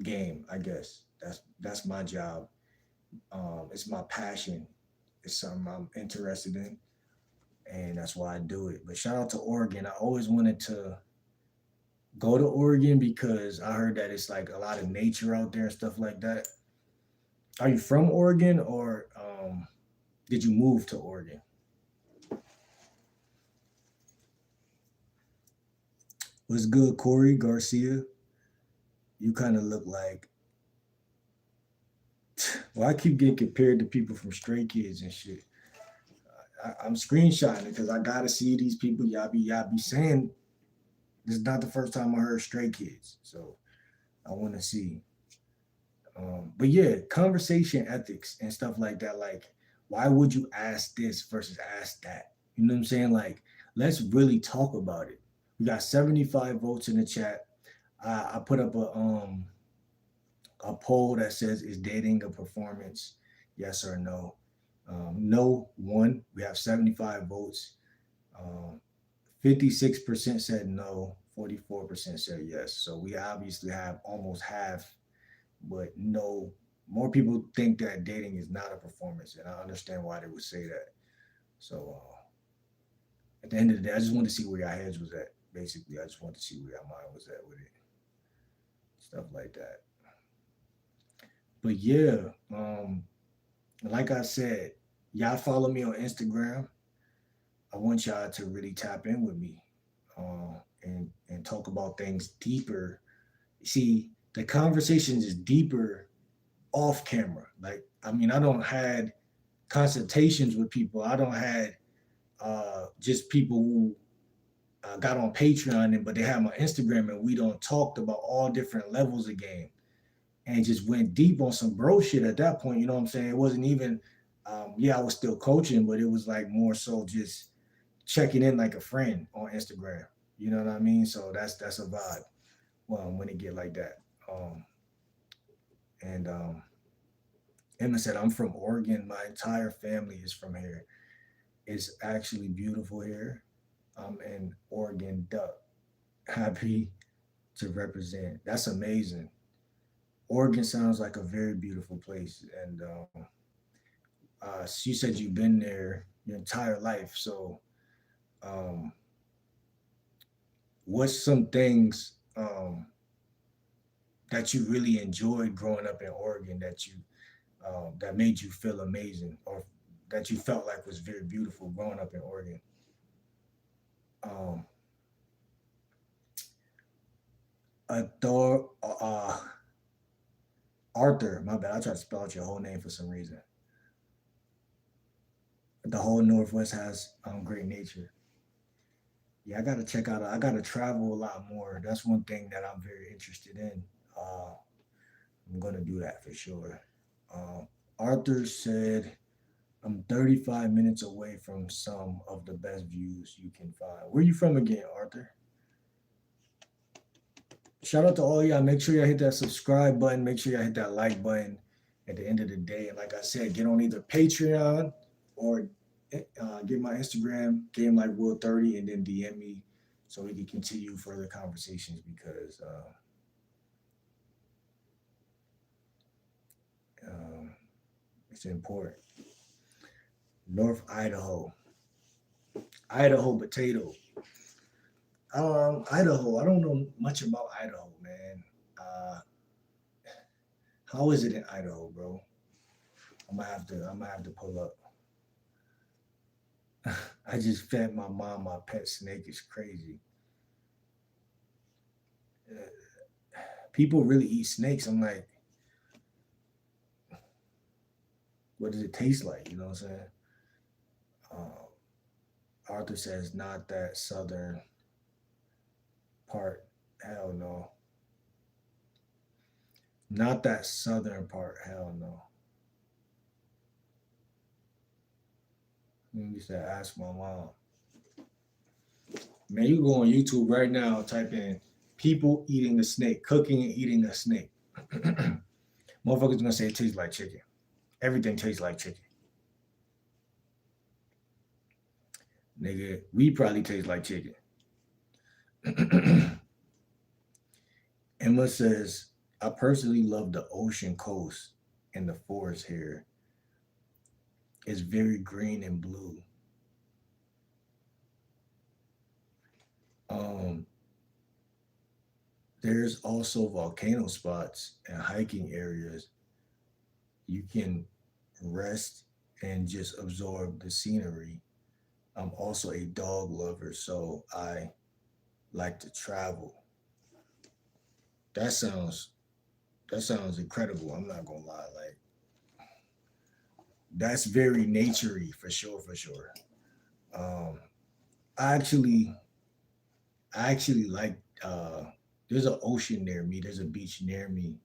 game. I guess that's my job. It's my passion. It's something I'm interested in, and that's why I do it. But shout out to Oregon. I always wanted to go to Oregon because I heard that it's like a lot of nature out there and stuff like that. Are you from Oregon or did you move to Oregon? What's good, Corey Garcia? You kind of look like. Well, I keep getting compared to people from Stray Kids and shit. I'm screenshotting it because I gotta see these people. Y'all be saying this is not the first time I heard Stray Kids, so I want to see. But yeah, conversation ethics and stuff like that. Like, why would you ask this versus ask that? You know what I'm saying? Like, let's really talk about it. We got 75 votes in the chat. I put up a poll that says, "Is dating a performance? Yes or no?" No one. We have 75 votes. 56% said no. 44% said yes. So we obviously have almost half, but no. More people think that dating is not a performance, and I understand why they would say that. So at the end of the day, I just wanted to see where your heads was at. Basically, I just wanted to see where your mind was at with it, stuff like that. But yeah, like I said, y'all follow me on Instagram. I want y'all to really tap in with me and talk about things deeper. See, the conversation is deeper off camera. Like, I mean, I don't had consultations with people. I don't had just people who got on Patreon, but they had my Instagram, and we don't talked about all different levels of game, and just went deep on some bro shit at that point. You know what I'm saying? It wasn't even, yeah, I was still coaching, but it was like more so just checking in like a friend on Instagram. You know what I mean? So that's a vibe. When it get like that. And Emma said, I'm from Oregon. My entire family is from here. It's actually beautiful here. I'm an Oregon duck. Happy to represent. That's amazing. Oregon sounds like a very beautiful place. And she said you've been there your entire life. So, um, what's some things that you really enjoyed growing up in Oregon that made you feel amazing, or that you felt like was very beautiful growing up in Oregon? Um, Thor, Arthur, my bad. I tried to spell out your whole name for some reason. The whole Northwest has great nature. Yeah, I gotta check out. I gotta travel a lot more. That's one thing that I'm very interested in. Uh, I'm gonna do that for sure. Arthur said, I'm 35 minutes away from some of the best views you can find. Where you from again, Arthur? Shout out to all y'all. Make sure y'all hit that subscribe button. Make sure y'all hit that like button at the end of the day. And like I said, get on either Patreon or get my Instagram, Game Like Will 30, and then DM me so we can continue further conversations, because um, it's important. North Idaho, Idaho potato. Idaho. I don't know much about Idaho, man. Uh, how is it in Idaho, bro? I'm gonna have to pull up. I just fed my mom my pet snake. Is crazy. Uh, People really eat snakes. I'm like, what does it taste like? You know what I'm saying? Um, Arthur says not that southern part. Hell no. Not that southern part. Hell no. You said ask my mom. Man, you go on YouTube right now, type in people eating a snake, cooking and eating a snake. Motherfuckers gonna say it tastes like chicken. Everything tastes like chicken. Nigga, we probably taste like chicken. Emma says, I personally love the ocean coast and the forest here. It's very green and blue. Um, there's also volcano spots and hiking areas. You can rest and just absorb the scenery. I'm also a dog lover, so I like to travel. That sounds that sounds incredible. I'm not gonna lie, like that's very naturey for sure, for sure. Um, I actually I actually like there's an ocean near me, there's a beach near me,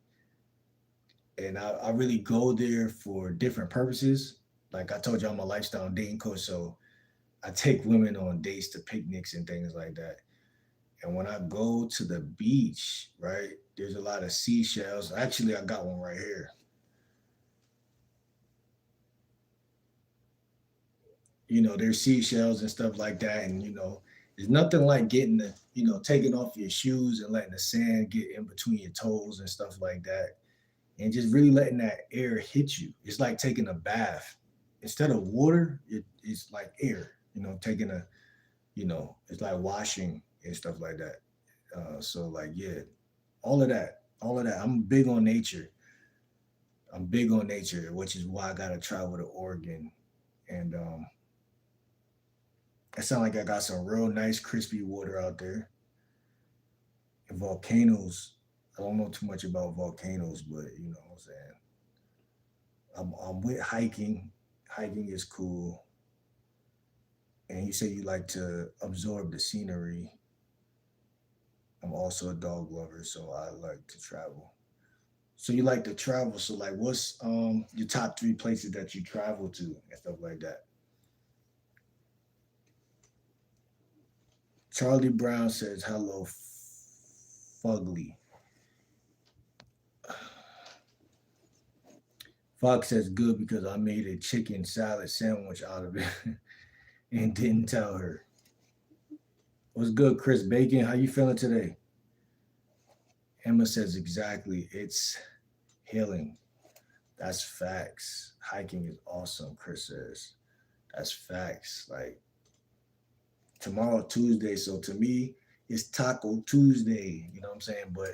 and I really go there for different purposes. Like I told you, I'm a lifestyle dating coach, so I take women on dates to picnics and things like that. And when I go to the beach, right, there's a lot of seashells. Actually, I got one right here. There's seashells and stuff like that. And, there's nothing like getting taking off your shoes and letting the sand get in between your toes and stuff like that. And just really letting that air hit you. It's like taking a bath. Instead of water, it's like air, taking it's like washing and stuff like that. So like, yeah, all of that. I'm big on nature. I'm big on nature, which is why I gotta travel to Oregon. And it sounds like I got some real nice crispy water out there. And volcanoes. I don't know too much about volcanoes, but you know what I'm saying. I'm with hiking. Hiking is cool. And you say you like to absorb the scenery. I'm also a dog lover, so I like to travel. So you like to travel. So like what's your top three places that you travel to and stuff like that? Charlie Brown says hello fugly. Fox says good because I made a chicken salad sandwich out of it and didn't tell her. What's good, Chris Bacon? How you feeling today? Emma says exactly. It's healing. That's facts. Hiking is awesome, Chris says. That's facts. Like tomorrow Tuesday, so to me, it's Taco Tuesday. You know what I'm saying? But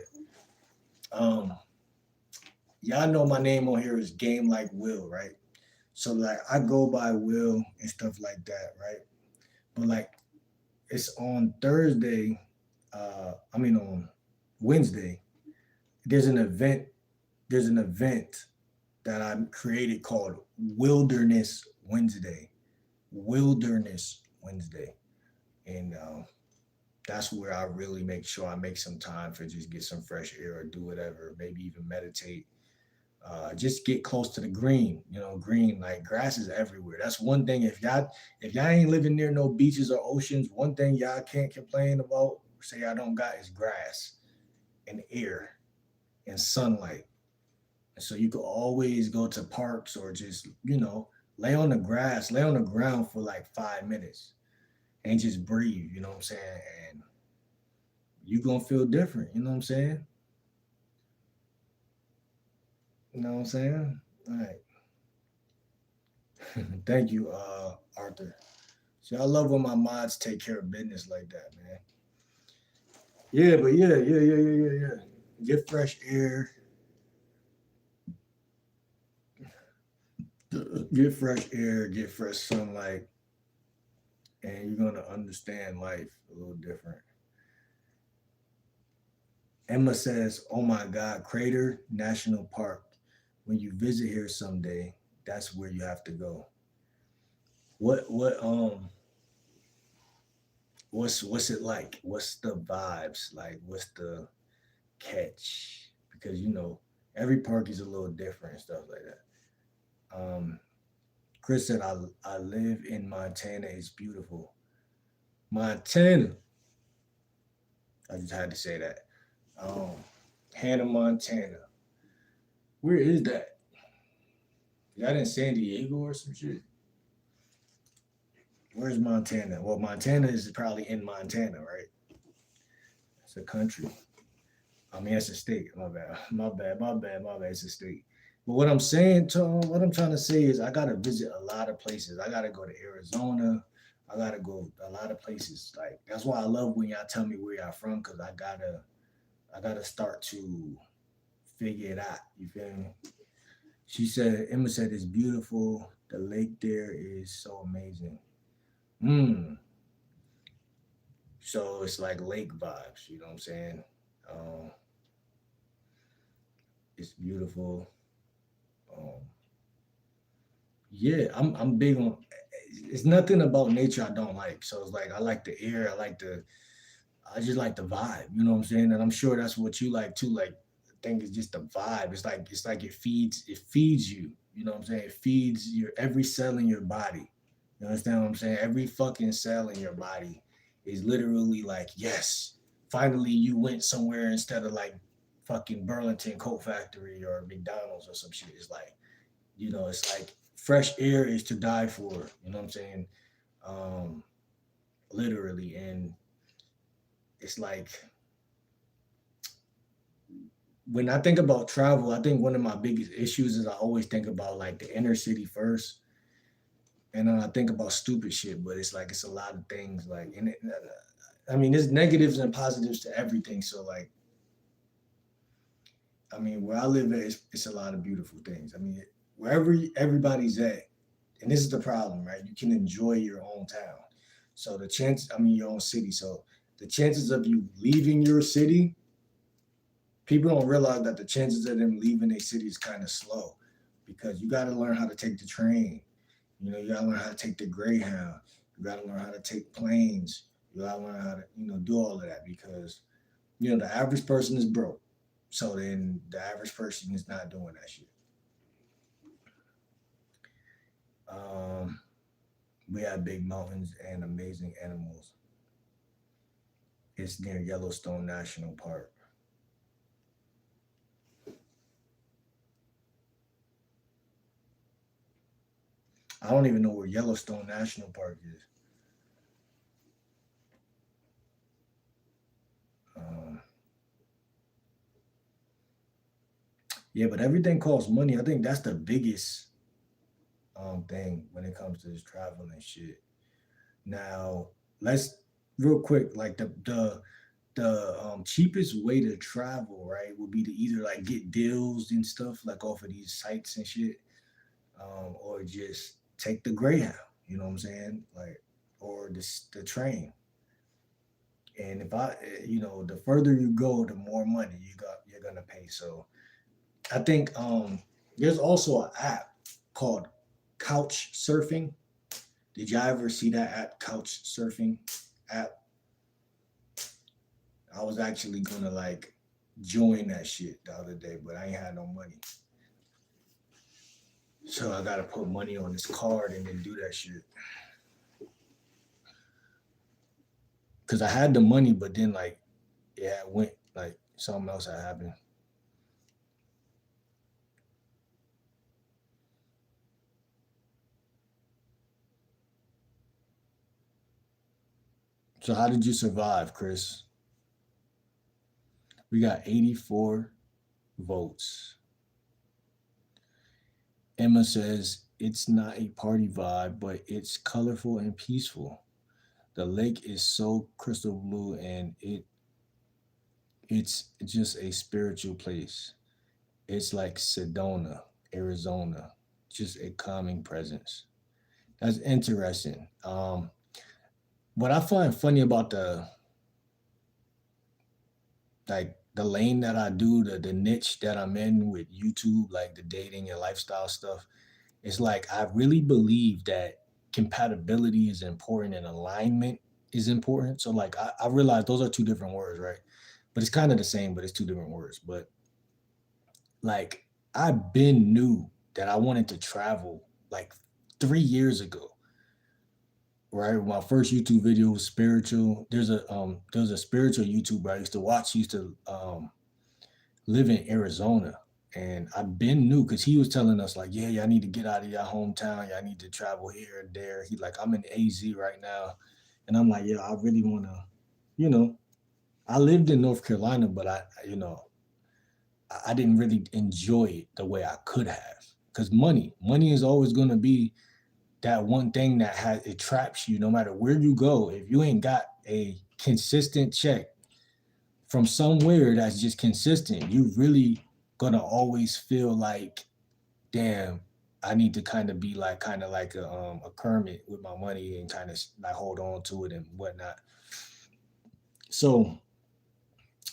um, y'all know my name on here is Game Like Will, right? So like I go by Will and stuff like that, right? But like it's on Thursday, I mean on Wednesday, there's an event, there's an event that I created called Wilderness Wednesday. Wilderness Wednesday. And that's where I really make sure I make some time for just get some fresh air or do whatever, maybe even meditate. Just get close to the green, you know, green, like grass is everywhere. That's one thing. If y'all ain't living near no beaches or oceans, one thing y'all can't complain about, say I don't got is grass and air and sunlight. And so you could always go to parks or just, lay on the grass, lay on the ground for like 5 minutes and just breathe, you know what I'm saying? And you gonna feel different, you know what I'm saying? You know what I'm saying? All right. Thank you, Arthur. See, I love when my mods take care of business like that, man. Yeah, but yeah. Get fresh air, get fresh air, get fresh sunlight, and you're gonna understand life a little different. Emma says, "Oh my God, Crater National Park. When you visit here someday, that's where you have to go." What's it like? What's the vibes like? What's the catch? Because every park is a little different and stuff like that. Chris said, I live in Montana. It's beautiful. Montana. I just had to say that. Um, Hannah, Montana. Where is that? Is that in San Diego or some shit? Where's Montana? Well, Montana is probably in Montana, right? It's a country. I mean, it's a state. My bad. My bad. It's a state. But what I'm saying, Tom, what I'm trying to say is I gotta visit a lot of places. I gotta go to Arizona. I gotta go a lot of places. Like that's why I love when y'all tell me where y'all from, cause I gotta start to figure it out. You feel me? Emma said it's beautiful. The lake there is so amazing. Hmm. So it's like lake vibes. You know what I'm saying? Um, it's beautiful. Um, yeah, I'm big on. It's nothing about nature I don't like. So it's like I like the air. I just like the vibe. You know what I'm saying? And I'm sure that's what you like too. Like I think it's just the vibe. It's like it feeds you. You know what I'm saying? It feeds your every cell in your body. You understand what I'm saying? Every fucking cell in your body is literally like, yes, finally you went somewhere instead of like fucking Burlington Coat Factory or McDonald's or some shit. It's like, it's like fresh air is to die for. You know what I'm saying? Um, Literally. And it's like when I think about travel, I think one of my biggest issues is I always think about like the inner city first, and then I think about stupid shit. But it's like it's a lot of things like, I mean, there's negatives and positives to everything. So like, I mean, where I live at, it's a lot of beautiful things. I mean, wherever everybody's at, and this is the problem, right? You can enjoy your own town. So your own city. So the chances of you leaving your city, people don't realize that the chances of them leaving their city is kind of slow because you got to learn how to take the train. You got to learn how to take the Greyhound. You gotta learn how to take planes. You gotta learn how to, do all of that because, the average person is broke. So then the average person is not doing that shit. Um, we have big mountains and amazing animals. It's near Yellowstone National Park. I don't even know where Yellowstone National Park is. Um, yeah, but everything costs money. I think that's the biggest thing when it comes to this travel and shit. Now, let's real quick, like the cheapest way to travel, right, would be to either like get deals and stuff like off of these sites and shit, or just take the Greyhound. You know what I'm saying? Like, or the train. And if the further you go, the more money you're gonna pay. So I think there's also an app called Couch Surfing. Did y'all ever see that app, Couch Surfing app? I was actually gonna like join that shit the other day, but I ain't had no money. So I gotta put money on this card and then do that shit. Cause I had the money, but then like yeah, it went like something else had happened. So how did you survive, Chris? We got 84 votes. Emma says it's not a party vibe, but it's colorful and peaceful. The lake is so crystal blue and it's just a spiritual place. It's like Sedona, Arizona, just a calming presence. That's interesting. What I find funny about the lane that I do, the niche that I'm in with YouTube, like the dating and lifestyle stuff, it's like I really believe that compatibility is important and alignment is important. So like I realize those are two different words, right? But it's kind of the same, but it's two different words. But like I've been knew that I wanted to travel like 3 years ago, right? My first YouTube video was spiritual. There's a spiritual YouTuber I used to watch. He used to live in Arizona. And I've been new because he was telling us like, yeah, y'all need to get out of your hometown. Y'all need to travel here and there. He like, I'm in AZ right now. And I'm like, yeah, I really wanna, you know, I lived in North Carolina, but I didn't really enjoy it the way I could have. Because money is always gonna be that one thing that it traps you no matter where you go. If you ain't got a consistent check from somewhere that's just consistent, you really gonna always feel like, damn, I need to kind of like a Kermit with my money and kind of like hold on to it and whatnot. So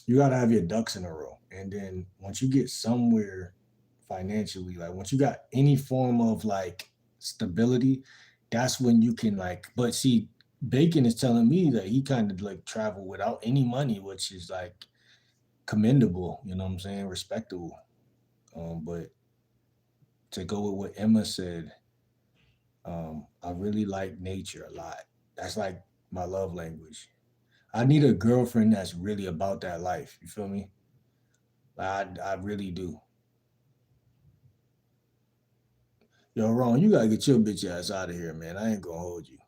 you gotta have your ducks in a row, and then once you get somewhere financially, like once you got any form of like stability, that's when you can like. But see, Bacon is telling me that he kind of like travel without any money, which is like commendable. You know what I'm saying? Respectable. But to go with what Emma said, I really like nature a lot. That's like my love language. I need a girlfriend that's really about that life. You feel me? I really do. Yo, Ron, you gotta get your bitch ass out of here, man. I ain't gonna hold you.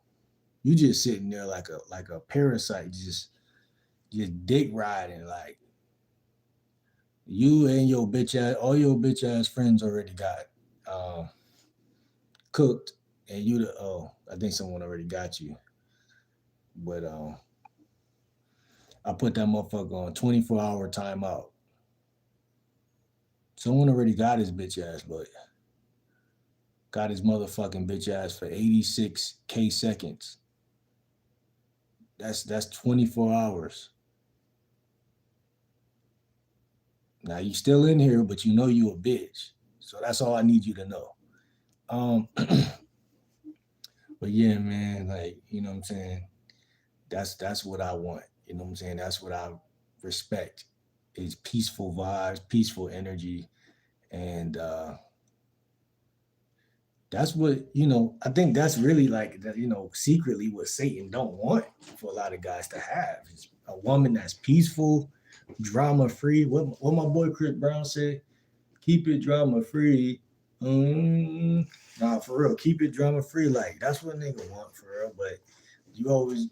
You just sitting there like a parasite, just dick riding. Like you and your bitch ass, all your bitch ass friends already got um, cooked, and you the I think someone already got you. But I put that motherfucker on 24-hour timeout. Someone already got his bitch ass, but got his motherfucking bitch ass for 86K seconds. That's 24 hours. Now you still in here, but you know you a bitch. So that's all I need you to know. But But yeah, man, like, you know what I'm saying? That's what I want. You know what I'm saying? That's what I respect is peaceful vibes, peaceful energy. And that's what, I think that's really like that, secretly what Satan don't want for a lot of guys to have is a woman that's peaceful, drama free. What my boy Chris Brown said, keep it drama free. Nah, for real, keep it drama free. Like that's what nigga want for real. But you always,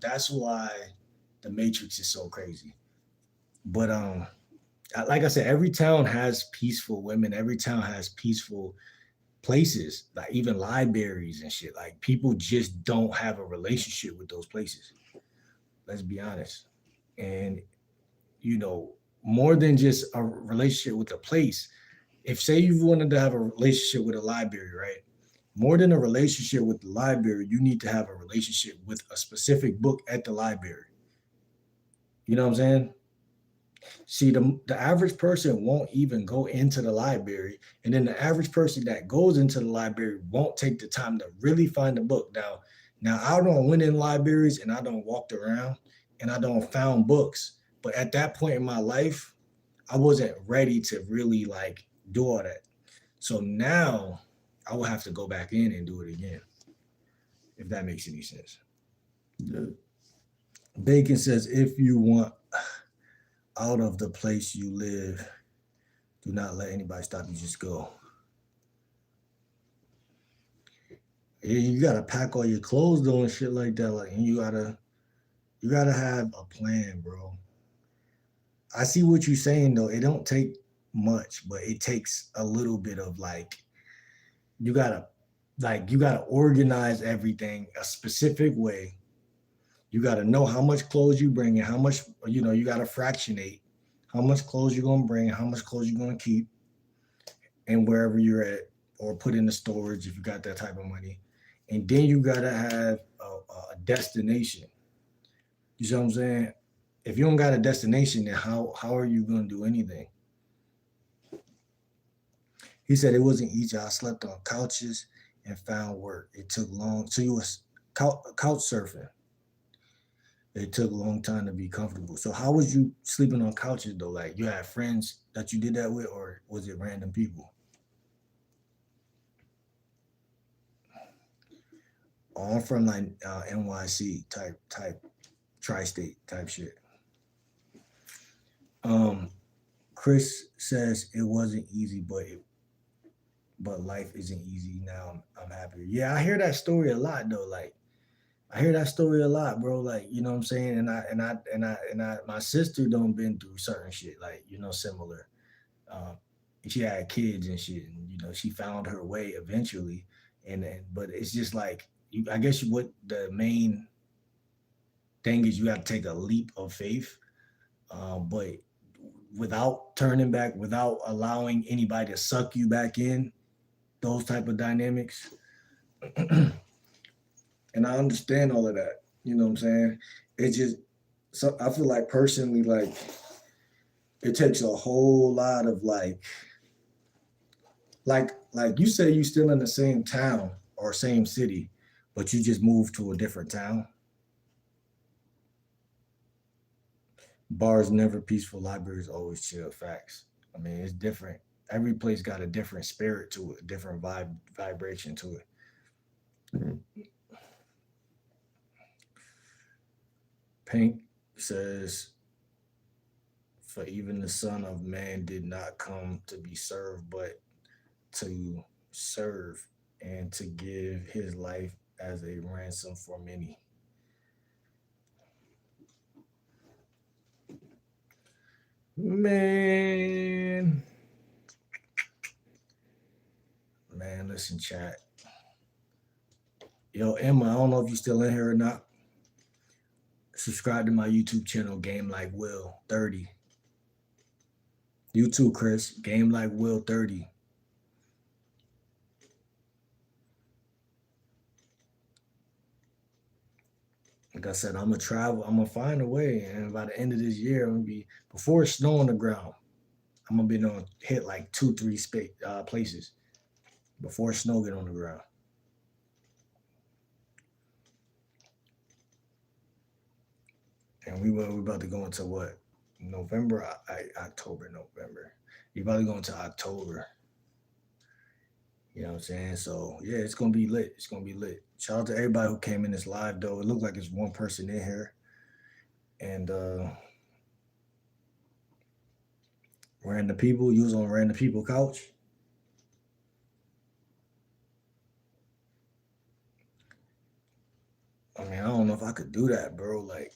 that's why the Matrix is so crazy. But like I said, every town has peaceful women. Every town has peaceful places, like even libraries and shit. Like people just don't have a relationship with those places. Let's be honest. And you know, more than just a relationship with a place. If say you wanted to have a relationship with a library, right? More than a relationship with the library, you need to have a relationship with a specific book at the library. You know what I'm saying? See, the average person won't even go into the library, and then the average person that goes into the library won't take the time to really find the book. Now I don't went in libraries and I don't walked around and I don't found books, but at that point in my life, I wasn't ready to really like do all that. So now I will have to go back in and do it again, if that makes any sense. Yeah. Bacon says, if you want out of the place you live, do not let anybody stop you. Just go. Yeah, you gotta pack all your clothes though and shit like that. Like, and you gotta have a plan, bro. I see what you're saying though. It don't take much, but it takes a little bit of you gotta you gotta organize everything a specific way. You gotta know how much clothes you bring and how much you gotta fractionate how much clothes you're gonna bring, how much clothes you're gonna keep, and wherever you're at, or put in the storage if you got that type of money. And then you gotta have a destination. You see what I'm saying? If you don't got a destination, then how are you gonna do anything? He said it wasn't easy. I slept on couches and found work. It took long. So you was couch surfing. It took a long time to be comfortable. So how was you sleeping on couches though? Like you had friends that you did that with, or was it random people? Oh, I'm from like NYC type tri-state type shit. Um, Chris says it wasn't easy, but life isn't easy now. I'm happier. Yeah, I hear that story a lot though. Like I hear that story a lot, bro. Like, you know what I'm saying? And my sister don't been through certain shit, like, similar. Um, she had kids and shit, and she found her way eventually. But it's just like I guess what the main thing is, you have to take a leap of faith, but without turning back, without allowing anybody to suck you back in, those type of dynamics. And I understand all of that. You know what I'm saying? It just so I feel like personally, like it takes a whole lot of like you say you still in the same town or same city, but you just moved to a different town. Bars never peaceful, libraries always chill. Facts. I mean, it's different. Every place got a different spirit to it, different vibration to it. Pink says, for even the Son of Man did not come to be served, but to serve and to give his life as a ransom for many. Man, man, listen, chat. Yo, Emma, I don't know if you still in here or not. Subscribe to my YouTube channel, Game Like Will 30. You too, Chris. Game Like Will 30. Like I said, I'm gonna travel. I'm gonna find a way, and by the end of this year, I'm gonna be before it's snow on the ground. I'm gonna be on hit like 2, 3 places before snow get on the ground. And we about to go into what? November, October, November. We about to go into October. You know what I'm saying? So yeah, it's gonna be lit. It's gonna be lit. Shout out to everybody who came in this live though. It looked like it's one person in here. And random people, you was on random people couch. I mean, I don't know if I could do that, bro. Like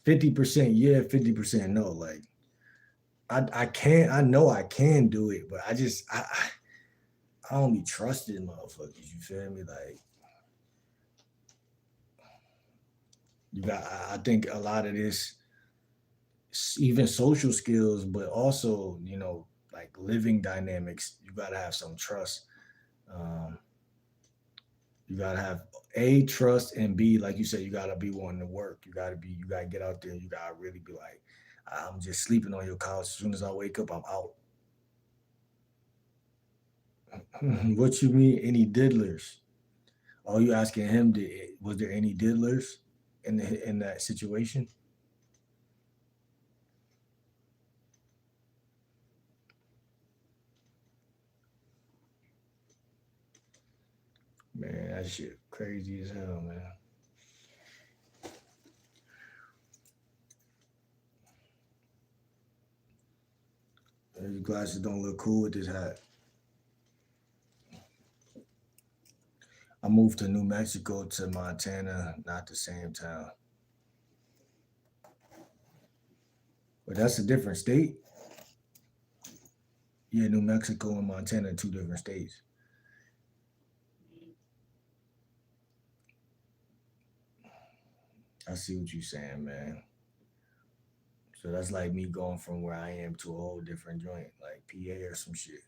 50% yeah, 50% no. Like I can't. I know I can do it, but I don't be trusting motherfuckers. You feel me? Like you got. I think a lot of this, even social skills, but also like living dynamics. You gotta have some trust. Um, you gotta have a trust and b, like you said, you gotta be wanting to work. You gotta get out there. You gotta really be like, I'm just sleeping on your couch. As soon as I wake up, I'm out. What you mean? Any diddlers? Oh, you asking him? Was there any diddlers in that situation? Man, that shit crazy as hell, man. These glasses don't look cool with this hat. I moved to New Mexico to Montana, not the same town. But that's a different state. Yeah, New Mexico and Montana are two different states. I see what you're saying, man. So that's like me going from where I am to a whole different joint, like PA or some shit.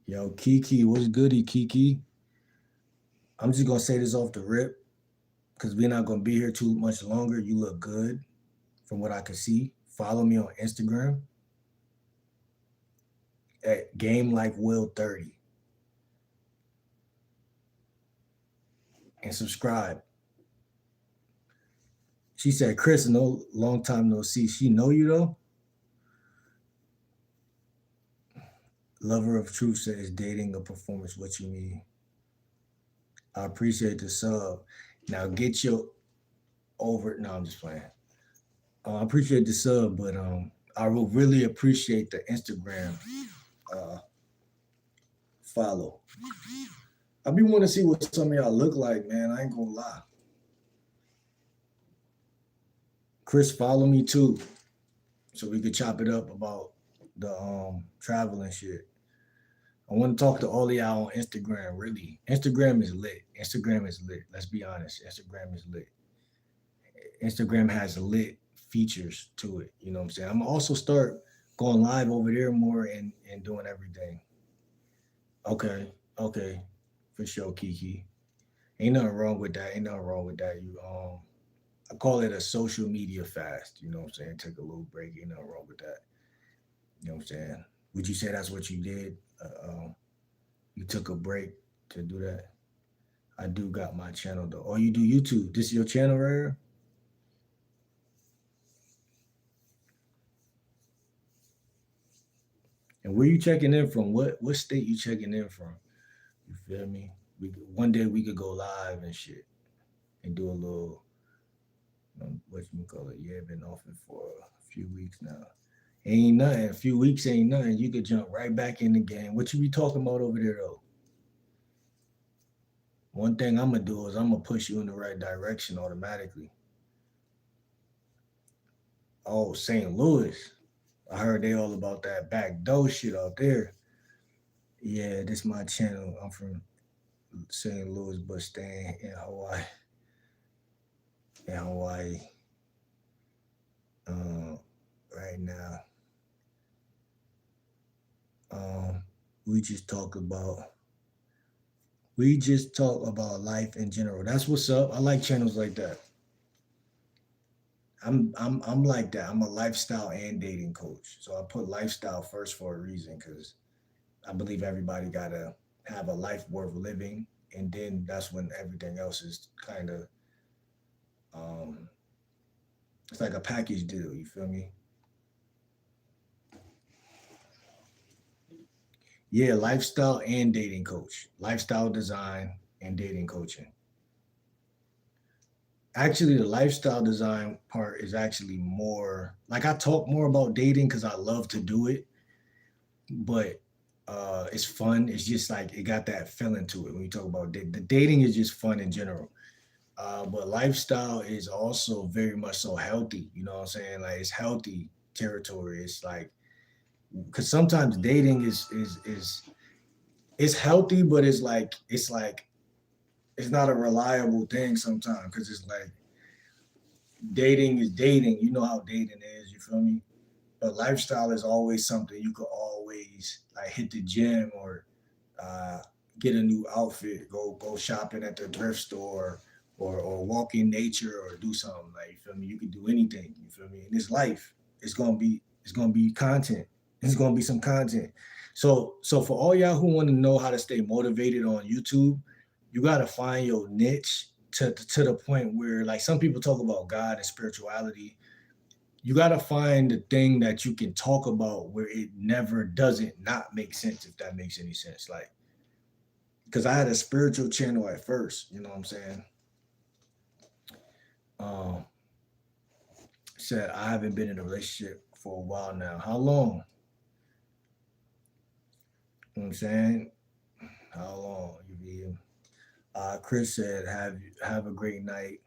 Yo, Kiki, what's goody, Kiki? I'm just gonna say this off the rip, because we're not gonna be here too much longer. You look good from what I can see. Follow me on Instagram at Game Like Will 30 and subscribe. She said, Chris, no long time no see. She know you though. Lover of Truth says dating a performance. What you mean? I appreciate the sub. Now get your over. No, I'm just playing. I appreciate the sub, but I will really appreciate the Instagram uh, follow. I be want to see what some of y'all look like, man. I ain't gonna lie. Chris, follow me too, so we could chop it up about the traveling shit. I want to talk to all of y'all on Instagram. Really, Instagram is lit. Instagram is lit. Let's be honest. Instagram is lit. Instagram has lit features to it. You know what I'm saying? I'm gonna also start going live over there more and doing everything. Okay, okay, for sure, Kiki. Ain't nothing wrong with that. Ain't nothing wrong with that. I call it a social media fast. You know what I'm saying? Take a little break. Ain't nothing wrong with that. You know what I'm saying? Would you say that's what you did? You took a break to do that. I do got my channel though. Oh, you do YouTube? This is your channel, right here? And where you checking in from? What state you checking in from? You feel me? One day we could go live and shit and do a little what you call it. Yeah, been off it for a few weeks now. Ain't nothing. A few weeks ain't nothing. You could jump right back in the game. What you be talking about over there though? One thing I'm gonna do is I'm gonna push you in the right direction automatically. Oh, St. Louis. I heard they all about that back door shit out there. Yeah, this my channel. I'm from St. Louis, but staying in Hawaii. In Hawaii. Right now. Um, we just talk about life in general. That's what's up. I like channels like that. I'm like that. I'm a lifestyle and dating coach. So I put lifestyle first for a reason because I believe everybody gotta have a life worth living. and then that's when everything else is kind of um, it's like a package deal. You feel me? Yeah, lifestyle and dating coach, lifestyle design and dating coaching. Actually, the lifestyle design part is actually more like I talk more about dating because I love to do it, but it's fun. It's just like it got that feeling to it when you talk about the dating is just fun in general. But lifestyle is also very much so healthy. You know what I'm saying? Like it's healthy territory. It's like because sometimes dating is it's healthy, but it's like it's not a reliable thing sometimes because it's like dating is dating. You know how dating is. You feel me? But lifestyle is always something you could always like hit the gym or uh, get a new outfit, go shopping at the thrift store, or walk in nature or do something like you feel me. You can do anything. You feel me. In this life, it's gonna be content. It's gonna be some content. So for all y'all who want to know how to stay motivated on YouTube, you gotta find your niche to the point where like some people talk about God and spirituality. You got to find the thing that you can talk about where it never doesn't not make sense, if that makes any sense. Like because I had a spiritual channel at first, you know what I'm saying. um Said I haven't been in a relationship for a while now. How long? You know what I'm saying? How long? You be Chris said have a great night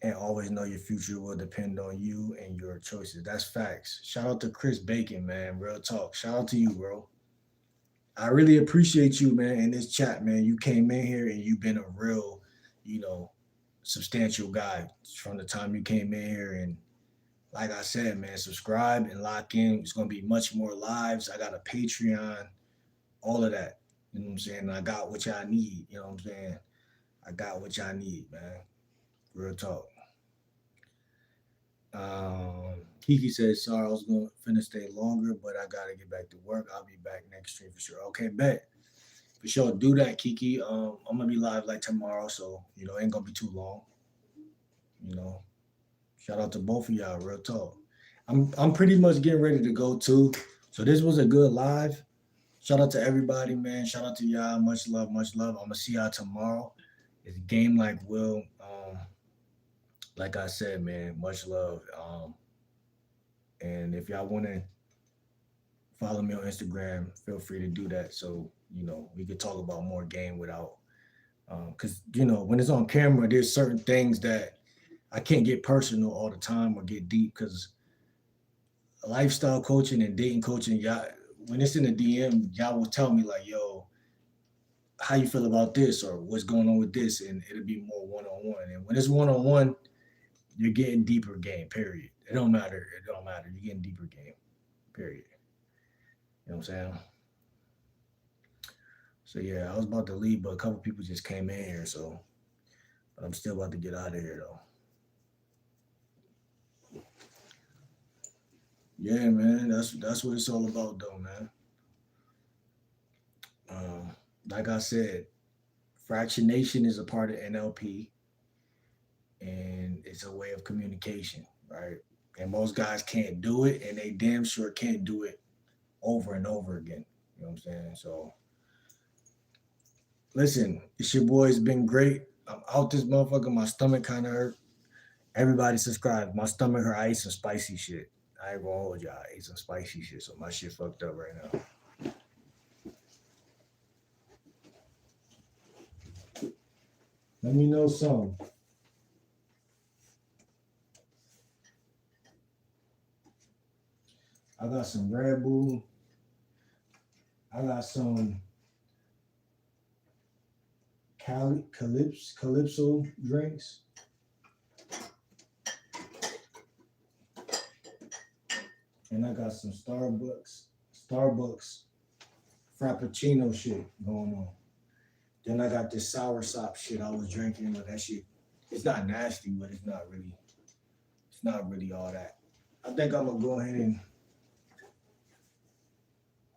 and always know your future will depend on you and your choices. That's facts. Shout out to Chris Bacon, man. Real talk. Shout out to you, bro. I really appreciate you, man, in this chat, man. You came in here and you've been a real, you know, substantial guy from the time you came in here. And like I said, man, subscribe and lock in. It's gonna be much more lives. I got a Patreon, all of that. You know what I'm saying? I got what y'all need. You know what I'm saying? I got what y'all need, man. Real talk. Kiki says, sorry, I was gonna finna stay longer, but I gotta get back to work. I'll be back next stream for sure. Okay, bet. For sure, do that, Kiki. I'm gonna be live like tomorrow, so ain't gonna be too long. You know, shout out to both of y'all. Real talk. I'm pretty much getting ready to go too. So this was a good live. Shout out to everybody, man. Shout out to y'all. Much love, much love. I'm gonna see y'all tomorrow. It's a game like Will. Like I said, man, much love. And if y'all wanna follow me on Instagram, feel free to do that. So we could talk about more game without because when it's on camera, there's certain things that I can't get personal all the time or get deep because lifestyle coaching and dating coaching, y'all, when it's in the DM, y'all will tell me like, "Yo, how you feel about this?" or "What's going on with this?" and it'll be more one on one. And when it's one on one, you're getting deeper game. Period. It don't matter. It don't matter. You're getting deeper game. Period. You know what I'm saying? So yeah, I was about to leave, but a couple people just came in here, so but I'm still about to get out of here though. Yeah, man, that's what it's all about, though, man. Um, like I said, fractionation is a part of NLP, and it's a way of communication, right? And most guys can't do it, and they damn sure can't do it over and over again. You know what I'm saying? So, listen, it's your boy. It's been great. I'm out this motherfucker. My stomach kind of hurt. Everybody subscribe. My stomach hurt. I ate some spicy shit. I ain't gonna hold y'all. I ate some spicy shit, so my shit fucked up right now. Let me know some. I got some Red Bull. I got some Calypso drinks. And I got some Starbucks Frappuccino shit going on. Then I got this sour sop shit I was drinking, but that shit, it's not nasty, but it's not really all that. I think I'm gonna go ahead and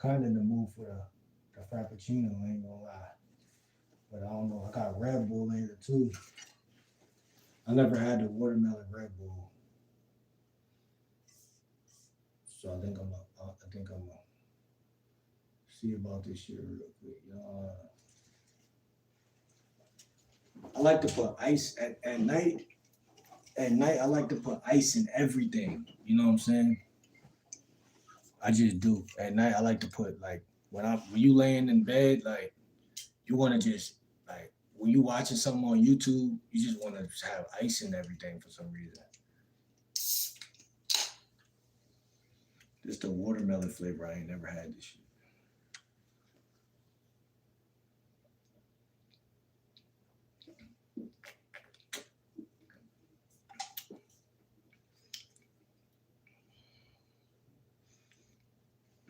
kind of in the mood for the Frappuccino, I ain't gonna lie. But I don't know. I got Red Bull in here too. I never had the watermelon Red Bull, so I think I'm gonna see about this shit real quick. I like to put ice at night. At night, I like to put ice in everything. You know what I'm saying? I just do. At night, I like to put like when you laying in bed, like you want to just like when you watching something on YouTube, you just want to have ice in everything for some reason. This the watermelon flavor. I ain't never had this shit.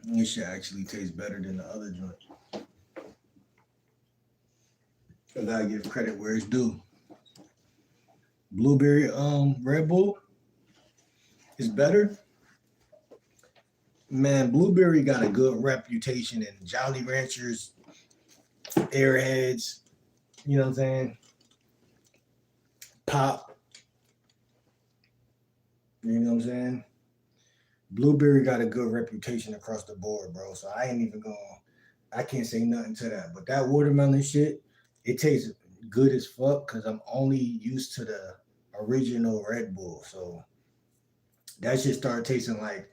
This shit actually tastes better than the other joint. I gotta give credit where it's due. Blueberry Red Bull is better. Man, Blueberry got a good reputation in Jolly Ranchers, Airheads, you know what I'm saying? Pop, you know what I'm saying? Blueberry got a good reputation across the board, bro. So I ain't even going. I can't say nothing to that. But that watermelon shit, it tastes good as fuck because I'm only used to the original Red Bull. So that shit started tasting like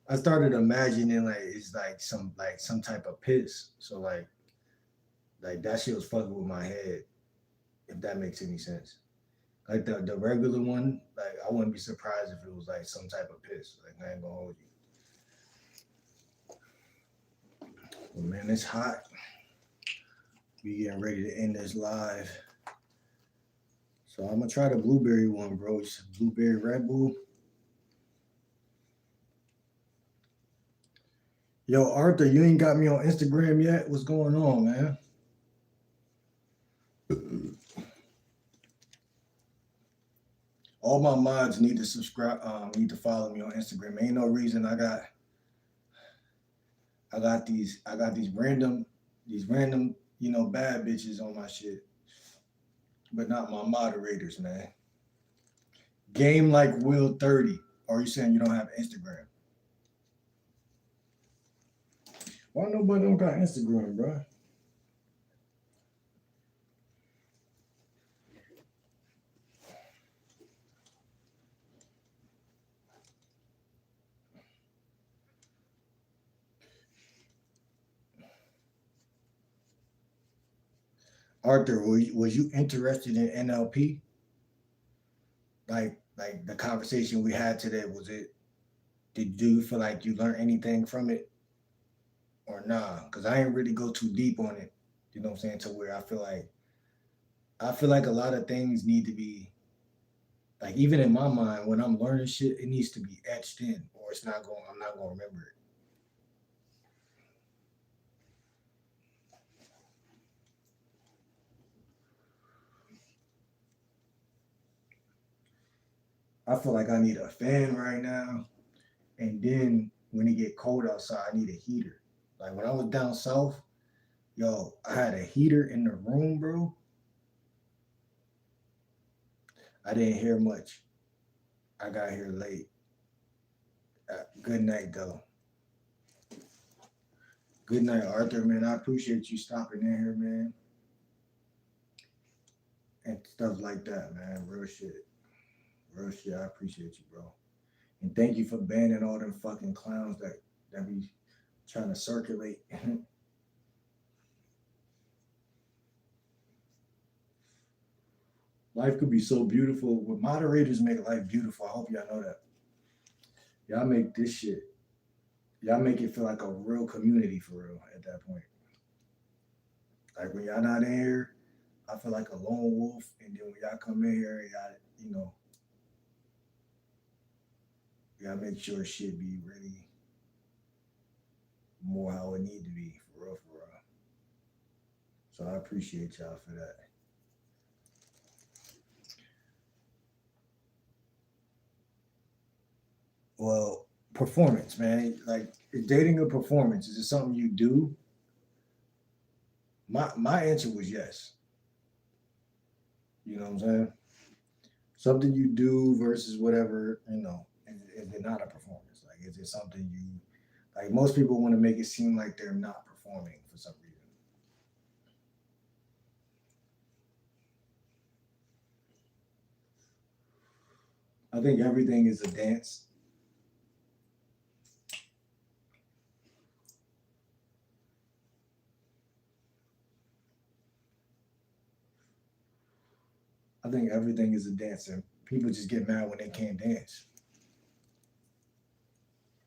I started imagining like it's like some type of piss. So like that shit was fucking with my head, if that makes any sense. Like the regular one, like I wouldn't be surprised if it was like some type of piss. Like I ain't gonna hold you. But man, it's hot. We getting ready to end this live. So I'm gonna try the blueberry one, bro. It's blueberry Red Bull. Yo, Arthur, you ain't got me on Instagram yet. What's going on, man? All my mods need to subscribe. Need to follow me on Instagram. Ain't no reason I got these random, bad bitches on my shit, but not my moderators, man. Game like Will 30. Or are you saying you don't have Instagram? Why nobody don't got Instagram, bro? Arthur, was you interested in NLP? Like the conversation we had today, was it? Did you feel like you learned anything from it, or nah? Because I ain't really go too deep on it. You know what I'm saying? To where I feel like a lot of things need to be like even in my mind when I'm learning shit, it needs to be etched in, or it's not going. I'm not going to remember it. I feel like I need a fan right now, and then when it get cold outside, I need a heater. Like when I was down south, yo, I had a heater in the room, bro. I didn't hear much. I got here late. Good night, though. Good night, Arthur, man. I appreciate you stopping in here, man, and stuff like that, man. Real shit. Real shit. I appreciate you, bro. And thank you for banning all them fucking clowns that be trying to circulate. Life could be so beautiful. When moderators make life beautiful, I hope y'all know that. Y'all make this shit. Y'all make it feel like a real community for real at that point. Like when y'all not in here, I feel like a lone wolf, and then when y'all come in here, y'all make sure shit be really more how it need to be for real, for real. So I appreciate y'all for that. Well, performance, man. Like, is dating a performance? Is it something you do? My answer was yes. You know what I'm saying? Something you do versus whatever, is it not a performance? Like, is it something you like? Most people want to make it seem like they're not performing for some reason. I think everything is a dance. I think everything is a dance, and people just get mad when they can't dance.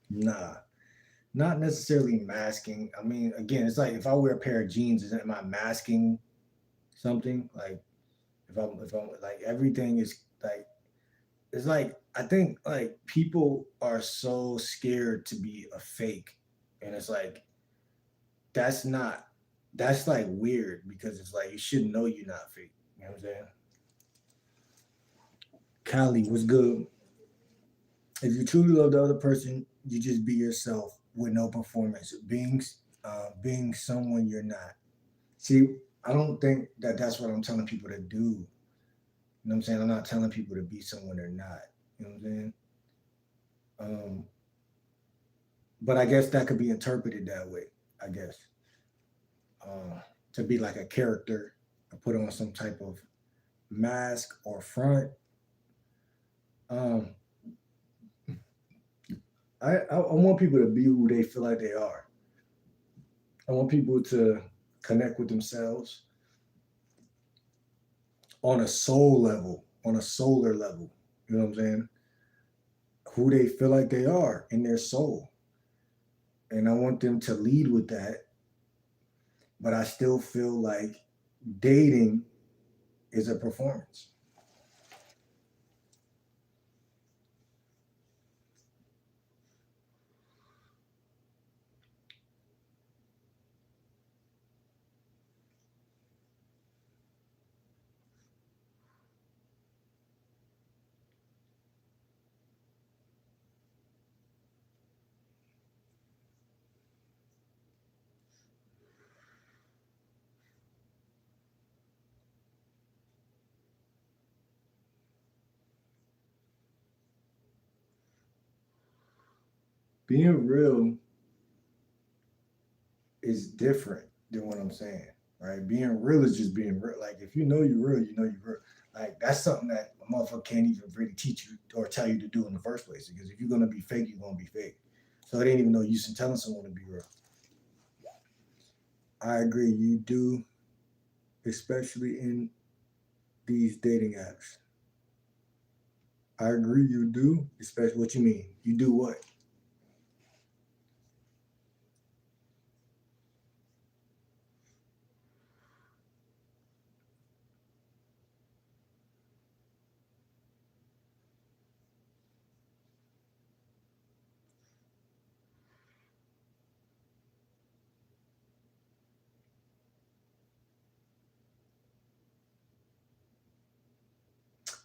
Nah, not necessarily masking. I mean, again, it's like if I wear a pair of jeans, isn't am I masking something? Like if I'm like everything is like it's like I think like people are so scared to be a fake, and it's like that's not that's like weird because it's like you should know you're not fake. You know what I'm saying? Kylie, what's good? If you truly love the other person, you just be yourself with no performance. Being someone you're not. See, I don't think that that's what I'm telling people to do. You know what I'm saying? I'm not telling people to be someone they're not. You know what I'm saying? Um, but I guess that could be interpreted that way. I guess to be like a character or put on some type of mask or front. Um, I want people to be who they feel like they are. I want people to connect with themselves on a soul level, on a solar level. You know what I'm saying? Who they feel like they are in their soul. And I want them to lead with that, but I still feel like dating is a performance. Being real is different than what I'm saying, right? Being real is just being real. Like if you know you're real, you know you're real. Like that's something that a motherfucker can't even really teach you or tell you to do in the first place. Because if you're gonna be fake, you're gonna be fake. So it ain't even no use in telling someone to be real. I agree, you do, especially in these dating apps. I agree, you do, especially what you mean. You do what?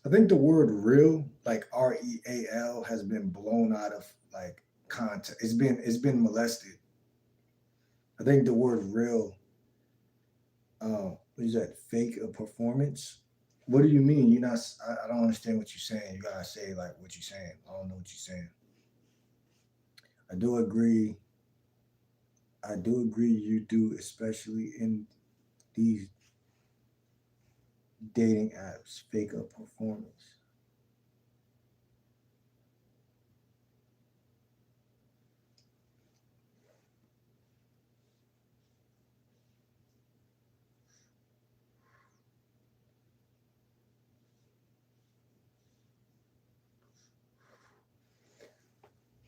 I think the word real, like REAL, has been blown out of like context. It's been molested. I think the word real, what is that? Fake a performance? What do you mean? You're not. I don't understand what you're saying. You gotta say like what you're saying. I don't know what you're saying. I do agree. I do agree. You do, especially in these dating apps. Fake a performance.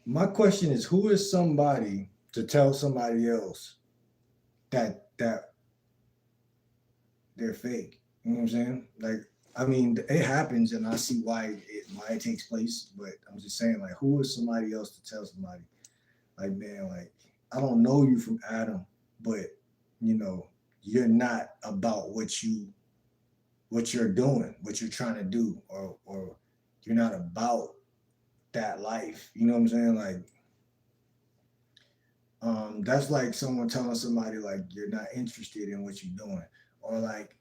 My question is, who is somebody to tell somebody else that they're fake? You know what I'm saying? Like, I mean, it happens, and I see why it takes place. But I'm just saying, like, who is somebody else to tell somebody, like, man, like, I don't know you from Adam, but you know, you're not about what you're doing, what you're trying to do, or you're not about that life. You know what I'm saying? Like, That's like someone telling somebody like you're not interested in what you're doing, or like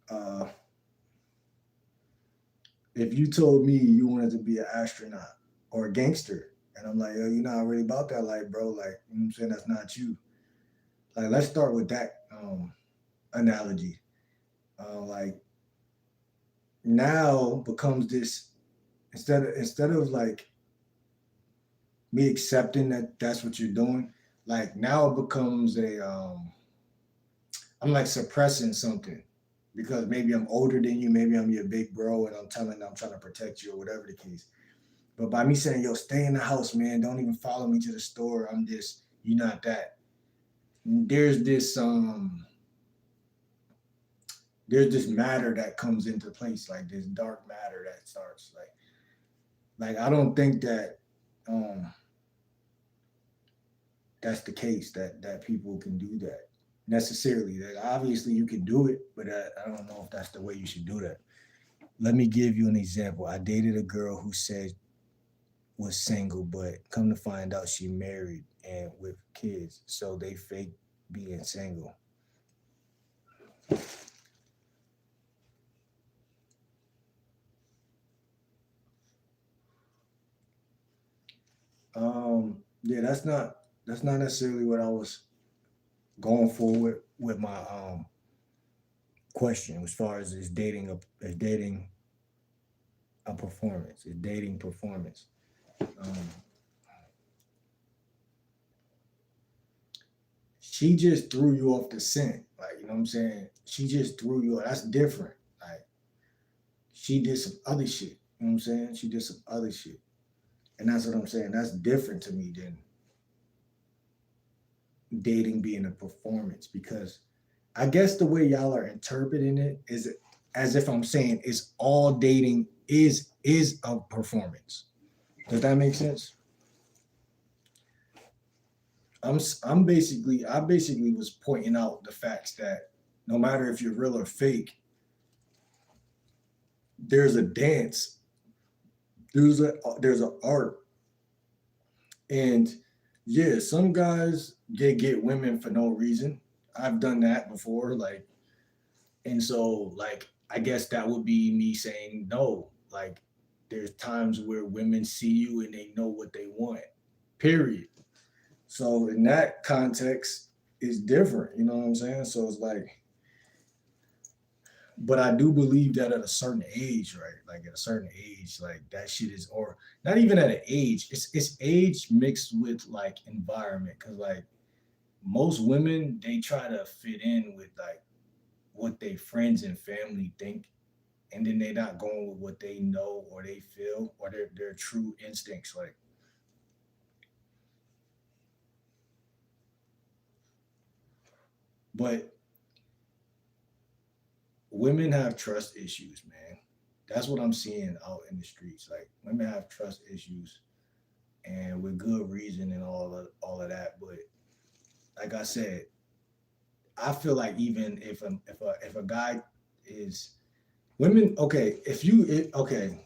uh, if you told me you wanted to be an astronaut or a gangster, and I'm like, yo, you're not really about that life, bro. Like, you know what I'm saying? That's not you. Like, let's start with that analogy. Like now becomes this instead of like me accepting that that's what you're doing. Like now it becomes a I'm like suppressing something because maybe I'm older than you, maybe I'm your big bro, and I'm trying to protect you or whatever the case. But by me saying, yo, stay in the house, man, don't even follow me to the store. I'm just you're not that. There's this there's this matter that comes into place, like this dark matter that starts like I don't think that um that's the case that people can do that necessarily. Like obviously you can do it, but I don't know if that's the way you should do that. Let me give you an example. I dated a girl who said was single, but come to find out she married and with kids, so they fake being single. Yeah, that's not necessarily what I was going for with my question as far as is dating a performance, is dating performance. Um, she just threw you off the scent. Like, you know what I'm saying? She just threw you off. That's different. Like, she did some other shit. You know what I'm saying? She did some other shit. And that's what I'm saying. That's different to me than dating being a performance because I guess the way y'all are interpreting it is as if I'm saying it's all dating is a performance. Does that make sense? I basically was pointing out the facts that no matter if you're real or fake, there's a dance, there's a art, and yeah, some guys get women for no reason. I've done that before, like, and so like I guess that would be me saying no. Like, there's times where women see you and they know what they want. Period. So in that context, it's different. You know what I'm saying? So it's like but I do believe that at a certain age, right? Like at a certain age, like that shit is, or not even at an age. It's age mixed with like environment, because like most women they try to fit in with like what they friends and family think, and then they're not going with what they know or they feel or their true instincts. Like, but women have trust issues, man. That's what I'm seeing out in the streets. Like women have trust issues and with good reason and all of that. But like I said, I feel like even if a guy is women, okay, okay,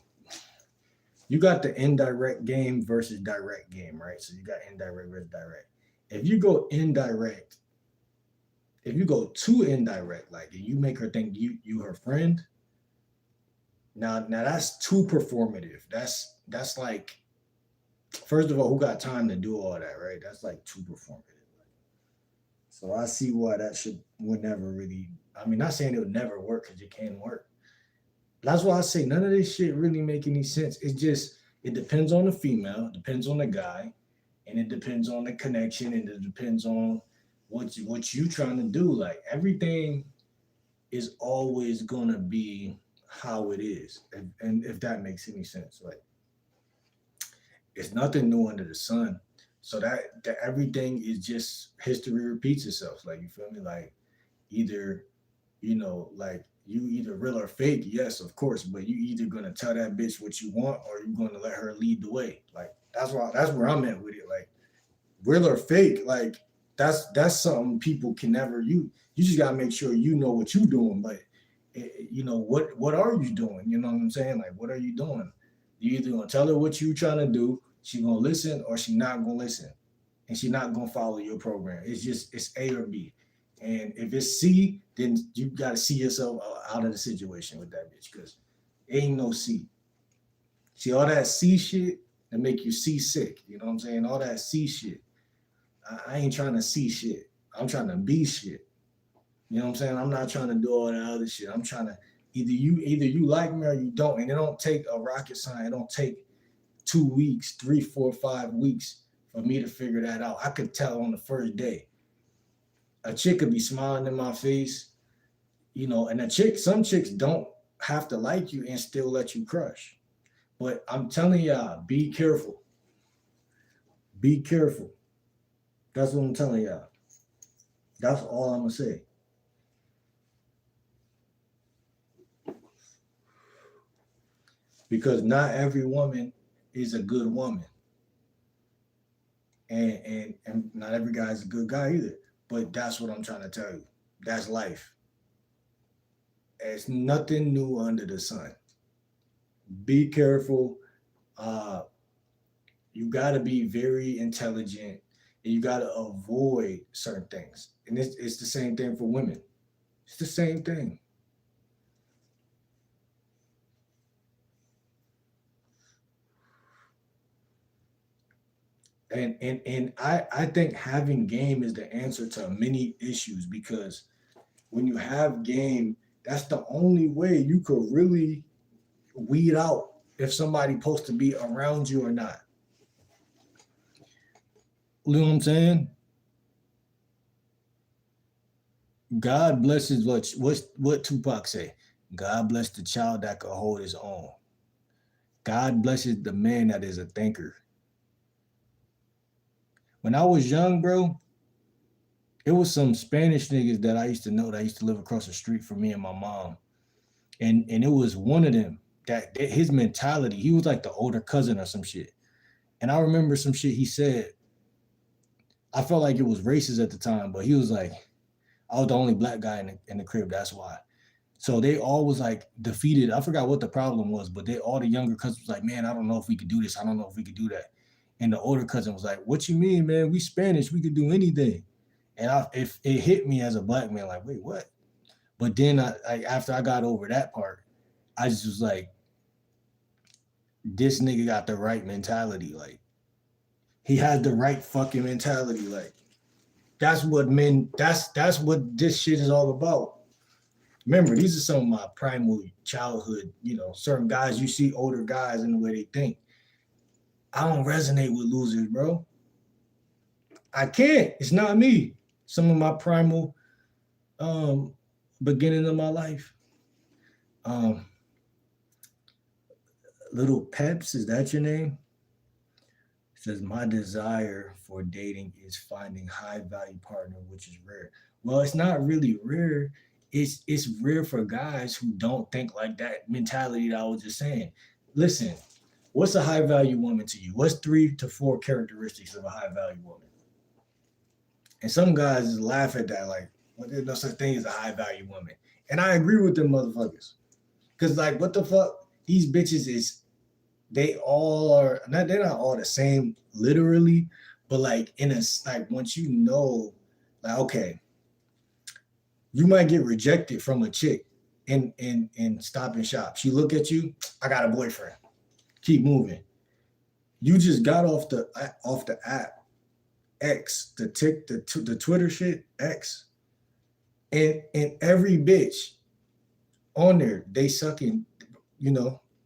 you got the indirect game versus direct game, right? So you got indirect versus direct. If you go indirect, if you go too indirect, like you make her think you her friend, now that's too performative. That's like first of all, who got time to do all that, right? That's like too performative. So I see why that should would never really. I mean, not saying it would never work because it can work. That's why I say none of this shit really make any sense. It's just it depends on the female, it depends on the guy, and it depends on the connection, and it depends on what you trying to do. Like everything is always gonna be how it is, and if that makes any sense, like it's nothing new under the sun. So that everything is just history repeats itself. Like you feel me? Like either like you either real or fake, yes, of course, but you either gonna tell that bitch what you want or you gonna let her lead the way. Like that's where I'm at with it. Like real or fake, like that's something people can never you just gotta make sure you know what you doing, but what are you doing? You know what I'm saying? Like what are you doing? You either gonna tell her what you trying to do, she gonna listen, or she not gonna listen. and she's not gonna follow your program. It's A or B. And if it's C, then you gotta see yourself out of the situation with that bitch, because ain't no C. See all that C shit that make you seasick. You know what I'm saying? All that C shit. I ain't trying to see shit. I'm trying to be shit. You know what I'm saying? I'm not trying to do all that other shit. I'm trying to either you like me or you don't. And it don't take a rocket science. It don't take 2 weeks, 3, 4, 5 weeks for me to figure that out. I could tell on the first day. A chick could be smiling in my face, and some chicks don't have to like you and still let you crush. But I'm telling y'all, be careful. Be careful. That's what I'm telling y'all. That's all I'm gonna say. Because not every woman is a good woman. And not every guy is a good guy either. But that's what I'm trying to tell you. That's life. There's nothing new under the sun. Be careful. Uh, you got to be very intelligent, and you got to avoid certain things. And it's the same thing for women. It's the same thing. And I think having game is the answer to many issues, because when you have game, that's the only way you could really weed out if somebody supposed to be around you or not. You know what I'm saying? God blesses what Tupac say. God bless the child that could hold his own. God blesses the man that is a thinker. When I was young, bro, it was some Spanish niggas that I used to know that used to live across the street from me and my mom. And it was one of them that his mentality, he was like the older cousin or some shit. And I remember some shit he said. I felt like it was racist at the time, but he was like, I was the only black guy in the crib. That's why. So they all was like defeated. I forgot what the problem was, but all the younger cousins was like, man, I don't know if we could do this. I don't know if we could do that. And the older cousin was like, what you mean, man? We Spanish. We could do anything. And if it hit me as a black man, like, wait, what? But then after I got over that part, I just was like, this nigga got the right mentality. Like, he had the right fucking mentality. Like, that's what that's what this shit is all about. Remember, these are some of my primal childhood, certain guys, you see older guys in the way they think. I don't resonate with losers, bro. I can't. It's not me. Some of my primal beginning of my life. Um, Little Peps, is that your name? It says, my desire for dating is finding high value partner, which is rare. Well, it's not really rare. It's rare for guys who don't think like that mentality that I was just saying. Listen, what's a high value woman to you? What's 3 to 4 characteristics of a high value woman? And some guys just laugh at that, like, well, there's no such thing as a high value woman. And I agree with them motherfuckers. Cause like, what the fuck? These bitches they all are not, they're not all the same literally, but like like once like, okay, you might get rejected from a chick in Stop and Shop. She look at you, I got a boyfriend. Keep moving. You just got off the app X, the Twitter shit X, and every bitch on there, they sucking,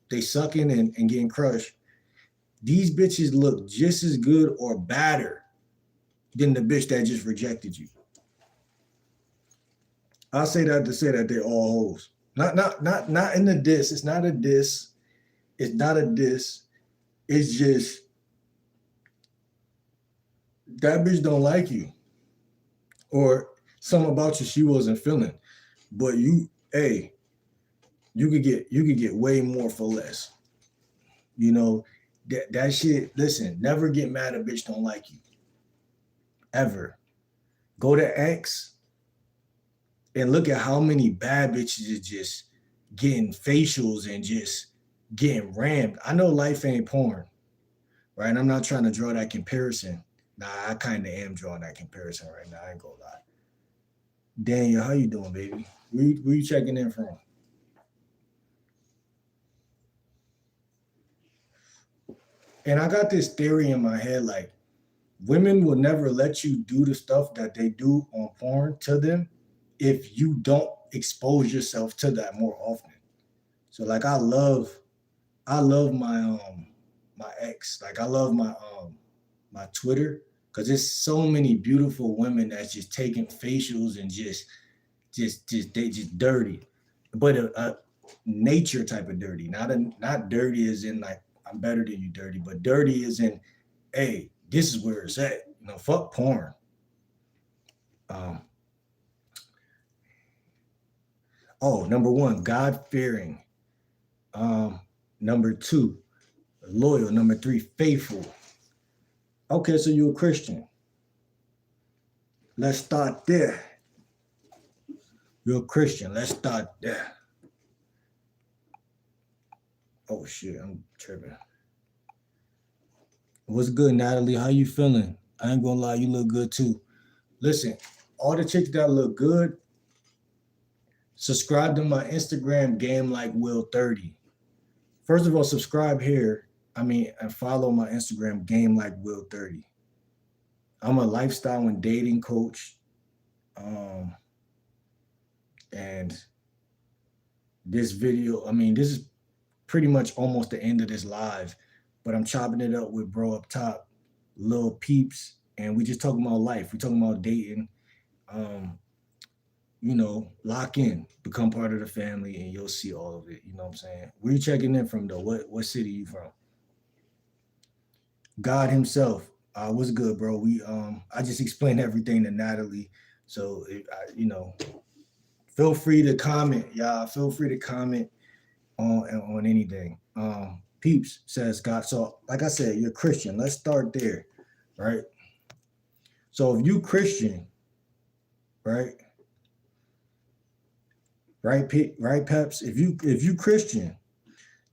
they sucking and getting crushed. These bitches look just as good or better than the bitch that just rejected you. I say that to say that they're all hoes. Not in the diss. It's not a diss. It's not a diss. It's just that bitch don't like you, or something about you she wasn't feeling. But you could get way more for less. That shit. Listen, never get mad a bitch don't like you. Ever. Go to X and look at how many bad bitches is just getting facials and just getting rammed. I know life ain't porn, right? And I'm not trying to draw that comparison, Nah, I kind of am drawing that comparison right now. I ain't gonna lie. Daniel, how you doing, baby? Where you checking in from? And I got this theory in my head, like women will never let you do the stuff that they do on porn to them if you don't expose yourself to that more often. So like I love my ex. Like I love my Twitter because there's so many beautiful women that's just taking facials and just they just dirty, but a nature type of dirty, not dirty as in like I'm better than you dirty, but dirty as in hey, this is where it's at. You know, fuck porn. Um, oh, number one, God fearing. Um, number two, loyal. Number three, faithful. Okay, so you're a Christian. Let's start there. You're a Christian. Let's start there. Oh shit, I'm tripping. What's good, Natalie? How you feeling? I ain't gonna lie, you look good too. Listen, all the chicks that look good, subscribe to my Instagram game like Will 30. First of all, subscribe here. I mean, and follow my Instagram game like Will 30. I'm a lifestyle and dating coach. Um, and this video, I mean, this is pretty much almost the end of this live, but I'm chopping it up with bro up top, Lil Peeps, and we just talking about life. We talking about dating. Um, lock in, become part of the family, and you'll see all of it. You know what I'm saying? Where you checking in from though? What city you from? God himself. What's good, bro? I just explained everything to Natalie, so feel free to comment, y'all. Feel free to comment on anything. Peeps says God. So, like I said, you're Christian. Let's start there, right? So, if you Christian, right, right, Peps. If you Christian,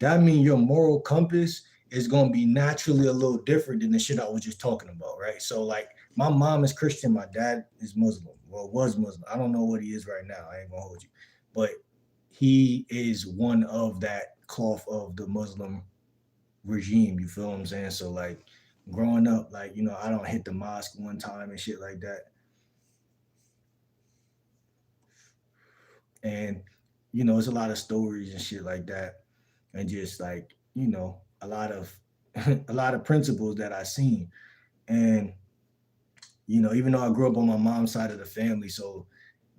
that means your moral compass is gonna be naturally a little different than the shit I was just talking about, right? So, like, my mom is Christian, my dad is Muslim. Well, was Muslim. I don't know what he is right now. I ain't gonna hold you, but he is one of that cloth of the Muslim regime. You feel what I'm saying? So like growing up, like I don't hit the mosque one time and shit like that. And it's a lot of stories and shit like that, and just like a lot of a lot of principles that I seen. And even though I grew up on my mom's side of the family, so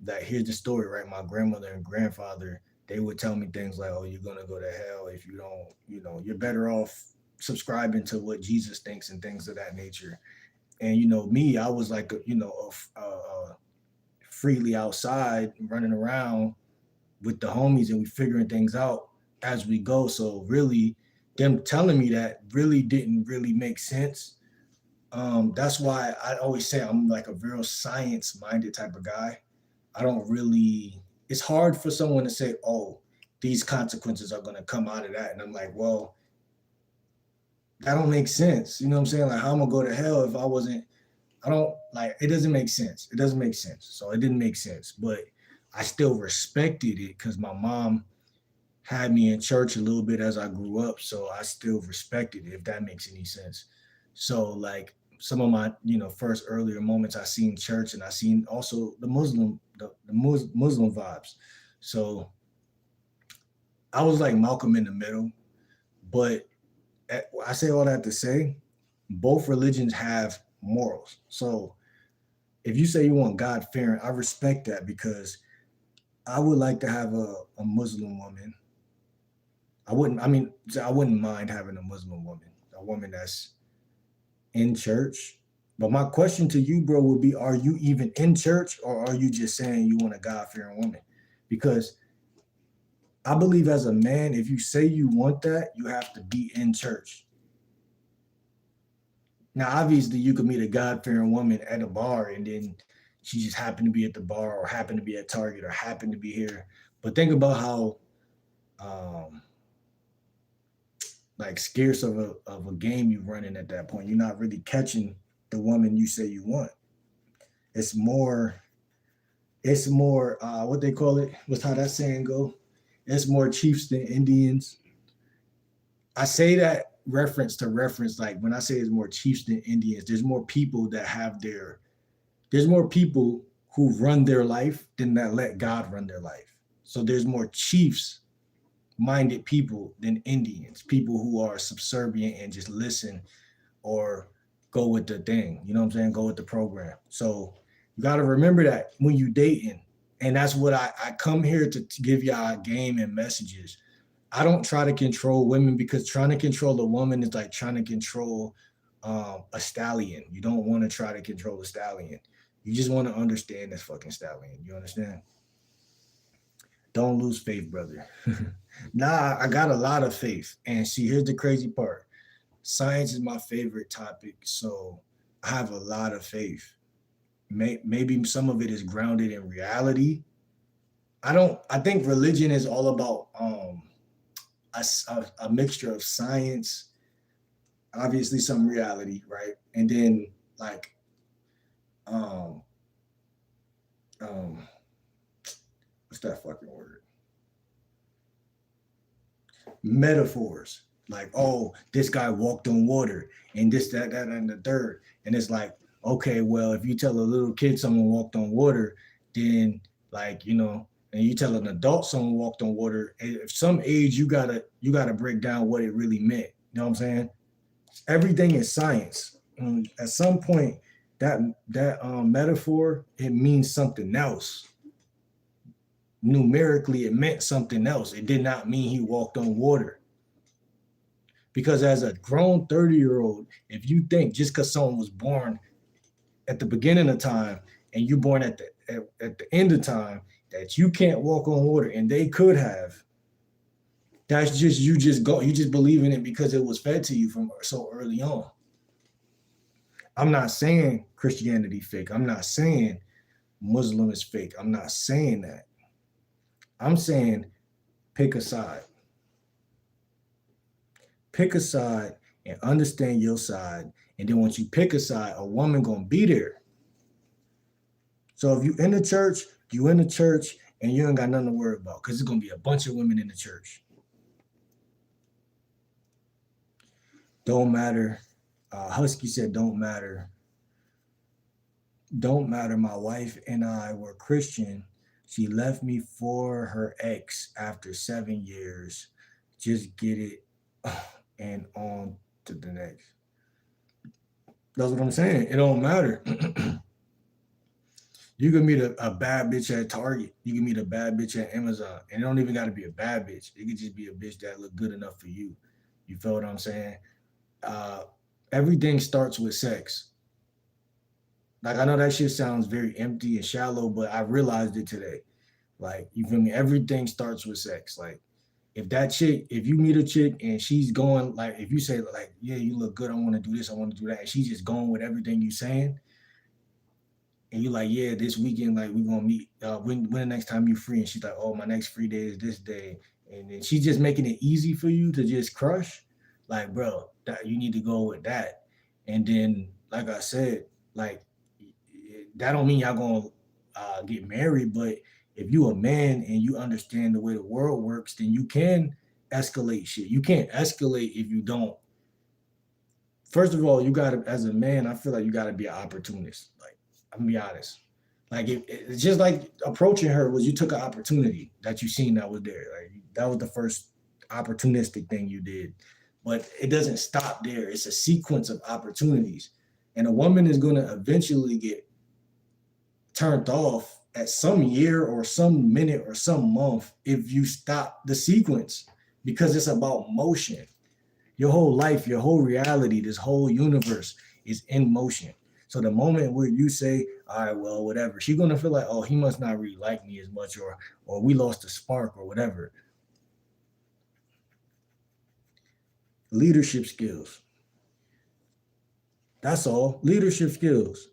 that here's the story, right? My grandmother and grandfather, they would tell me things like, "Oh, you're gonna go to hell if you don't. You're better off subscribing to what Jesus thinks and things of that nature." And me, I was like, freely outside running around with the homies, and we figuring things out as we go. So really, them telling me that really didn't really make sense. That's why I always say I'm like a real science minded type of guy. I don't really, it's hard for someone to say, oh, these consequences are going to come out of that. And I'm like, well, that don't make sense. You know what I'm saying? Like, how am I going to go to hell if I don't like, it doesn't make sense. It doesn't make sense. So it didn't make sense, but I still respected it because my mom had me in church a little bit as I grew up. So I still respected it, if that makes any sense. So like some of my, first earlier moments I seen church, and I seen also the Muslim vibes. So I was like Malcolm in the middle, but I say all that to say both religions have morals. So if you say you want God fearing, I respect that because I would like to have a Muslim woman. I wouldn't mind having a Muslim woman, a woman that's in church. But my question to you, bro, would be: are you even in church, or are you just saying you want a God fearing woman? Because I believe as a man, if you say you want that, you have to be in church. Now, obviously, you could meet a God fearing woman at a bar, and then she just happened to be at the bar, or happened to be at Target, or happened to be here. But think about how um, like scarce of a game you're running at that point. You're not really catching the woman you say you want. It's more, what they call it, what's how that saying go? It's more chiefs than Indians. I say that reference, like when I say it's more chiefs than Indians, there's more people that have there's more people who run their life than that let God run their life. So there's more chiefs minded people than Indians, people who are subservient and just listen or go with the thing. You know what I'm saying? Go with the program. So you got to remember that when you dating. And that's what I come here to give y'all game and messages. I don't try to control women, because trying to control a woman is like trying to control a stallion. You don't want to try to control a stallion. You just want to understand this fucking stallion. You understand? Don't lose faith, brother. Nah, I got a lot of faith. And see, here's the crazy part. Science is my favorite topic, so I have a lot of faith. Maybe some of it is grounded in reality. I think religion is all about a mixture of science, obviously some reality, right? And then like um um what's that fucking word? Metaphors. Like, oh, this guy walked on water and this, that, and the third. And it's like, okay, well, if you tell a little kid someone walked on water, then like, and you tell an adult someone walked on water, at some age you gotta break down what it really meant. You know what I'm saying? Everything is science. At some point, that metaphor, it means something else. Numerically, it meant something else. It did not mean he walked on water. Because as a grown 30-year-old, if you think just because someone was born at the beginning of time and you born at the end of time, that you can't walk on water and they could have, that's just you just believe in it because it was fed to you from so early on. I'm not saying Christianity fake. I'm not saying Muslim is fake. I'm not saying that. I'm saying pick a side. Pick a side and understand your side. And then once you pick a side, a woman gonna be there. So if you in the church and you ain't got nothing to worry about, because it's gonna be a bunch of women in the church. Don't matter. Husky said, don't matter. Don't matter. My wife and I were Christian. She left me for her ex after 7 years. Just get it and on to the next. That's what I'm saying. It don't matter. You can meet a bad bitch at Target. You can meet a bad bitch at Amazon. And it don't even got to be a bad bitch. It could just be a bitch that look good enough for you. You feel what I'm saying? Everything starts with sex. Like, I know that shit sounds very empty and shallow, but I realized it today. Like, you feel me? Everything starts with sex. Like, if you meet a chick and she's going, like, if you say, like, yeah, you look good, I want to do this, I want to do that, and she's just going with everything you saying, and you're like, yeah, this weekend, like, we're going to meet, when the next time you free? And she's like, oh, my next free day is this day. And then she's just making it easy for you to just crush. Like, bro, you need to go with that. And then, like I said, like, that don't mean y'all gonna get married, but if you a man and you understand the way the world works, then you can escalate shit. You can't escalate if you don't. First of all, you gotta, as a man, I feel like you gotta be an opportunist. Like, I'm gonna be honest. Like, it's just like approaching her was, you took an opportunity that you seen that was there. Like, that was the first opportunistic thing you did. But it doesn't stop there. It's a sequence of opportunities. And a woman is gonna eventually get turned off at some year or some minute or some month if you stop the sequence, because it's about motion. Your whole life, your whole reality, this whole universe is in motion. So the moment where you say, all right, well, whatever, she's gonna feel like, oh, he must not really like me as much, or we lost a spark or whatever. Leadership skills. That's all. Leadership skills.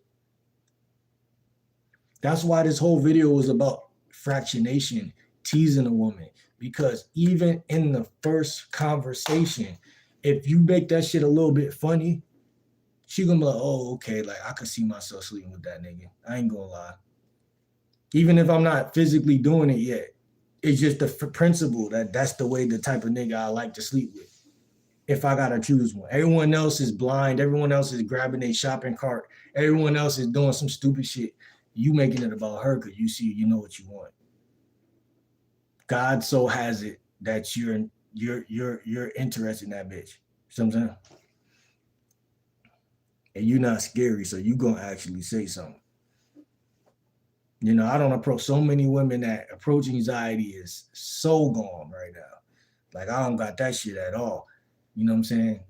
That's why this whole video was about fractionation, teasing a woman. Because even in the first conversation, if you make that shit a little bit funny, she gonna be like, oh, okay, like I could see myself sleeping with that nigga. I ain't gonna lie. Even if I'm not physically doing it yet, it's just the principle that that's the way, the type of nigga I like to sleep with. If I gotta choose one, everyone else is blind. Everyone else is grabbing a shopping cart. Everyone else is doing some stupid shit. You making it about her because you see, you know what you want. God so has it that you're interested in that bitch. You know what I'm saying? And you're not scary, so you gonna actually say something. You know, I don't approach so many women that approach anxiety is so gone right now. Like I don't got that shit at all. You know what I'm saying?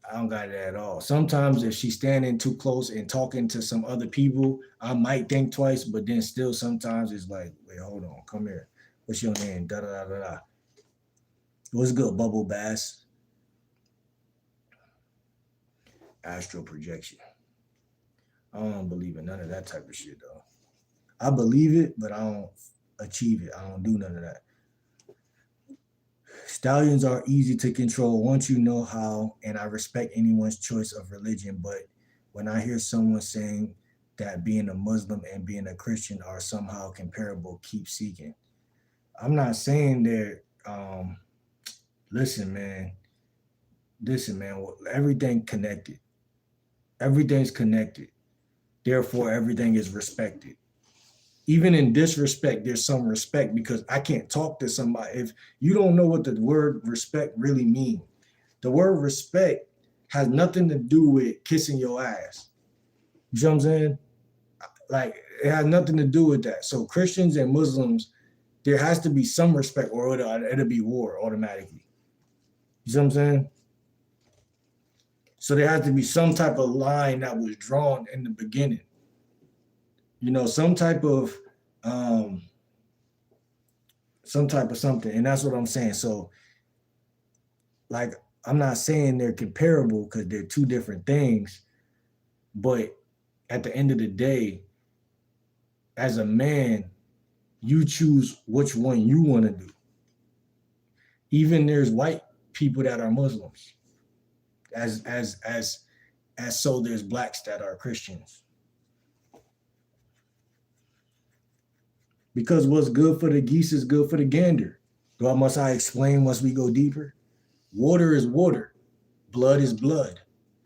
I don't got it at all. Sometimes if she's standing too close and talking to some other people, I might think twice, but then still sometimes it's like, wait, hold on, come here. What's your name? Da da da da da. What's good, Bubble Bass? Astral projection. I don't believe in none of that type of shit though. I believe it, but I don't achieve it. I don't do none of that. Stallions are easy to control once you know how, and I respect anyone's choice of religion. But when I hear someone saying that being a Muslim and being a Christian are somehow comparable, keep seeking. I'm not saying that. Listen, man. Listen, man. Everything connected. Everything's connected. Therefore, everything is respected. Even in disrespect, there's some respect because I can't talk to somebody if you don't know what the word respect really means. The word respect has nothing to do with kissing your ass. You know what I'm saying? Like it has nothing to do with that. So Christians and Muslims, there has to be some respect, or it'll be war automatically. You know what I'm saying? So there has to be some type of line that was drawn in the beginning. You know, um, some type of something, and that's what I'm saying. So, like, I'm not saying they're comparable because they're two different things, but at the end of the day, as a man, you choose which one you want to do. Even there's white people that are Muslims, as so there's blacks that are Christians. Because what's good for the geese is good for the gander. Must I explain once we go deeper? Water is water. Blood is blood.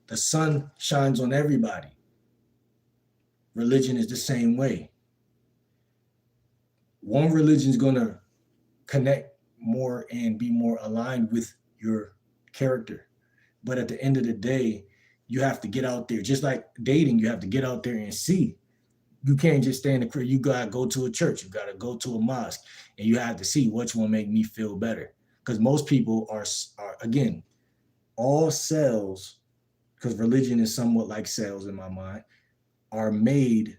The sun shines on everybody. Religion is the same way. One religion is going to connect more and be more aligned with your character. But at the end of the day, you have to get out there. Just like dating, you have to get out there and see. You can't just stay in the crib. You gotta go to a church. You gotta go to a mosque, and you have to see which one make me feel better. Because most people are again, all cells. Because religion is somewhat like cells in my mind, are made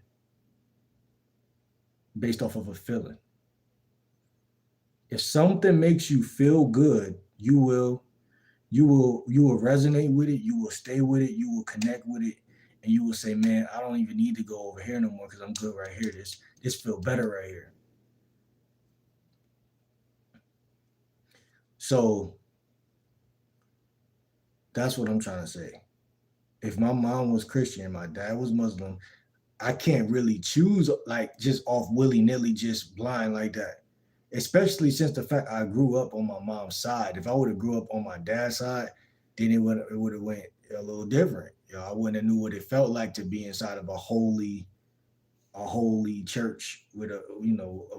based off of a feeling. If something makes you feel good, you will resonate with it. You will stay with it. You will connect with it. And you will say, man, I don't even need to go over here no more because I'm good right here. This feel better right here. So that's what I'm trying to say. If my mom was Christian and my dad was Muslim, I can't really choose like just off willy-nilly, just blind like that. Especially since the fact I grew up on my mom's side. If I would have grew up on my dad's side, then it would have went a little different. You know, I wouldn't have knew what it felt like to be inside of a holy church with a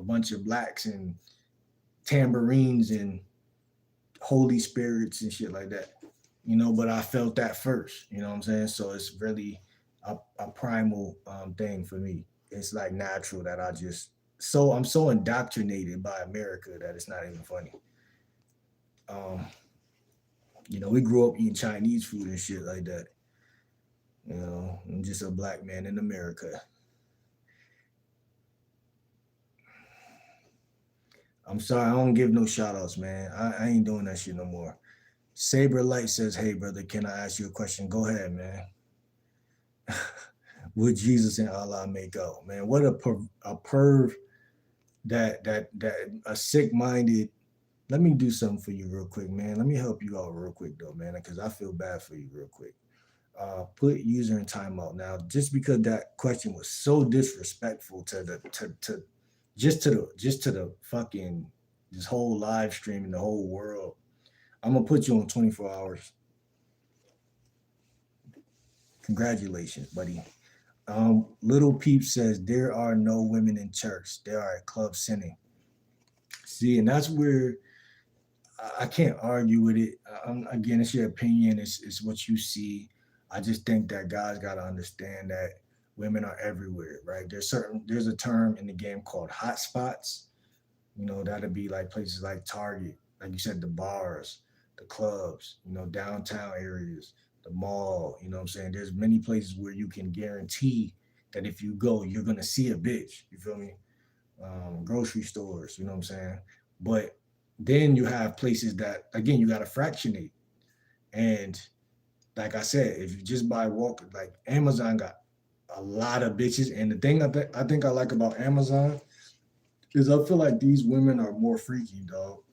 bunch of blacks and tambourines and holy spirits and shit like that. But I felt that first. You know what I'm saying? So it's really a primal thing for me. It's like natural that I'm so indoctrinated by America that it's not even funny. We grew up eating Chinese food and shit like that. I'm just a black man in America. I'm sorry, I don't give no shout outs, man. I ain't doing that shit no more. Saber Light says, hey, brother, can I ask you a question? Go ahead, man. Would Jesus and Allah make out? Man, what a perv that a sick-minded. Let me do something for you real quick, man. Let me help you out real quick, though, man, because I feel bad for you real quick. Put user in timeout. Now, just because that question was so disrespectful to the to just to the fucking this whole live stream and the whole world, I'm gonna put you on 24 hours. Congratulations, buddy. Little Peep says there are no women in church. There are at club sinning. See, and that's where I can't argue with it. Again, it's your opinion. It's what you see. I just think that guys got to understand that women are everywhere, right? There's a term in the game called hot spots. You know, that'd be like places like Target, like you said, the bars, the clubs, you know, downtown areas, the mall. You know what I'm saying? There's many places where you can guarantee that if you go, you're gonna see a bitch. You feel me? Grocery stores. You know what I'm saying? But then you have places that again you got to fractionate. And like I said, if you just buy walk, like Amazon got a lot of bitches. And the thing I think I like about Amazon is I feel like these women are more freaky, dog.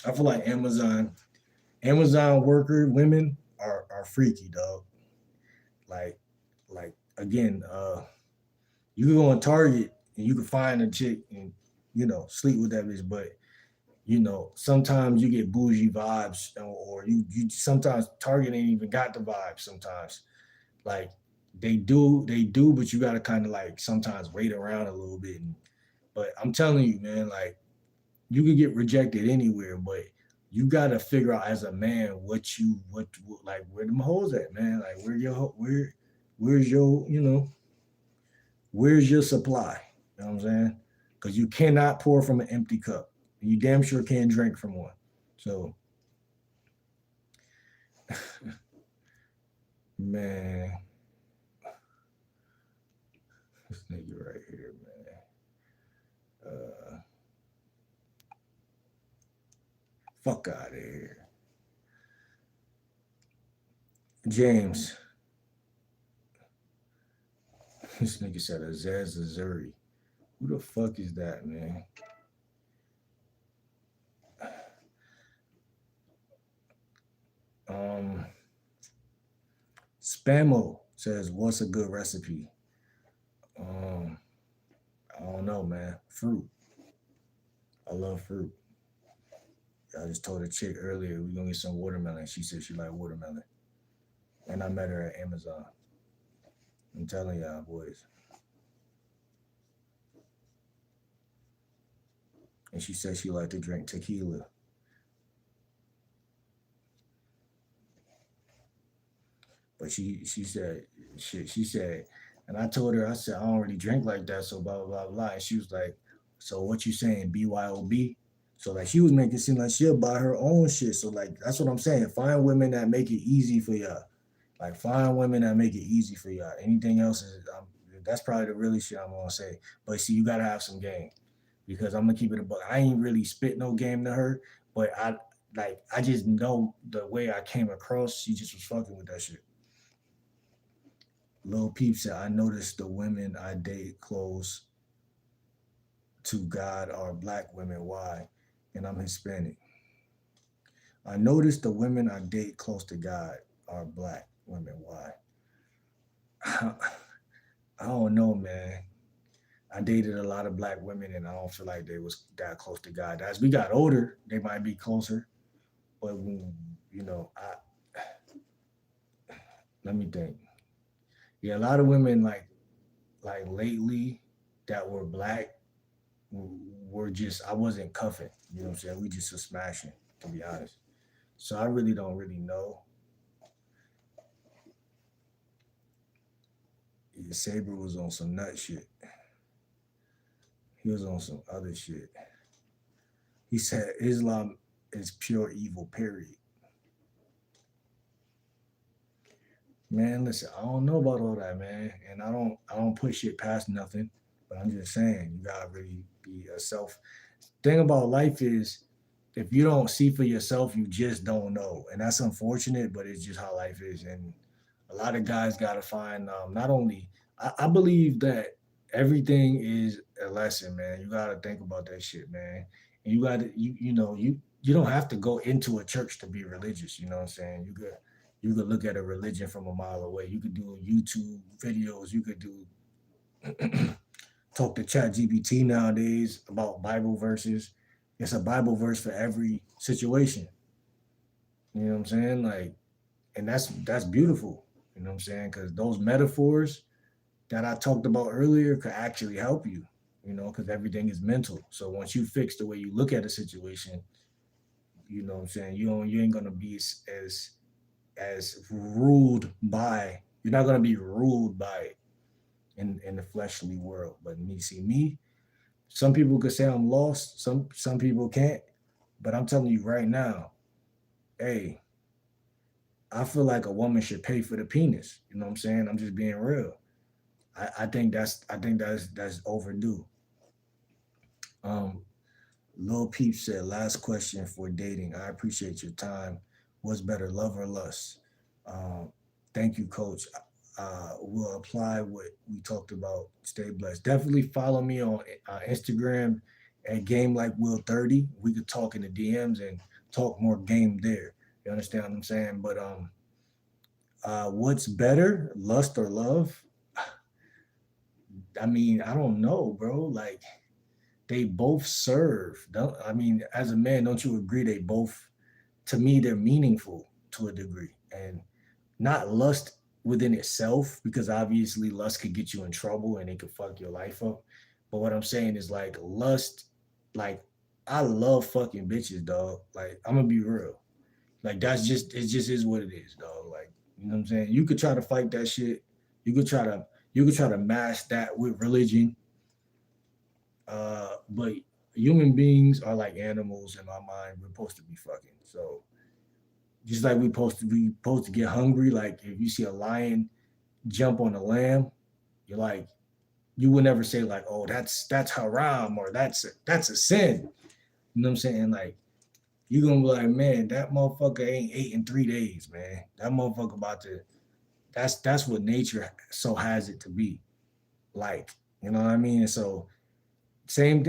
I feel like Amazon worker women are freaky, dog. Like like again, you can go on Target and you can find a chick and sleep with that bitch, but sometimes you get bougie vibes, or you sometimes Target ain't even got the vibe sometimes. Like they do, but you gotta kind of like sometimes wait around a little bit. But I'm telling you, man, like you could get rejected anywhere, but you gotta figure out as a man what like where them hoes at, man. Like where's your where's your supply? You know what I'm saying? Because you cannot pour from an empty cup. You damn sure can't drink from one. So, man, this nigga right here, man. Fuck out of here. James, this nigga said Azaz Azuri. Who the fuck is that, man? Um, Spamo says, "What's a good recipe?" Um, I don't know, man. Fruit. I love fruit. I just told a chick earlier we gonna get some watermelon. She said she like watermelon, and I met her at Amazon. I'm telling y'all, boys. And she said she liked to drink tequila. But she said, and I told her, I said, I don't really drink like that, so blah blah blah blah. And she was like, so what you saying, BYOB? So like she was making it seem like she'll buy her own shit. So like that's what I'm saying. Find women that make it easy for y'all. Like find women that make it easy for y'all. Anything else is that's probably the really shit I'm gonna say. But see, you gotta have some game, because I'm gonna keep it a buck. I ain't really spit no game to her, but I just know the way I came across. She just was fucking with that shit. Lil Peep said, I noticed the women I date close to God are black women. Why? And I'm Hispanic. I noticed the women I date close to God are black women. Why? I don't know, man. I dated a lot of black women, and I don't feel like they was that close to God. As we got older, they might be closer, but when, let me think. Yeah, a lot of women like lately that were black were just I wasn't cuffing. You know what I'm saying? We just were smashing, to be honest. So I really don't really know. Yeah, Saber was on some nut shit. He was on some other shit. He said Islam is pure evil, period. Man, listen, I don't know about all that, man. And I don't put shit past nothing. But I'm just saying, you gotta really be a self. Thing about life is if you don't see for yourself, you just don't know. And that's unfortunate, but it's just how life is. And a lot of guys gotta find not only I believe that everything is a lesson, man. You gotta think about that shit, man. And you don't have to go into a church to be religious, you know what I'm saying? You could look at a religion from a mile away. You could do YouTube videos. You could do talk to Chat GPT nowadays about Bible verses. It's a Bible verse for every situation. You know what I'm saying? Like, and that's beautiful. You know what I'm saying? Because those metaphors that I talked about earlier could actually help you. You know, because everything is mental. So once you fix the way you look at a situation, you know what I'm saying, you ain't gonna be as ruled by. You're not gonna be ruled by it in the fleshly world. But me, see me. Some people could say I'm lost. Some people can't. But I'm telling you right now, hey, I feel like a woman should pay for the penis. You know what I'm saying? I'm just being real. I think that's overdue. Um, Lil Peep said, last question for dating. I appreciate your time. What's better, love or lust? Um, Thank you, coach. We'll apply what we talked about. Stay blessed. Definitely follow me on Instagram at Game Like Will 30. We could talk in the DMs and talk more game there. You understand what I'm saying? But what's better, lust or love? I mean, I don't know, bro. Like they both serve. Don't I mean, as a man, don't you agree? They both, to me, they're meaningful to a degree, and not lust within itself, because obviously lust could get you in trouble and it could fuck your life up. But what I'm saying is like lust, like I love fucking bitches, dog. Like I'm gonna be real. Like that's just it just is what it is, dog. Like, you know what I'm saying? You could try to fight that shit. You could try to mask that with religion. But human beings are like animals in my mind. We're supposed to be fucking. So just like we supposed to get hungry. Like if you see a lion jump on a lamb, you're like, you would never say like, oh, that's haram, or that's a sin. You know what I'm saying? Like you gonna be like, man, that motherfucker ain't ate in 3 days, man. That motherfucker about to. That's what nature so has it to be. Like, you know what I mean? And so same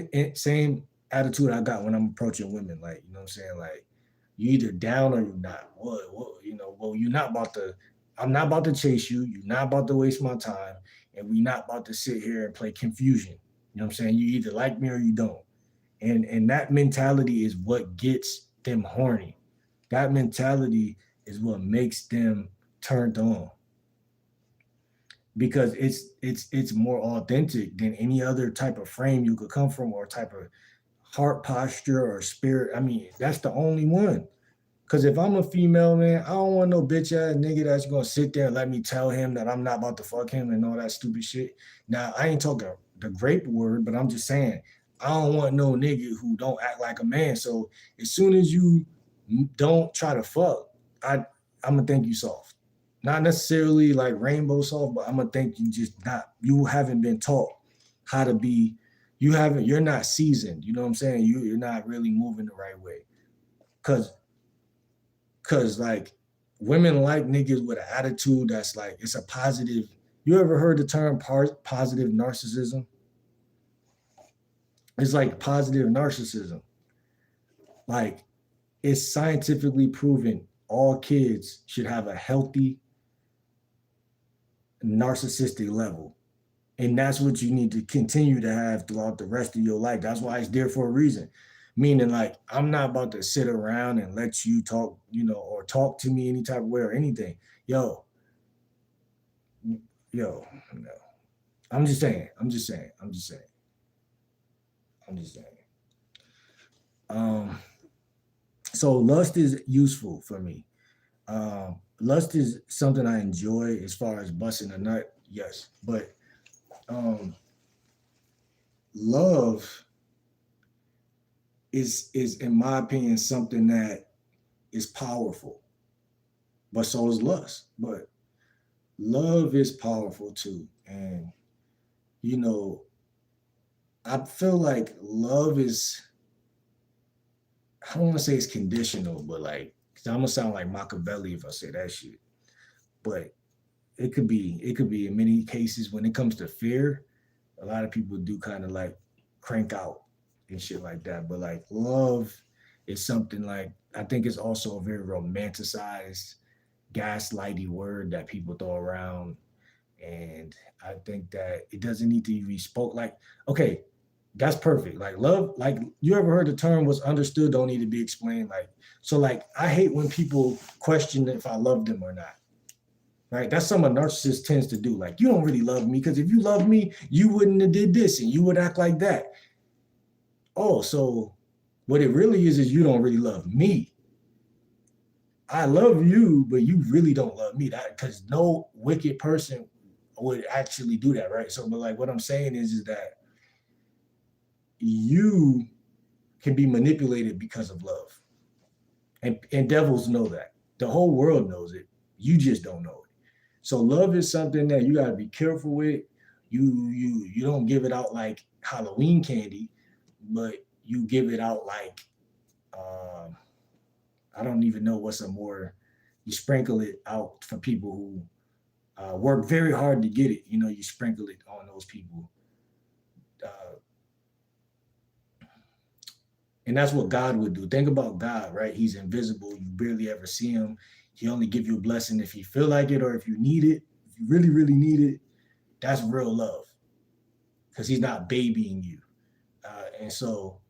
attitude I got when I'm approaching women. Like, you know what I'm saying? Like, you either down or you're not. What you know? Well, you're not about to. I'm not about to chase you. You're not about to waste my time, and we're not about to sit here and play confusion. You know what I'm saying? You either like me or you don't. And that mentality is what gets them horny. That mentality is what makes them turned on, because it's more authentic than any other type of frame you could come from, or type of heart posture or spirit. I mean, that's the only one. Cause if I'm a female, man, I don't want no bitch ass nigga that's gonna sit there and let me tell him that I'm not about to fuck him and all that stupid shit. Now I ain't talking the grape word, but I'm just saying I don't want no nigga who don't act like a man. So as soon as you don't try to fuck, I'm gonna think you soft. Not necessarily like rainbow soft, but I'm gonna think you just not. You haven't been taught how to be. You haven't. You're not seasoned. You know what I'm saying? You're not really moving the right way. Cause like women like niggas with an attitude that's like it's a positive. You ever heard the term positive narcissism? It's like positive narcissism. Like it's scientifically proven all kids should have a healthy narcissistic level. And that's what you need to continue to have throughout the rest of your life. That's why it's there for a reason. Meaning, like, I'm not about to sit around and let you talk, or talk to me any type of way or anything. Yo, no. I'm just saying. Um, so lust is useful for me. Lust is something I enjoy as far as busting a nut, yes. But um love is in my opinion something that is powerful, but so is lust. But love is powerful too. And you know, I feel like love is, I don't want to say it's conditional, but like, 'cause I'm gonna sound like Machiavelli if I say that shit. But it could be in many cases when it comes to fear, a lot of people do kind of like crank out and shit like that. But like love is something like I think it's also very romanticized gaslighty word that people throw around. And I think that it doesn't need to be spoke like, okay, that's perfect. Like love, like you ever heard the term "what's understood don't need to be explained"? Like, so like I hate when people question if I love them or not. Right? That's something a narcissist tends to do. Like, you don't really love me because if you love me, you wouldn't have did this and you would act like that. Oh, so what it really is you don't really love me. I love you, but you really don't love me. That because no wicked person would actually do that, right? So, but like what I'm saying is that you can be manipulated because of love, and devils know that. The whole world knows it. You just don't know it. So, love is something that you got to be careful with. You don't give it out like Halloween candy, but you give it out like um, I don't even know what's a more. You sprinkle it out for people who work very hard to get it. You know, you sprinkle it on those people. Uh, and that's what God would do. Think about God, right? He's invisible. You barely ever see him. He only give you a blessing if you feel like it or if you need it. If you really, really need it, that's real love because he's not babying you. And so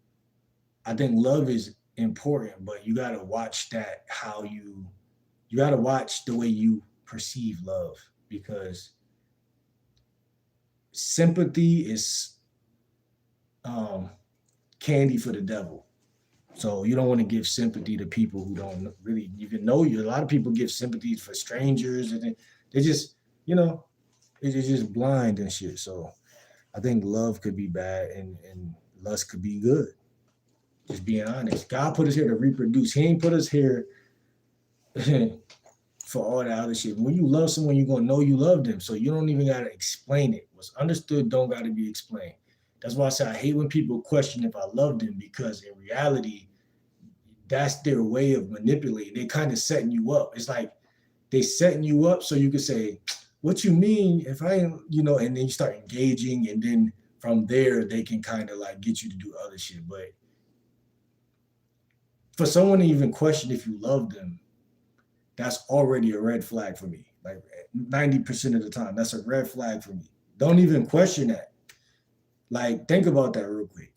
I think love is important, but you got to watch that how you got to watch the way you perceive love because sympathy is um, candy for the devil. So you don't want to give sympathy to people who don't really even know you. A lot of people give sympathy for strangers, and they just, you know, it's just blind and shit. So I think love could be bad and lust could be good. Just being honest. God put us here to reproduce. He ain't put us here for all that other shit. When you love someone, you're gonna know you love them. So you don't even gotta explain it. What's understood don't gotta be explained. That's why I say I hate when people question if I love them because in reality, that's their way of manipulating. They kind of setting you up. It's like they setting you up so you can say, "What you mean if I ain't," and then you start engaging, and then from there they can kind of like get you to do other shit. But for someone to even question if you love them, that's already a red flag for me. Like 90% of the time, that's a red flag for me. Don't even question that. Like, think about that real quick.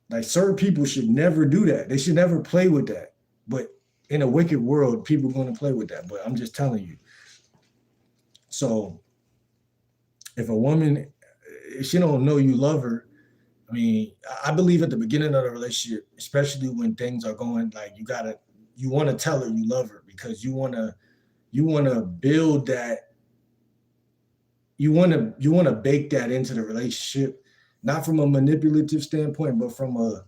Like certain people should never do that. They should never play with that. But in a wicked world, people are going to play with that. But I'm just telling you. So if a woman, if she don't know you love her, I mean, I believe at the beginning of the relationship, especially when things are going like you want to tell her you love her because you want to build that, you want to bake that into the relationship, not from a manipulative standpoint, but from a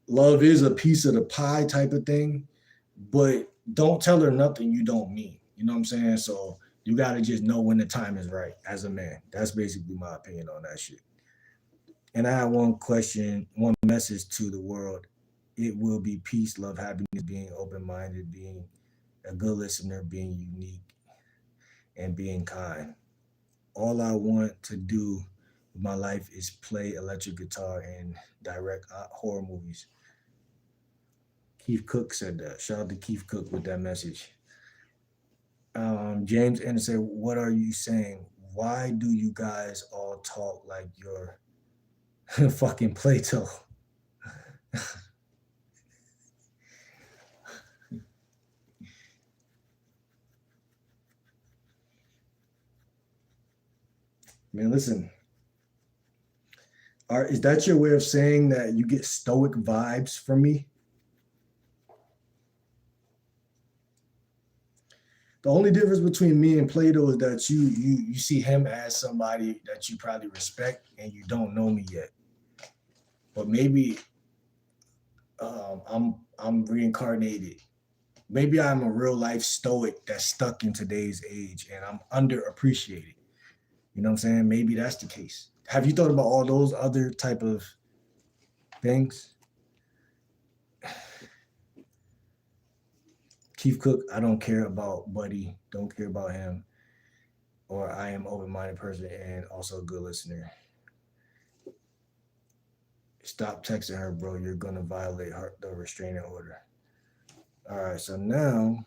love is a piece of the pie type of thing. But don't tell her nothing you don't mean. You know what I'm saying? So you got to just know when the time is right as a man. That's basically my opinion on that shit. And I have one question, one message to the world. It will be peace, love, happiness, being open minded, being a good listener, being unique, and being kind. All I want to do with my life is play electric guitar and direct horror movies. Keith Cook said that. Shout out to Keith Cook with that message. James Anderson said, "What are you saying? Why do you guys all talk like you're fucking Plato?" Man, listen. Is that your way of saying that you get stoic vibes from me? The only difference between me and Plato is that you see him as somebody that you probably respect and you don't know me yet. But maybe I'm reincarnated. Maybe I'm a real life stoic that's stuck in today's age and I'm underappreciated. You know what I'm saying? Maybe that's the case. Have you thought about all those other type of things? Keith Cook, I don't care about Buddy. Don't care about him. Or I am open-minded person and also a good listener. Stop texting her, bro. You're gonna violate the restraining order. All right, so now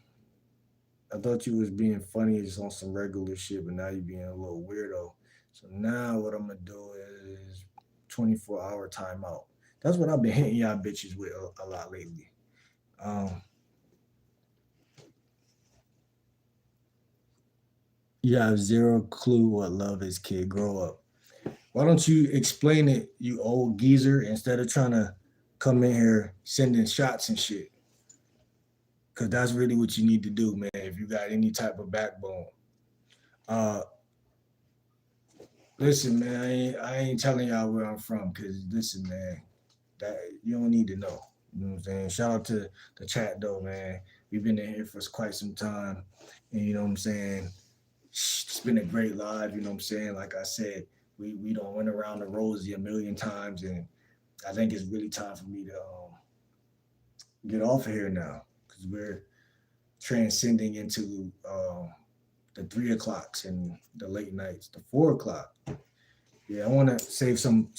I thought you was being funny just on some regular shit, but now you're being a little weirdo. So now what I'm gonna do is 24-hour timeout. That's what I've been hitting y'all bitches with a lot lately. Um, you have zero clue what love is, kid. Grow up. Why don't you explain it, you old geezer, instead of trying to come in here sending shots and shit? Cause that's really what you need to do, man. If you got any type of backbone. Uh, Listen, man, I ain't telling y'all where I'm from, cause listen, man, that you don't need to know. You know what I'm saying? Shout out to the chat though, man. We've been in here for quite some time, and you know what I'm saying. It's been a great live. You know what I'm saying? Like I said, we don't went around the rosy a million times, and I think it's really time for me to get off of here now, because we're transcending into the 3 o'clocks and the late nights, the 4 o'clock. Yeah, I want to save some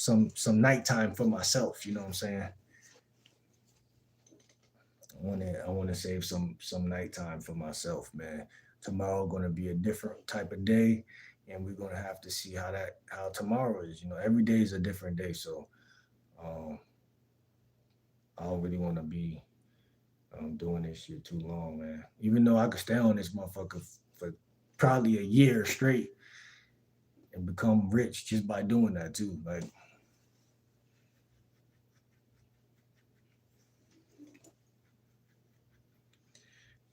nighttime for myself. You know what I'm saying? I want to save some nighttime for myself, man. Tomorrow gonna be a different type of day, and we're gonna have to see how tomorrow is. You know, every day is a different day, so um, I don't really want to be doing this shit too long, man. Even though I could stay on this motherfucker for probably a year straight and become rich just by doing that too. Like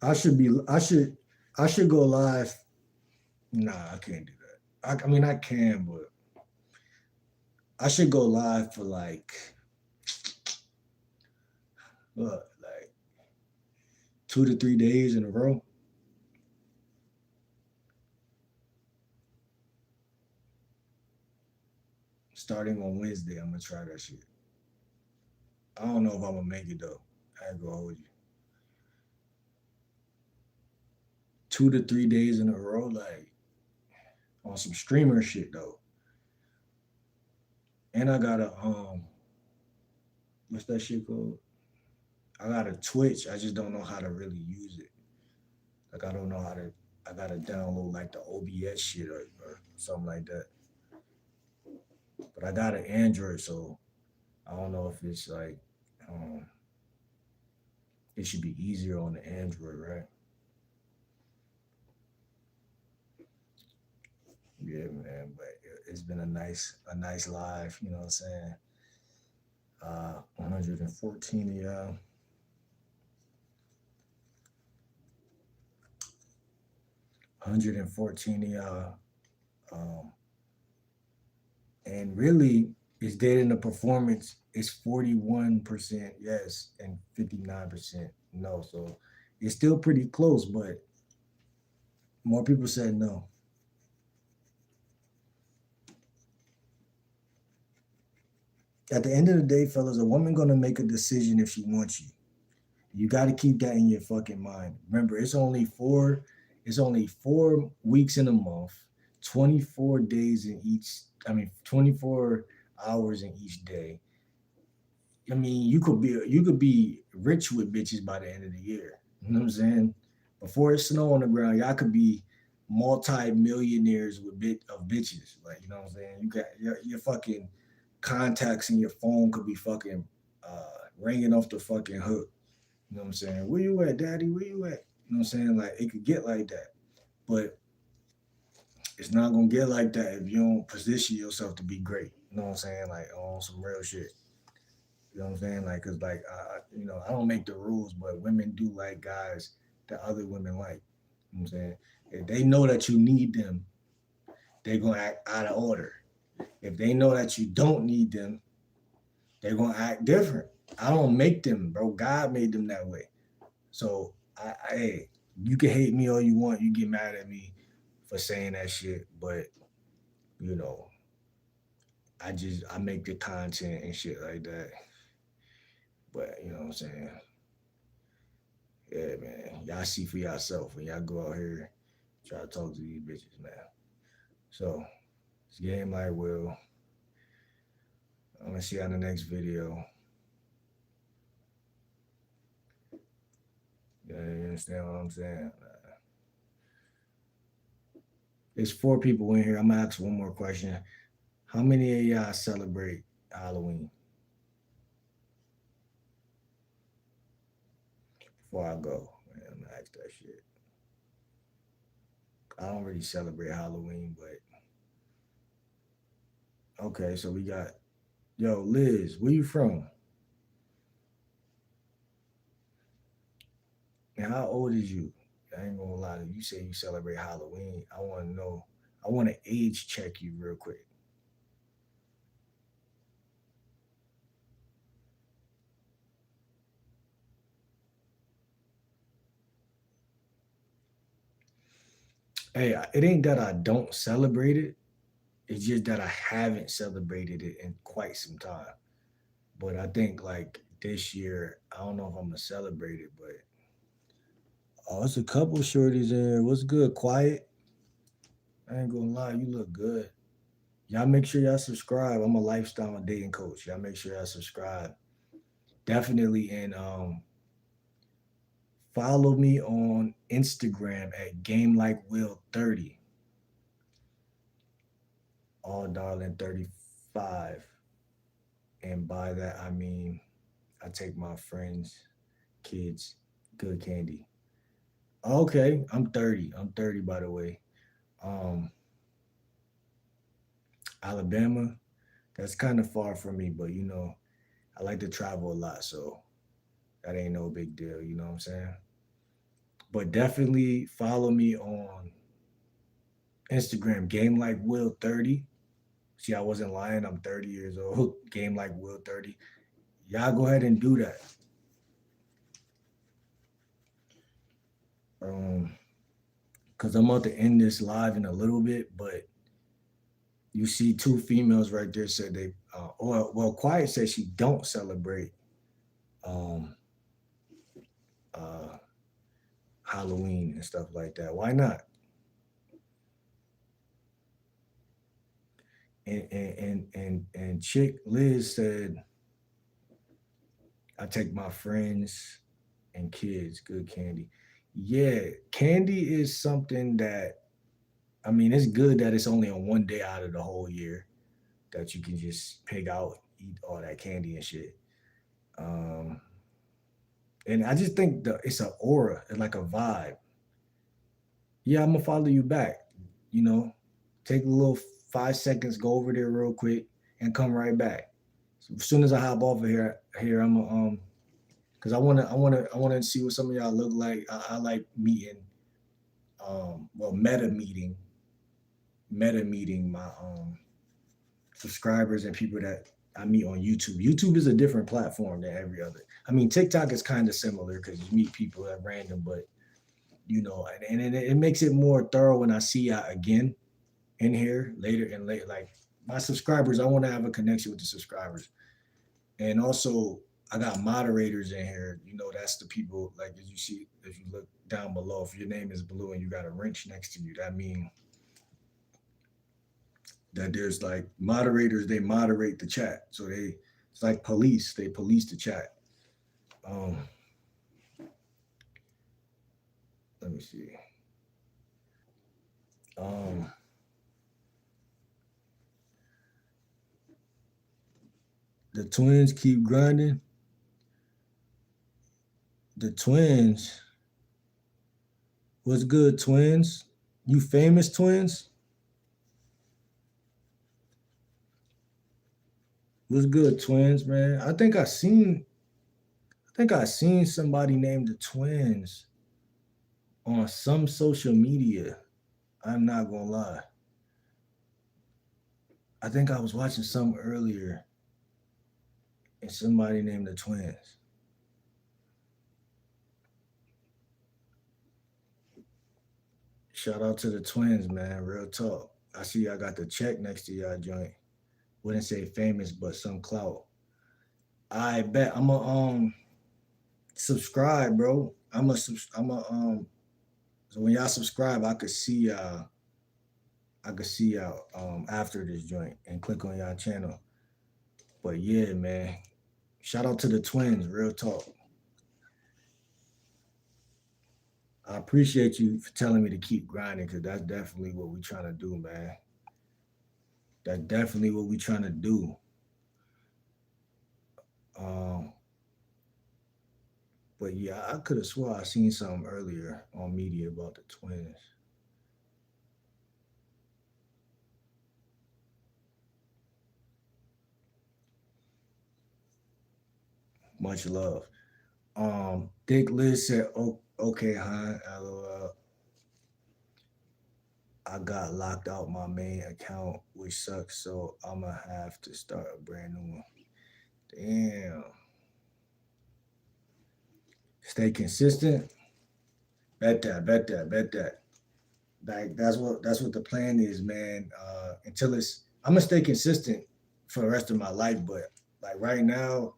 I should go live. Nah, I can't do that. I mean I can, but I should go live for like 2 to 3 days in a row. Starting on Wednesday, I'm gonna try that shit. I don't know if I'm gonna make it though. I ain't gonna hold you. 2 to 3 days in a row, like on some streamer shit though. And I got a what's that shit called? I got a Twitch. I just don't know how to really use it. Like I don't know how to. I gotta download like the OBS shit or something like that. But I got an Android, so I don't know if it's like um, it should be easier on the Android, right? Yeah, man. But it's been a nice live. You know what I'm saying? 114 of y'all. 114 of y'all. Um, and really, it's dead in the performance. It's 41% yes and 59% no. So it's still pretty close, but more people said no. At the end of the day, fellas, a woman gonna make a decision if she wants you. You got to keep that in your fucking mind. Remember, it's only 4 weeks in a month, 24 days in each. I mean, 24 hours in each day. I mean, you could be rich with bitches by the end of the year. You know what I'm saying? Before it's snow on the ground, y'all could be multi-millionaires with bitches. Like, you know what I'm saying? You got your fucking contacts in your phone could be fucking ringing off the fucking hook. You know what I'm saying? Where you at, daddy? Where you at? You know what I'm saying? Like it could get like that. But it's not gonna get like that if you don't position yourself to be great. You know what I'm saying? Like on some real shit. You know what I'm saying? Like, cause like I don't make the rules, but women do like guys that other women like. You know what I'm saying? If they know that you need them, they're gonna act out of order. If they know that you don't need them, they're gonna act different. I don't make them, bro. God made them that way. So hey, you can hate me all you want. You get mad at me for saying that shit, but you know, I make the content and shit like that. But you know what I'm saying? Yeah, man. Y'all see for yourself when y'all go out here try to talk to these bitches, man. So it's game like Will. I'm gonna see you on the next video. understand what I'm saying? There's 4 people in here. I'm gonna ask one more question. How many of y'all celebrate Halloween? Before I go, man, I'm gonna ask that shit. I don't really celebrate Halloween, but okay. So we got yo Liz. Where you from? And how old is you? I ain't gonna lie to you. You say you celebrate Halloween. I want to know. I want to age check you real quick. Hey, it ain't that I don't celebrate it. It's just that I haven't celebrated it in quite some time. But I think like this year, I don't know if I'm gonna celebrate it. But oh, it's a couple shorties in here. What's good? Quiet. I ain't gonna lie, you look good. Y'all make sure y'all subscribe. I'm a lifestyle and dating coach. Y'all make sure y'all subscribe. Definitely, and follow me on Instagram at GameLikeWill30. All darling 35. And by that I mean I take my friends, kids, good candy. Okay, I'm 30. I'm 30 by the way. Um, Alabama, that's kind of far from me, but I like to travel a lot, so that ain't no big deal, you know what I'm saying? But definitely follow me on Instagram, Game Like Will 30. See, I wasn't lying. I'm 30 years old. Game Like Will 30. Y'all go ahead and do that. Because I'm about to end this live in a little bit, but you see 2 females right there said they, well, Quiet said she don't celebrate um, uh, Halloween and stuff like that. Why not? And Chick Liz said, I take my friends and kids, good candy. Yeah, candy is something that I mean, it's good that it's only on one day out of the whole year that you can just pick out, eat all that candy and shit. Um, and I just think it's an aura, it's like a vibe. Yeah, I'm gonna follow you back. You know, take a little 5 seconds, go over there real quick, and come right back. So as soon as I hop off of here, I'm gonna because I wanna see what some of y'all look like. I like meeting, well, meta meeting my subscribers and people that I meet on YouTube. YouTube is a different platform than every other. I mean, TikTok is kind of similar because you meet people at random, but and it makes it more thorough when I see y'all again in here later and later. Like my subscribers, I want to have a connection with the subscribers, and also I got moderators in here. That's the people like as you see if you look down below. If your name is blue and you got a wrench next to you, that means that there's like moderators. They moderate the chat, so it's like police. They police the chat. Um, let me see. Um, the twins keep grinding. The twins. What's good, twins? You famous twins? What's good, twins, man? I think I seen somebody named the twins on some social media. I'm not gonna lie. I think I was watching some earlier and somebody named the twins. Shout out to the twins, man. Real talk. I see I got the check next to y'all joint. Wouldn't say famous, but some clout. I bet I'm a subscribe, bro. I'm a so when y'all subscribe, I could see y'all after this joint and click on y'all channel. But yeah, man. Shout out to the twins, real talk. I appreciate you for telling me to keep grinding because that's definitely what we're trying to do, man. That's definitely what we're trying to do. Um, but yeah, I could have swore I seen something earlier on media about the twins. Much love. Dick Liz said, oh, okay, huh? LOL. I got locked out my main account, which sucks, so I'ma have to start a brand new one. Damn. Stay consistent. Bet that, bet that, bet that. Like that's what the plan is, man. Until it's I'm gonna stay consistent for the rest of my life, but like right now,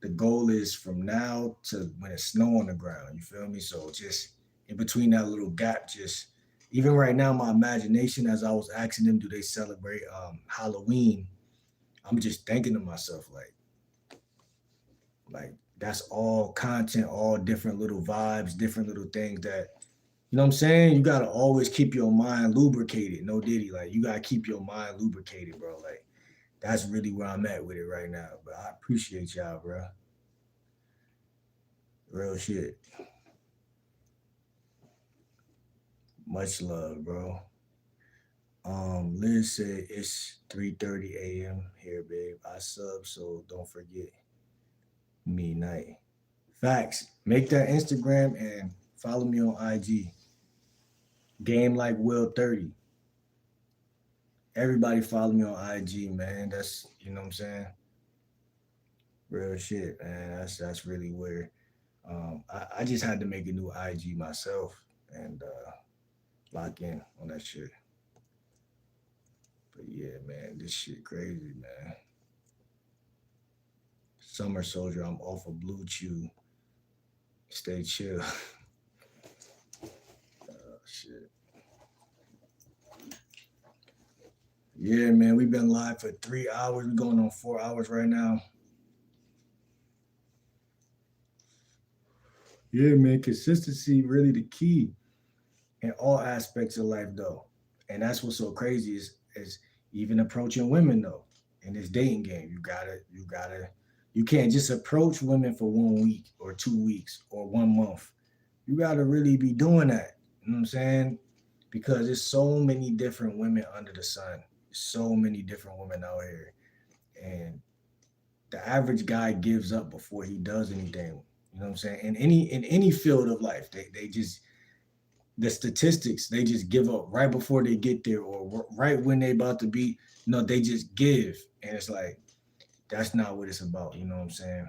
the goal is from now to when it's snow on the ground. You feel me? So just in between that little gap, just even right now, my imagination as I was asking them, do they celebrate Halloween? I'm just thinking to myself like that's all content, all different little vibes, different little things that you know what I'm saying? You gotta always keep your mind lubricated. No diddy. Like you gotta keep your mind lubricated, bro. Like that's really where I'm at with it right now. But I appreciate y'all, bro. Real shit. Much love, bro. Liz said it's 3:30 a.m. here, babe. I sub, so don't forget me night. Facts. Make that Instagram and follow me on IG. Game like Will 30. Everybody follow me on IG, man. That's you know what I'm saying. Real shit, man. That's really where I just had to make a new IG myself and lock in on that shit. But yeah, man, this shit crazy, man. Summer Soldier, I'm off of Blue Chew. Stay chill. Shit. Yeah, man, we've been live for 3 hours. We're going on 4 hours right now. Yeah, man, consistency really the key in all aspects of life, though. And that's what's so crazy is even approaching women though in this dating game. You can't just approach women for 1 week or 2 weeks or 1 month. You gotta really be doing that. You know what I'm saying? Because there's so many different women under the sun. So many different women out here. And the average guy gives up before he does anything. You know what I'm saying? In any field of life, they just the statistics they just give up right before they get there or right when they about to be they just give and it's like that's not what it's about, you know what I'm saying?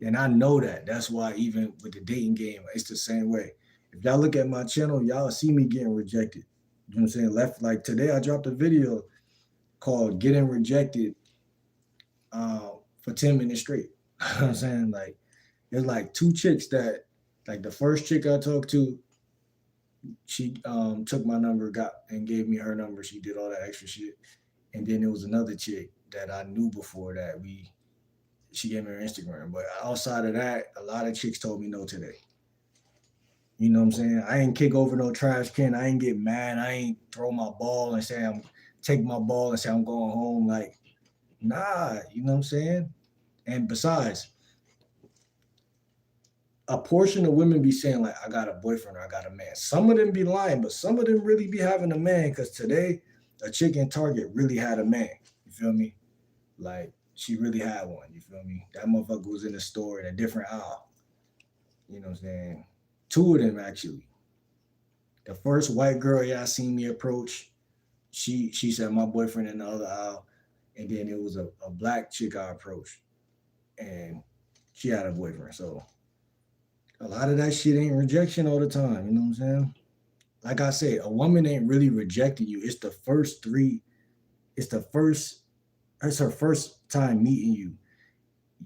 And I know that's why even with the dating game it's the same way. If y'all look at my channel, y'all see me getting rejected, you know what I'm saying? Left like today I dropped a video called getting rejected for 10 minutes straight. You know what I'm saying? Like there's like two chicks that like the first chick I talked to, she took my number, got and gave me her number. She did all that extra shit. And then there was another chick that I knew before that she gave me her Instagram. But outside of that, a lot of chicks told me no today. You know what I'm saying? I ain't kick over no trash can. I ain't get mad. I ain't throw my ball and say I'm take my ball and say I'm going home. Like, nah, you know what I'm saying? And besides, a portion of women be saying like I got a boyfriend or I got a man. Some of them be lying, but some of them really be having a man. Cause today a chick in Target really had a man. You feel me? Like she really had one. You feel me? That motherfucker was in the store in a different aisle. You know what I'm saying? Two of them actually. The first white girl y'all seen me approach, she said my boyfriend in the other aisle, and then it was a black chick I approached, and she had a boyfriend. So a lot of that shit ain't rejection all the time. You know what I'm saying? Like I said, a woman ain't really rejecting you. It's the first three. It's the first. It's her first time meeting you.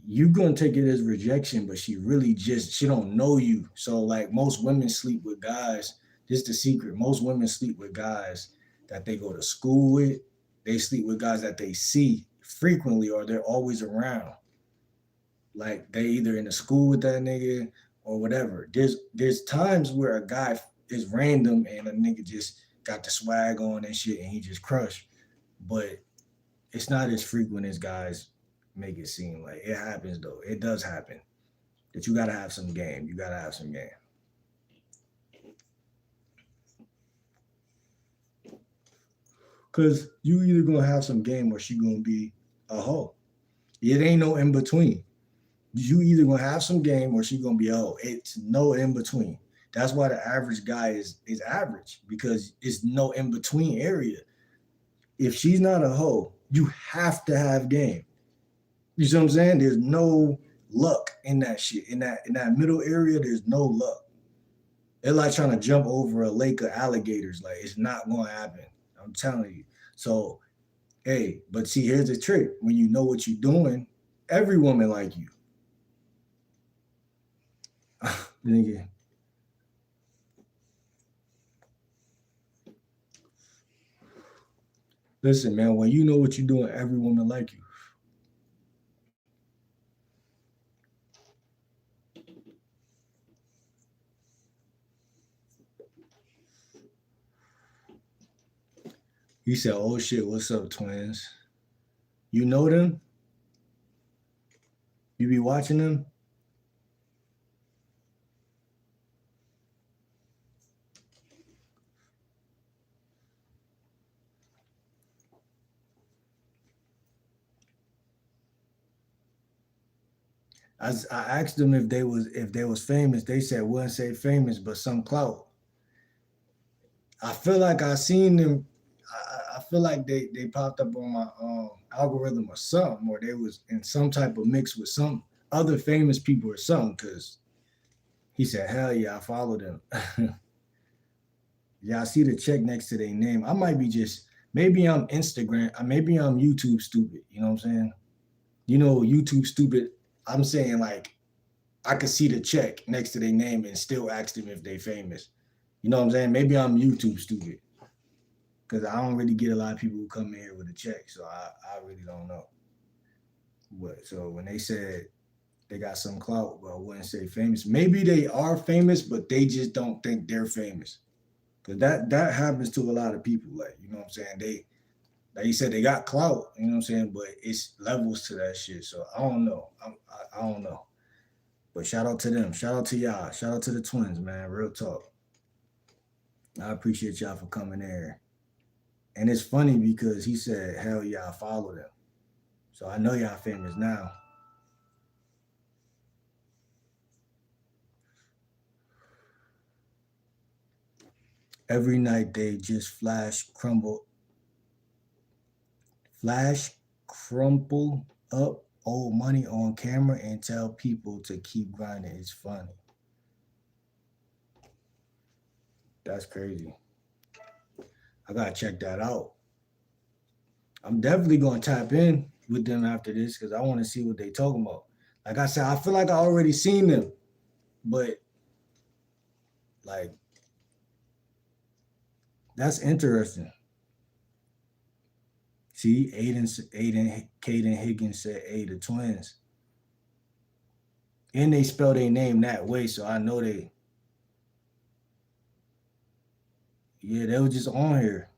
You gonna take it as rejection, but she don't know you. So like most women sleep with guys. This is the secret. Most women sleep with guys that they go to school with. They sleep with guys that they see frequently or they're always around. Like they either in the school with that nigga or whatever. There's times where a guy is random and a nigga just got the swag on and shit and he just crushed. But it's not as frequent as guys make it seem. Like it happens though. It does happen. That you gotta have some game. You gotta have some game. Cause you either gonna have some game or she gonna be a hoe. It ain't no in between. You either gonna have some game or she gonna be a hoe. It's no in between. That's why the average guy is average because it's no in between area. If she's not a hoe, you have to have game. You see what I'm saying? There's no luck in that shit. In that middle area, there's no luck. They're like trying to jump over a lake of alligators. Like it's not gonna happen. I'm telling you. So, hey, but see, here's the trick. When you know what you're doing, every woman like you. Nigga. Listen, man, when you know what you're doing, every woman like you. He said, "Oh shit, what's up, twins? You know them? You be watching them?" I asked them if they was famous. They said wouldn't say famous, but some clout. I feel like I seen them. I feel like they popped up on my algorithm or something, or they was in some type of mix with some other famous people or something. Cause he said, "Hell yeah, I follow them." Yeah, I see the check next to their name. I might be just maybe I'm Instagram, maybe I'm YouTube stupid. You know what I'm saying? You know, YouTube stupid. I'm saying like I could see the check next to their name and still ask them if they famous. You know what I'm saying? Maybe I'm YouTube stupid because I don't really get a lot of people who come in here with a check, so I really don't know. But so when they said they got some clout, but I wouldn't say famous. Maybe they are famous, but they just don't think they're famous. Cause that happens to a lot of people. Like you know what I'm saying? They like you said they got clout. You know what I'm saying? But it's levels to that shit. So I don't know. I don't know. But shout out to them. Shout out to y'all. Shout out to the twins, man. Real talk. I appreciate y'all for coming there. And it's funny because he said, "Hell yeah, I follow them." So I know y'all famous now. Every night they just flash, crumple up old money on camera and tell people to keep grinding. It's funny. That's crazy. I gotta check that out. I'm definitely gonna tap in with them after this because I want to see what they talking about. Like I said, I feel like I already seen them, but like that's interesting. See, Caden Higgins said, "Hey, the twins," and they spell their name that way, so I know they. Yeah, they were just on here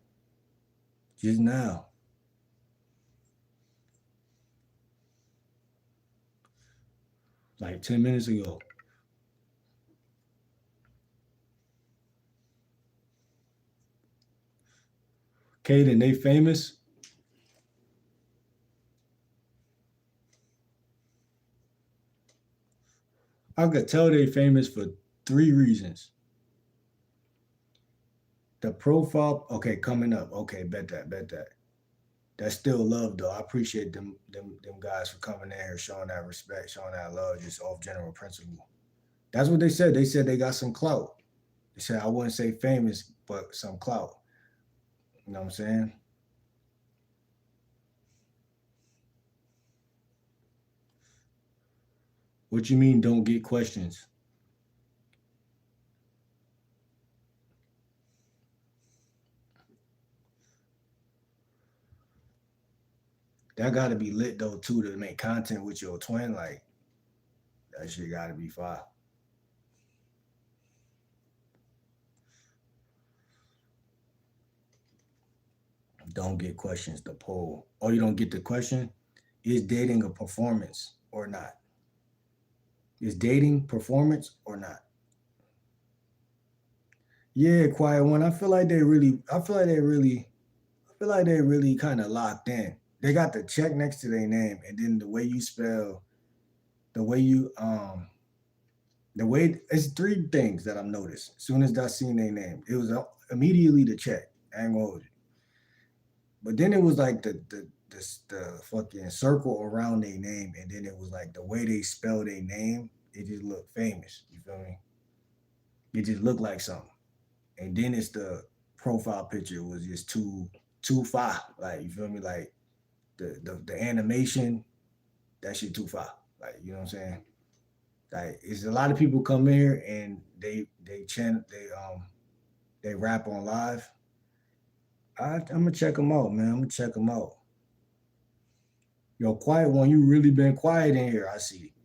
just now. Like 10 minutes ago. Caden, they famous? I could tell they famous for three reasons. The profile, okay, coming up. Okay, bet that. That's still love though. I appreciate them guys for coming in here, showing that respect, showing that love, just off general principle. That's what they said. They said they got some clout. They said I wouldn't say famous, but some clout. You know what I'm saying? What you mean don't get questions? That gotta be lit though too to make content with your twin. Like that shit gotta be fire. Don't get questions. The poll. Oh, you don't get the question? Is dating a performance or not? Is dating performance or not? Yeah, quiet one. I feel like they really kind of locked in. They got the check next to their name, and then the way you spell, the way you the way it's three things that I've noticed. As soon as I seen their name, it was immediately the check. I ain't gonna hold you. But then it was like the fucking circle around their name, and then it was like the way they spell their name. It just looked famous. You feel me? It just looked like something. And then it's the profile picture was just too far. Like you feel me? Like the animation, that shit too far. Like you know what I'm saying? Like it's a lot of people come here and they chant they rap on live. I'm gonna check them out, man. I'm gonna check them out. Yo, quiet one, you really been quiet in here. I see.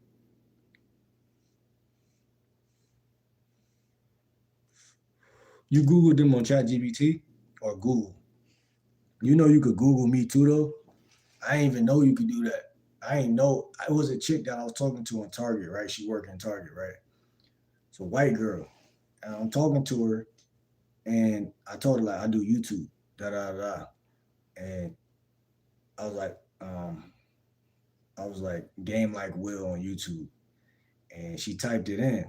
You Googled them on ChatGPT or Google? You know you could Google me too though. I ain't even know you could do that. I ain't know. I was a chick that I was talking to on Target, right? She worked in Target, right? It's a white girl. And I'm talking to her, and I told her like I do YouTube, da da da. And I was like, I was like game like Will on YouTube, and she typed it in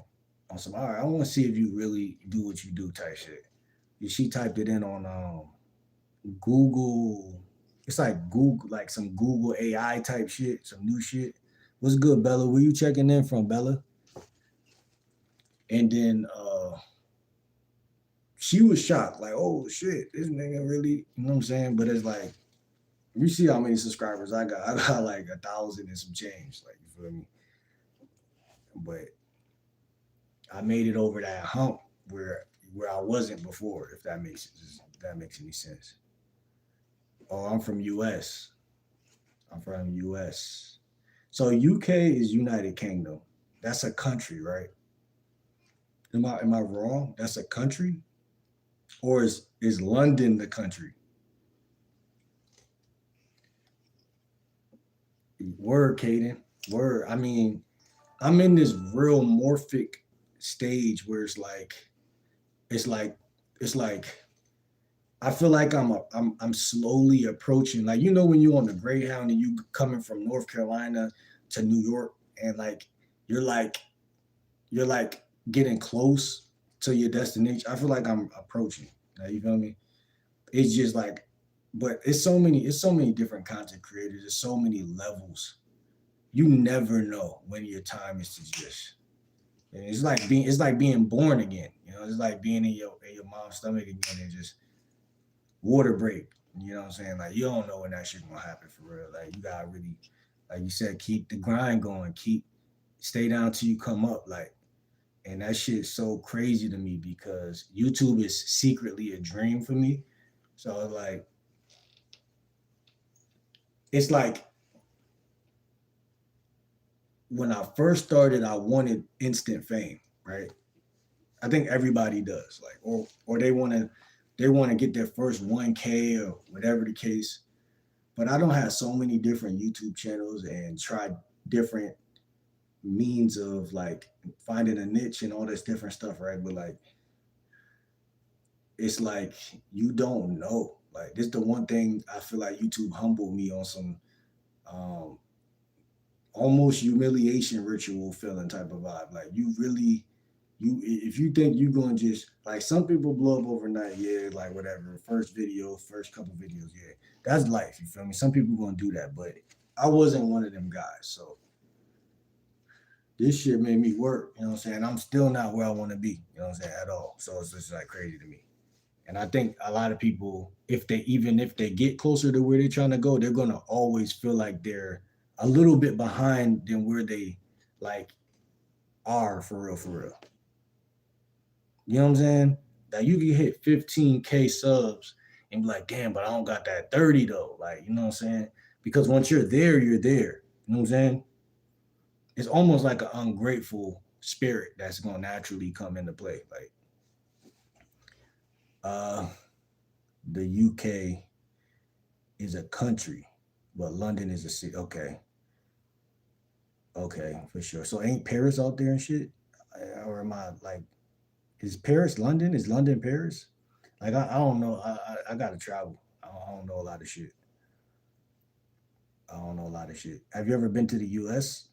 on some. All right, I want to see if you really do what you do type shit. And she typed it in on Google. It's like Google, like some Google AI type shit, some new shit. What's good, Bella? Where you checking in from, Bella? And then she was shocked, like, oh shit, this nigga really, you know what I'm saying? But it's like, you see how many subscribers I got. I got like 1,000 and some change, like you feel me? But I made it over that hump where I wasn't before, if that makes any sense. Oh, I'm from US. I'm from US. So UK is United Kingdom. That's a country, right? Am I wrong? That's a country? Or is London the country? Word, Caden. Word. I mean, I'm in this real morphic stage where it's like it's like I feel like I'm slowly approaching, like you know when you on the Greyhound and you coming from North Carolina to New York, and like you're like you're like getting close to your destination. I feel like I'm approaching. Like, you feel me? It's just like, but it's so many different content creators. There's so many levels. You never know when your time is to just. And it's like being born again. You know, it's like being in your mom's stomach again and just water break. You know what I'm saying? Like you don't know when that shit gonna happen for real. Like you gotta really, like you said, keep the grind going. Stay down till you come up. Like, and that shit's so crazy to me because YouTube is secretly a dream for me. So it's like when I first started, I wanted instant fame, right? I think everybody does, like, or they want to get their first 1K or whatever the case. But I don't have so many different YouTube channels and try different means of like finding a niche and all this different stuff, right? But like it's like you don't know. Like this the one thing I feel like YouTube humbled me on some um almost humiliation ritual feeling type of vibe. Like you really if you think you're gonna just like some people blow up overnight, yeah, like whatever, first video, first couple videos, yeah. That's life, you feel me? Some people gonna do that, but I wasn't one of them guys. So this shit made me work, you know what I'm saying? I'm still not where I wanna be, you know what I'm saying, at all. So it's just like crazy to me. And I think a lot of people, if they get closer to where they're trying to go, they're gonna always feel like they're a little bit behind than where they like are for real, for real. You know what I'm saying? That you can hit 15K subs and be like, damn, but I don't got that 30 though. Like, you know what I'm saying? Because once you're there, you're there. You know what I'm saying? It's almost like an ungrateful spirit that's gonna naturally come into play. Like uh the UK. is a country, but London is a city. Okay, okay, for sure. So ain't Paris out there and shit? Or am I like, is Paris London? Is London Paris? Like I don't know. I gotta travel. I don't know a lot of shit. I don't know a lot of shit. Have you ever been to the U.S.?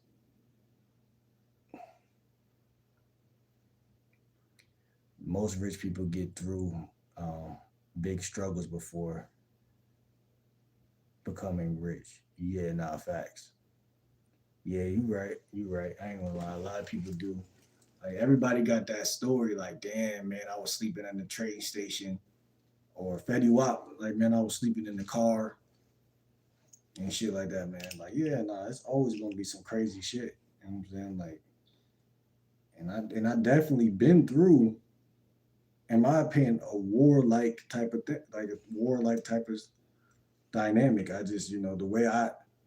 Most rich people get through big struggles before becoming rich. Yeah, nah, facts. Yeah, you right. You right. I ain't gonna lie. A lot of people do. Like everybody got that story. Like, damn, man, I was sleeping at the train station, or Fetty Wap. Like, man, I was sleeping in the car and shit like that, man. Like, yeah, nah, it's always gonna be some crazy shit. You know what I'm saying? Like, and I definitely been through, in my opinion, a warlike type of thing, like a warlike type of dynamic. I just, the way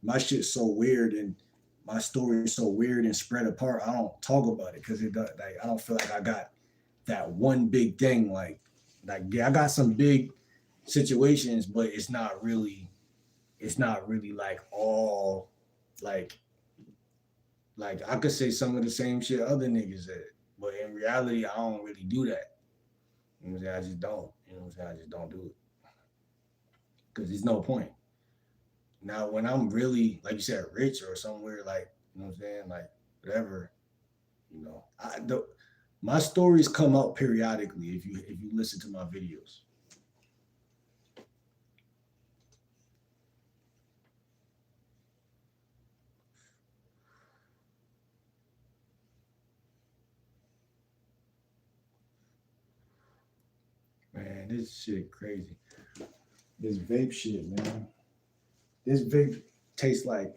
my shit's so weird and my story is so weird and spread apart. I don't talk about it because it does, like, I don't feel like I got that one big thing. Like yeah, I got some big situations, but it's not really like all like I could say some of the same shit other niggas said, but in reality, I don't really do that. You know what I'm saying? I just don't. You know what I'm saying? I just don't do it because there's no point. Now, when I'm really, like you said, rich or somewhere, like, you know what I'm saying, like whatever, my stories come out periodically if you listen to my videos. Man, this shit crazy. This vape shit, man. This vape tastes like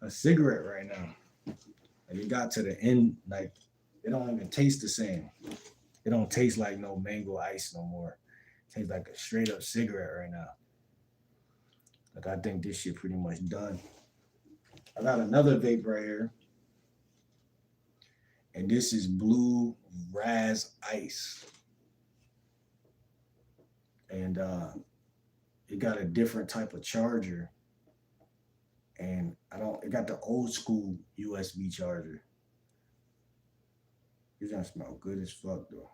a cigarette right now. Like it got to the end, like it don't even taste the same. It don't taste like no mango ice no more. It tastes like a straight up cigarette right now. Like I think this shit pretty much done. I got another vape right here, and this is blue Raz ice, and it got a different type of charger, and I don't. It got the old school USB charger. It's gonna smell good as fuck though.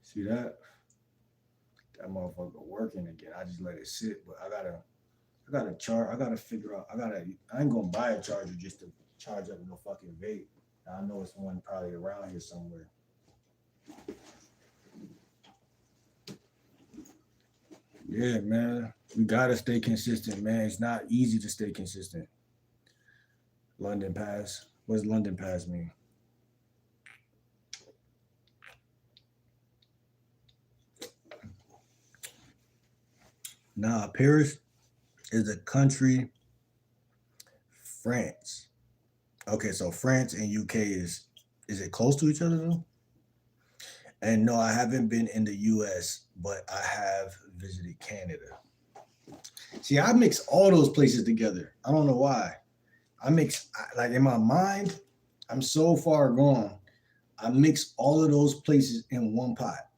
See that? That motherfucker working again. I just let it sit, but I gotta charge. I gotta figure out. I ain't gonna buy a charger just to charge up no fucking vape. I know it's one probably around here somewhere. Yeah, man. We gotta stay consistent, man. It's not easy to stay consistent. London Pass. What does London Pass mean? Nah, Paris is a country. France. Okay, so France and UK is it close to each other though? And no, I haven't been in the US, but I have visited Canada. See, I mix all those places together. I don't know why. Like in my mind, I'm so far gone. I mix all of those places in one pot.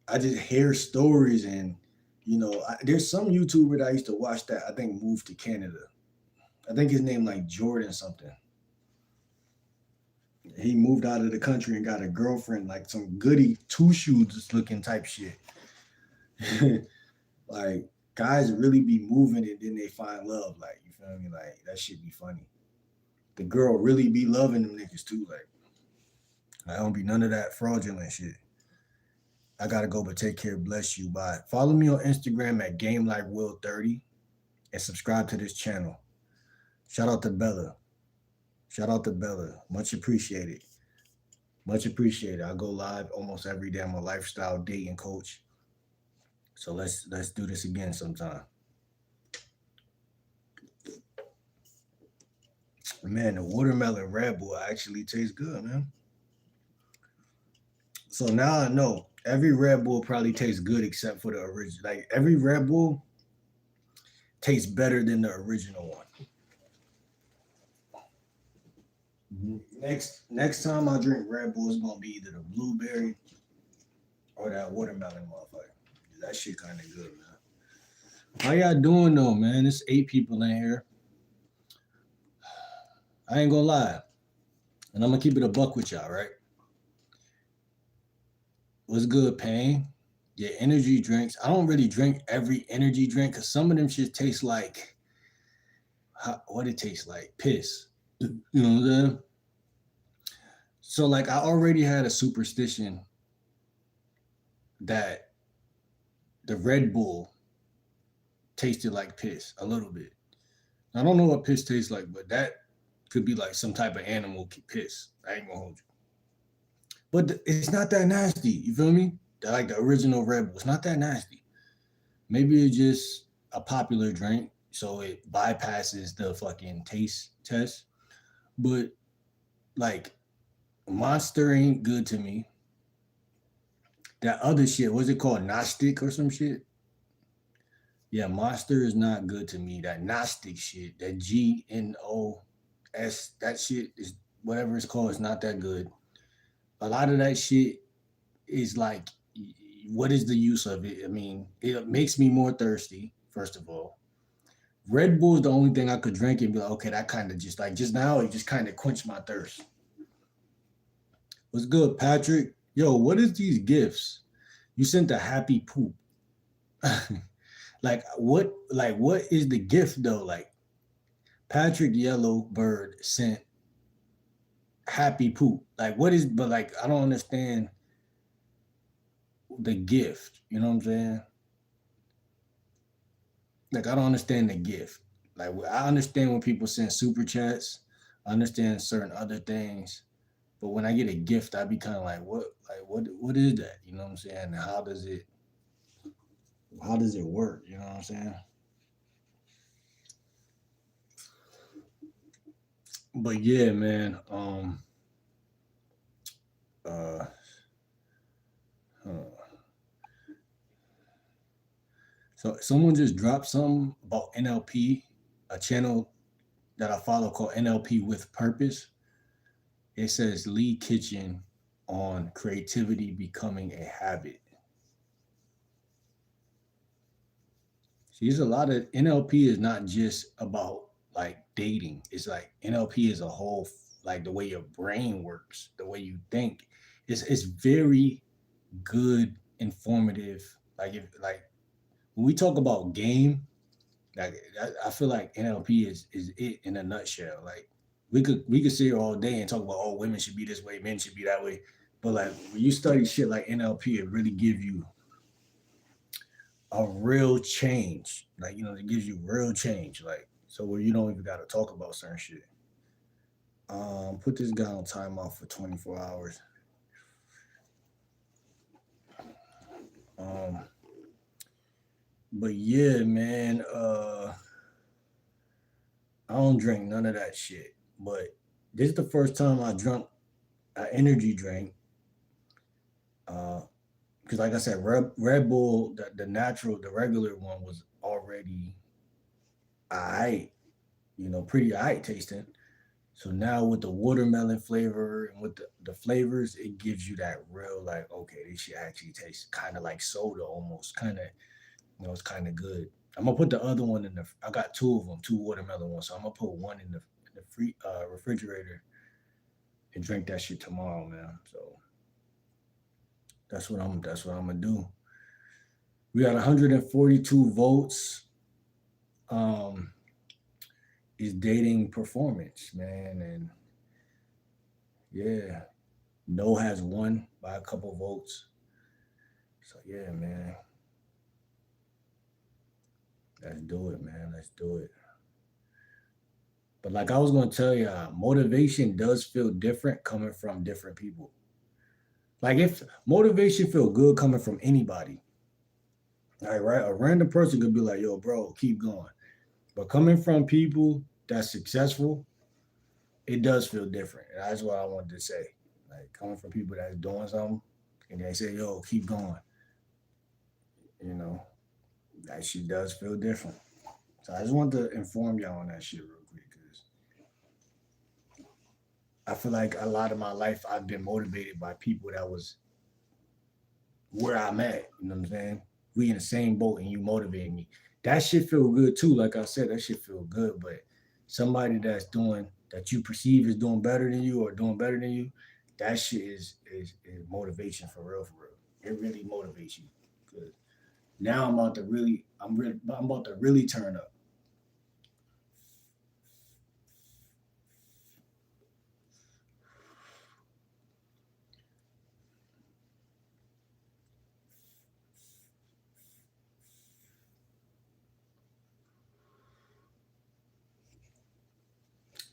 I just hear stories and there's some YouTuber that I used to watch that I think moved to Canada. I think his name like Jordan something. He moved out of the country and got a girlfriend, like some goody two shoes looking type shit. Like guys really be moving and then they find love. Like you feel me? Like that shit be funny. The girl really be loving them niggas too. Like I don't be none of that fraudulent shit. I gotta go, but take care. Bless you. Bye. Follow me on Instagram at GameLikeWill30 and subscribe to this channel. Shout out to Bella. Shout out to Bella. Much appreciated. Much appreciated. I go live almost every day. I'm a lifestyle dating coach. So let's do this again sometime. Man, the watermelon Red Bull actually tastes good, man. So now I know every Red Bull probably tastes good except for the original. Like every Red Bull tastes better than the original one. Next time I drink Red Bull, it's gonna be either the blueberry or that watermelon motherfucker. That shit kind of good, man. How y'all doing though, man? It's 8 people in here. I ain't gonna lie, and I'm gonna keep it a buck with y'all, right? What's good, Pain? Yeah, energy drinks. I don't really drink every energy drink because some of them shit taste like what it tastes like piss. You know what I'm saying? So like I already had a superstition that the Red Bull tasted like piss a little bit. I don't know what piss tastes like, but that could be like some type of animal piss. I ain't gonna hold you. But it's not that nasty. You feel me? Like the original Red Bull. It's not that nasty. Maybe it's just a popular drink, so it bypasses the fucking taste test. But like Monster ain't good to me. That other shit, what's it called? Gnostic or some shit? Yeah, Monster is not good to me. That Gnostic shit, that GNOS, that shit is whatever it's called, it's not that good. A lot of that shit is like, what is the use of it? I mean, it makes me more thirsty, first of all. Red Bull is the only thing I could drink and be like, okay, that kind of just like just now, it just kind of quenched my thirst. What's good, Patrick? Yo, what is these gifts? You sent a happy poop. Like what is the gift though? Like Patrick Yellow Bird sent happy poop. Like what is but like I don't understand the gift. You know what I'm saying? Like I don't understand the gift. Like I understand when people send super chats. I understand certain other things. But when I get a gift, I be kind of like what is that? You know what I'm saying? And how does it work? You know what I'm saying? But yeah, man. Uh, huh. So someone just dropped something about NLP, a channel that I follow called NLP with Purpose. It says Lee Kitchen on creativity becoming a habit. See, there's a lot of NLP is not just about like dating. It's like NLP is a whole like the way your brain works, the way you think. It's very good, informative. Like if like when we talk about game, like I feel like NLP is it in a nutshell. Like we could sit here all day and talk about oh women should be this way, men should be that way. But like when you study shit like NLP, it really give you a real change. Like, you know, it gives you real change. Like, so where you don't even gotta talk about certain shit. Put this guy on timeout for 24 hours. Um, but yeah, man, I don't drink none of that shit. But this is the first time I drunk an energy drink. Uh, because like I said, Red Bull, the natural, the regular one was already alright, you know, pretty alright tasting. So now with the watermelon flavor and with the flavors, it gives you that real like, okay, this shit actually tastes kind of like soda almost, kind of, you know, it's kind of good. I'm gonna put the other one in the. I got two of them, two watermelon ones. So I'm gonna put one in the free refrigerator and drink that shit tomorrow, man. So that's what I'm gonna do. We got 142 votes. Um, is dating performance, man, and yeah, no has won by a couple votes. So yeah, man, let's do it, man. Let's do it. But like I was gonna tell you, motivation does feel different coming from different people. Like if motivation feel good coming from anybody, all right, a random person could be like, "Yo, bro, keep going." But coming from people that's successful, it does feel different. And that's what I wanted to say. Like coming from people that's doing something, and they say, "Yo, keep going." You know, that shit does feel different. So I just want to inform y'all on that shit real quick because I feel like a lot of my life I've been motivated by people that was where I'm at. You know what I'm saying? We in the same boat and you motivate me. That shit feel good too. Like I said, that shit feel good. But somebody that's doing that you perceive is doing better than you or doing better than you, that shit is motivation for real, for real. It really motivates you. Cause now I'm about to really turn up.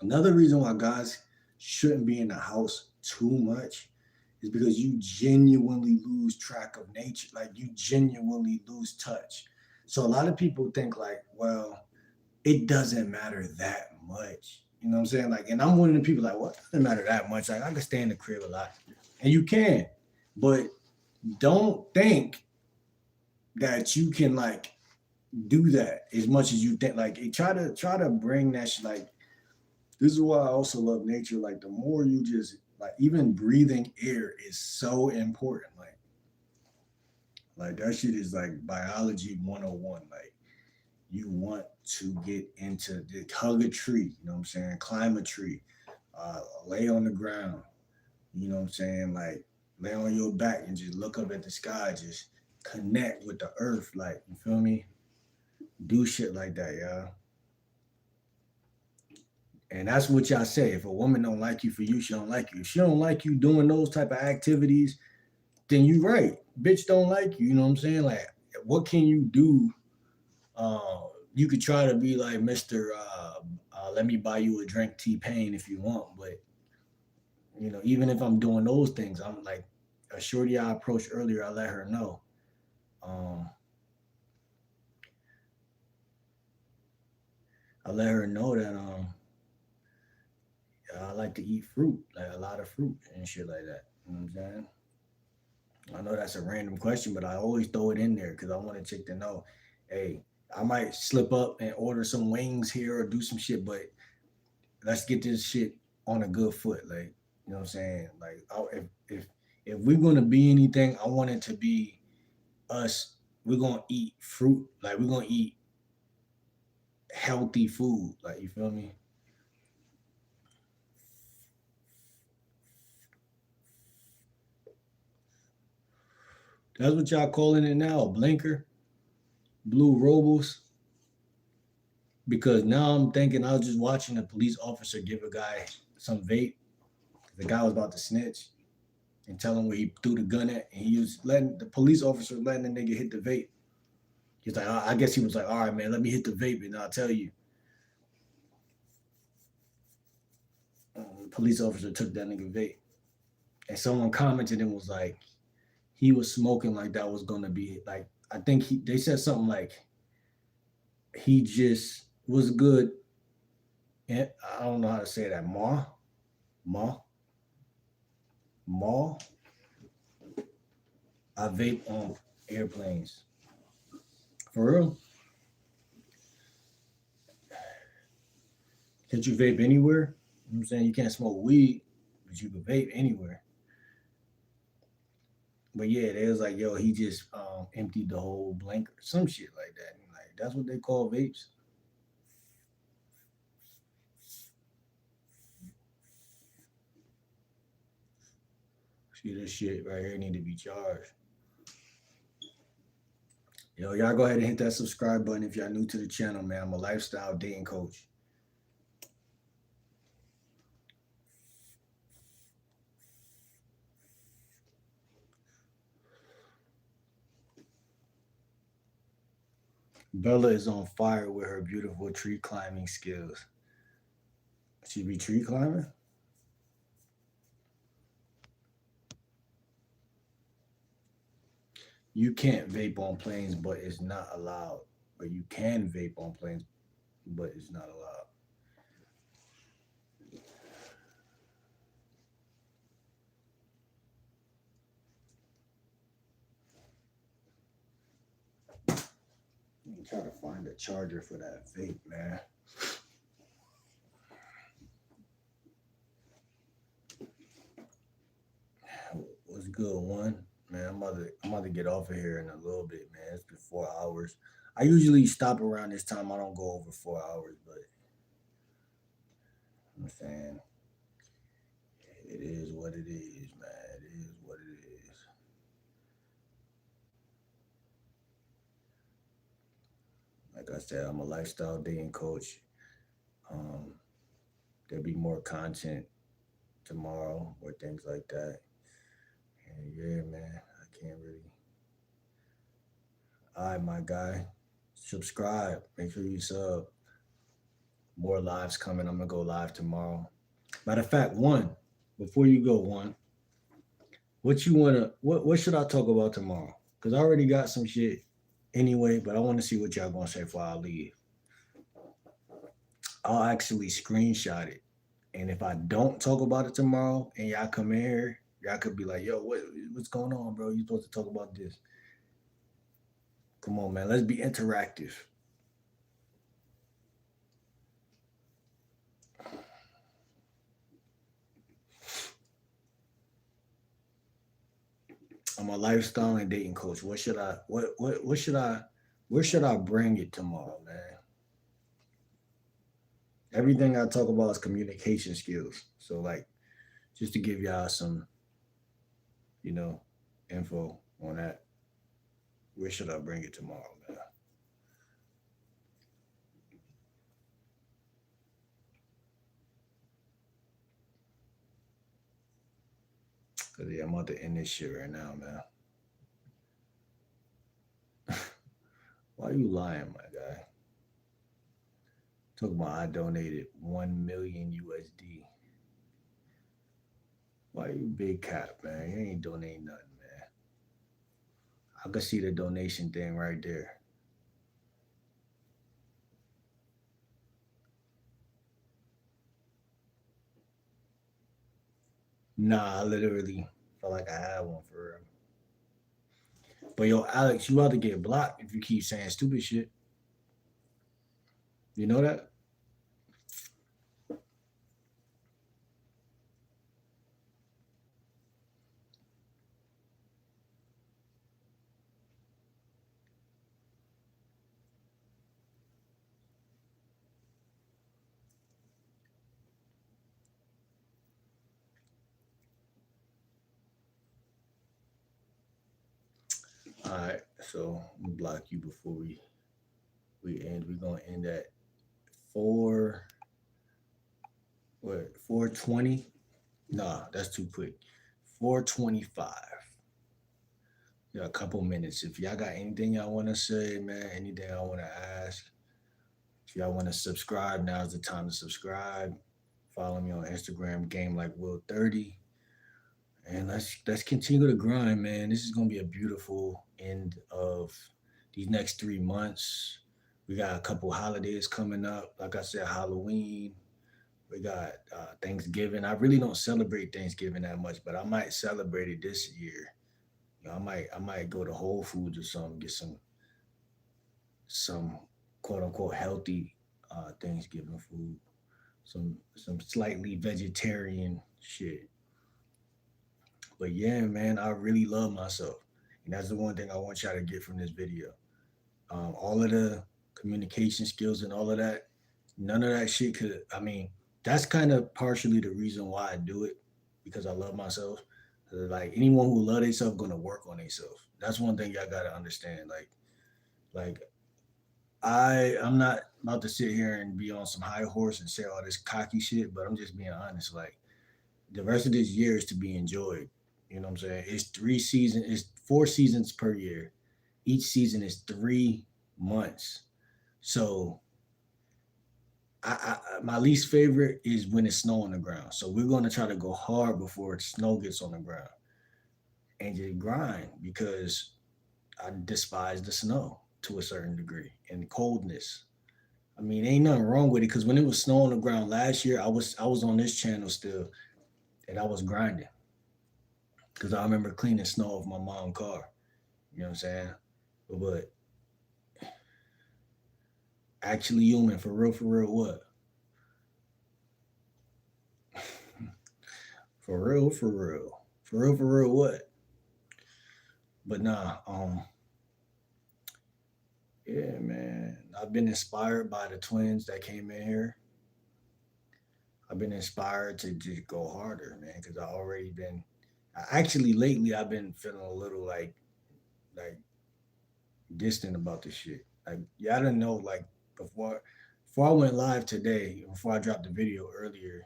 Another reason why guys shouldn't be in the house too much is because you genuinely lose track of nature. Like you genuinely lose touch. So a lot of people think like, well, it doesn't matter that much. You know what I'm saying? Like, and I'm one of the people like, what doesn't matter that much? Like I can stay in the crib a lot. And you can. But don't think that you can like do that as much as you think. Like try to bring that shit like this is why I also love nature. Like the more you just like even breathing air is so important. Like that shit is like biology 101. Like you want to get into the hug a tree, you know what I'm saying? Climb a tree, lay on the ground, you know what I'm saying? Like lay on your back and just look up at the sky, just connect with the earth, like you feel me? Do shit like that, yeah. And that's what y'all say. If a woman don't like you for you, she don't like you. If she don't like you doing those type of activities, then you right. Bitch don't like you. You know what I'm saying? Like, what can you do? You could try to be like Mister. Let me buy you a drink, T Pain, if you want. But even if I'm doing those things, I'm like a shorty I approached earlier. I let her know. Um, I let her know that I like to eat fruit, like a lot of fruit and shit like that. You know what I'm saying? I know that's a random question, but I always throw it in there because I want a chick to know, hey, I might slip up and order some wings here or do some shit, but let's get this shit on a good foot. Like, you know what I'm saying? Like, if we're gonna be anything, I want it to be us. We're gonna eat fruit. Like, we're gonna eat healthy food. Like, you feel me? That's what y'all calling it now, a blinker, blue robles. Because now I'm thinking I was just watching a police officer give a guy some vape. The guy was about to snitch and tell him where he threw the gun at, and he was letting the police officer letting the nigga hit the vape. He's like, I guess he was like, all right, man, let me hit the vape, and I'll tell you. The police officer took that nigga vape, and someone commented and was like, he was smoking like that was gonna be like. I think they said something like he just was good. And I don't know how to say that. Ma, ma. I vape on airplanes. For real? Can't you vape anywhere? You know what I'm saying? You can't smoke weed, but you can vape anywhere. But yeah, they was like, yo, he just emptied the whole blank or some shit like that. And like that's what they call vapes. See this shit right here need to be charged. Yo, y'all go ahead and hit that subscribe button if y'all new to the channel, man. I'm a lifestyle dating coach. Bella is on fire with her beautiful tree climbing skills. She be tree climbing? You can't vape on planes, but it's not allowed. But you can vape on planes, but it's not allowed. Let me try to find a charger for that vape, man. What's good, one? Man, I'm about to get off of here in a little bit, man. It's been 4 hours. I usually stop around this time. I don't go over 4 hours, but I'm saying it is what it is, man. It is what it is. Like I said, I'm a lifestyle dating coach. Um, there'll be more content tomorrow or things like that. And yeah, man, I can't really. All right, my guy, subscribe. Make sure you sub. More lives coming. I'm gonna go live tomorrow. Matter of fact, one before you go, one. What you wanna? What should I talk about tomorrow? Cause I already got some shit anyway, but I want to see what y'all gonna say before I leave. I'll actually screenshot it, and if I don't talk about it tomorrow, and y'all come in here, y'all could be like, "Yo, what's going on, bro? You supposed to talk about this? Come on, man. Let's be interactive." I'm a lifestyle and dating coach. What should I? What should I? Where should I bring it tomorrow, man? Everything I talk about is communication skills. So like, just to give y'all some, you know, info on that. Where should I bring it tomorrow, man? Cause yeah, I'm about to end this shit right now, man. Why you lying, my guy? Talk about I donated 1 million USD. Why you big cap, man? You ain't donating nothing, man. I could see the donation thing right there. Nah, I literally felt like I had one for real. But yo, Alex, you about to get blocked if you keep saying stupid shit. You know that? All right. So I'm gonna block you before we end. We're gonna end at four. What? 4:20? Nah, that's too quick. 4:25. Yeah, a couple minutes. If y'all got anything y'all want to say, man, anything I want to ask, if y'all want to subscribe, now's the time to subscribe. Follow me on Instagram, game like Will 30. And let's continue to grind, man. This is gonna be a beautiful end of these next 3 months. We got a couple holidays coming up. Like I said, Halloween. We got Thanksgiving. I really don't celebrate Thanksgiving that much, but I might celebrate it this year. You know, I might go to Whole Foods or something, get some quote unquote healthy Thanksgiving food, some slightly vegetarian shit. But yeah, man, I really love myself, and that's the one thing I want y'all to get from this video. All of the communication skills and all of that, none of that shit could. I mean, that's kind of partially the reason why I do it because I love myself. Like anyone who love themselves gonna work on themselves. That's one thing y'all gotta understand. Like I'm not about to sit here and be on some high horse and say all this cocky shit, but I'm just being honest. Like the rest of this year is to be enjoyed. You know what I'm saying? It's 4 seasons per year. Each season is 3 months. So my least favorite is when it's snow on the ground. So we're gonna try to go hard before snow gets on the ground and just grind because I despise the snow to a certain degree and coldness. I mean, ain't nothing wrong with it because when it was snow on the ground last year, I was on this channel still and I was grinding because I remember cleaning snow off my mom's car. You know what I'm saying? But actually human for real, what? For real, what? But nah, yeah, man. I've been inspired by the twins that came in here. I've been inspired to just go harder, man, because I already been. Actually, lately I've been feeling a little like distant about this shit. Like, yeah, I didn't know before before I went live today, before I dropped the video earlier,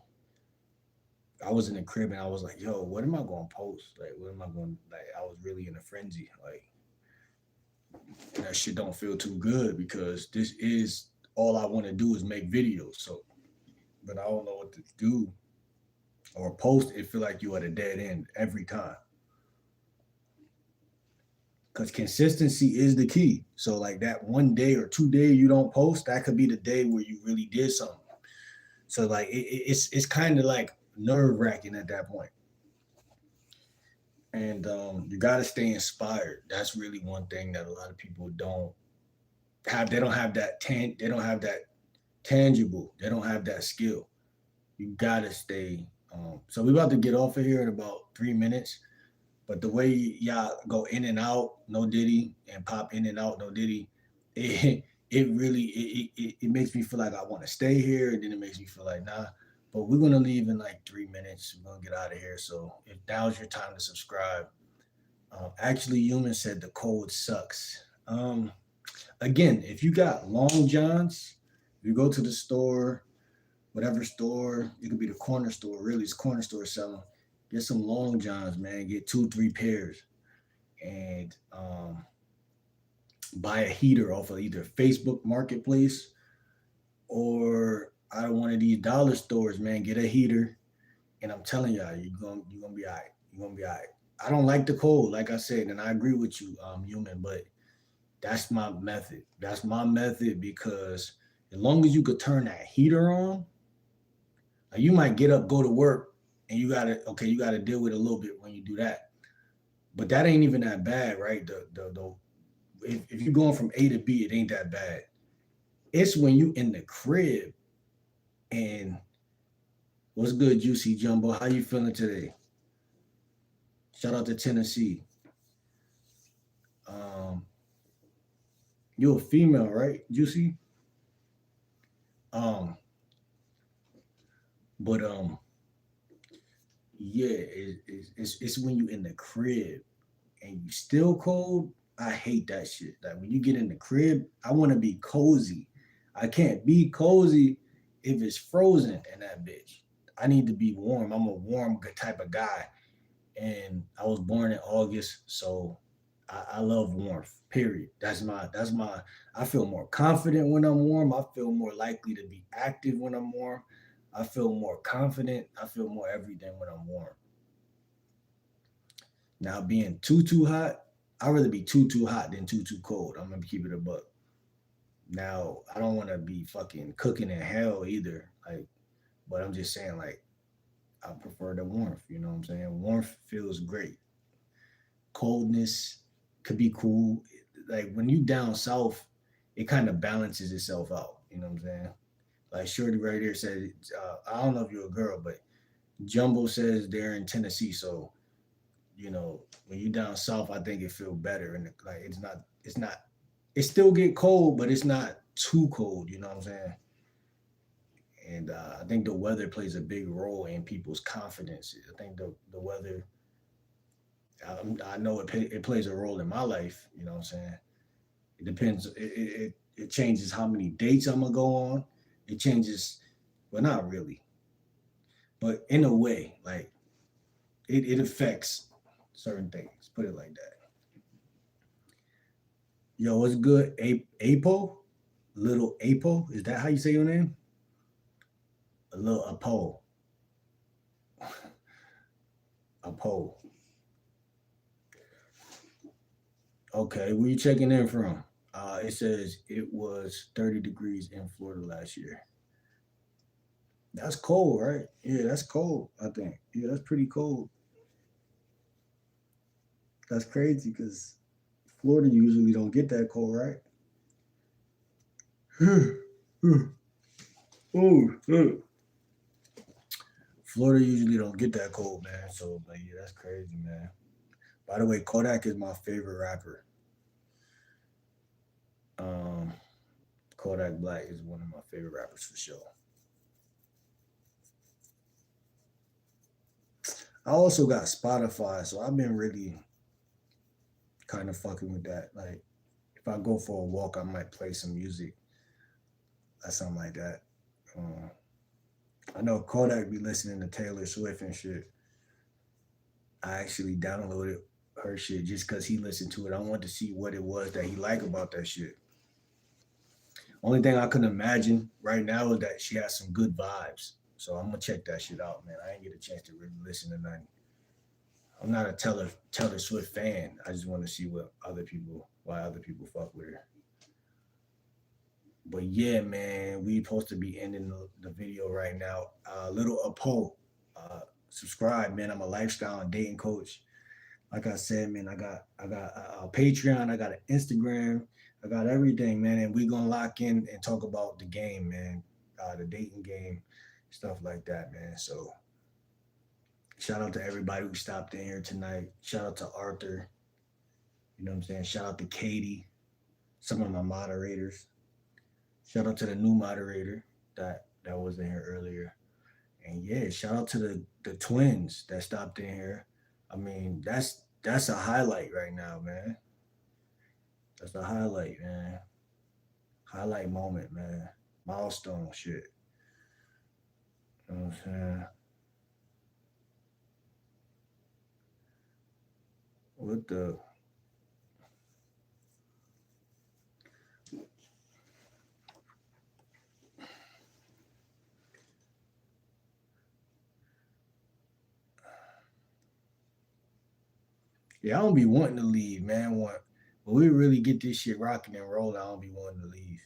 I was in the crib and I was like, yo, what am I gonna post? Like, what am I going like I was really in a frenzy. Like, that shit don't feel too good because this is all I want to do is make videos. So, but I don't know what to do or post. It feel like you at a dead end every time because consistency is the key. So, like that 1 day or 2 day you don't post, that could be the day where you really did something. So, like it's kind of like nerve wracking at that point. And you got to stay inspired. That's really one thing that a lot of people don't have. They don't have that they don't have that tangible. They don't have that skill. You gotta stay. So we about to get off of here in about 3 minutes. But the way y'all go in and out, no Diddy, and pop in and out, no Diddy, it really it makes me feel like I want to stay here, and then it makes me feel like nah. But we're gonna leave in like 3 minutes. We're gonna get out of here. So if now's your time to subscribe. Actually, Human said the code sucks. Again, if you got long johns, you go to the store, whatever store, it could be the corner store, really, it's corner store selling. Get some long johns, man. Get 2, 3 pairs, and buy a heater off of either Facebook Marketplace or out of one of these dollar stores, man. Get a heater, and I'm telling y'all, you're gonna be alright. You're gonna be alright. I don't like the cold, like I said, and I agree with you, Human, but that's my method. That's my method because as long as you could turn that heater on, like you might get up, go to work, and you gotta deal with it a little bit when you do that. But that ain't even that bad, right? The if you're going from A to B, it ain't that bad. It's when you in the crib and what's good, Juicy Jumbo? How you feeling today? Shout out to Tennessee. Um, you're a female, right, Juicy? Um, but yeah, it's when you in the crib and you still cold. I hate that shit. Like when you get in the crib, I want to be cozy. I can't be cozy if it's frozen in that bitch. I need to be warm. I'm a warm type of guy, and I was born in August, so I love warmth. Period. That's my. I feel more confident when I'm warm. I feel more likely to be active when I'm warm. I feel more confident. I feel more everything when I'm warm. Now being too hot, I'd rather be too hot than too cold. I'm gonna keep it a buck. Now I don't want to be fucking cooking in hell either. Like, but I'm just saying like I prefer the warmth. You know what I'm saying? Warmth feels great. Coldness could be cool. Like when you down south, it kind of balances itself out. You know what I'm saying? Like Shorty right here said, I don't know if you're a girl, but Jumbo says they're in Tennessee, so when you down south, I think it feel better, and like it's not, it still get cold, but it's not too cold. You know what I'm saying? And I think the weather plays a big role in people's confidence. I think the weather, I know it plays a role in my life. You know what I'm saying? It depends. It changes how many dates I'm gonna go on. It changes, well, not really, but in a way, like it affects certain things. Put it like that. Yo, what's good? Apo? Little Apo? Is that how you say your name? A little Apo. Apo. Okay, where you checking in from? It says it was 30 degrees in Florida last year. That's cold, right? Yeah, that's cold, I think. Yeah, that's pretty cold. That's crazy because Florida usually don't get that cold, right? Oh, Florida usually don't get that cold, man. So, but yeah, that's crazy, man. By the way, Kodak is my favorite rapper. Um, Kodak Black is one of my favorite rappers for sure. I also got Spotify, so I've been really kind of fucking with that. Like, if I go for a walk, I might play some music or something like that. Um, I know Kodak be listening to Taylor Swift and shit. I actually downloaded her shit just because he listened to it. I wanted to see what it was that he liked about that shit. Only thing I can imagine right now is that she has some good vibes. So I'm gonna check that shit out, man. I didn't get a chance to really listen to nothing. I'm not a Taylor Swift fan. I just want to see why other people fuck with her. But yeah, man, we supposed to be ending the video right now. Little a poll. Subscribe, man. I'm a lifestyle and dating coach. Like I said, man, I got a Patreon, I got an Instagram, I got everything, man. And we gonna lock in and talk about the game, man, the dating game, stuff like that, man. So shout out to everybody who stopped in here tonight. Shout out to Arthur. You know what I'm saying? Shout out to Katie, some of my moderators. Shout out to the new moderator that was in here earlier. And yeah, shout out to the twins that stopped in here. I mean, that's a highlight right now, man. That's a highlight, man. Highlight moment, man. Milestone shit. You know what I'm saying? What the? Yeah, I don't be wanting to leave, man. When we really get this shit rocking and rolling, I don't be wanting to leave.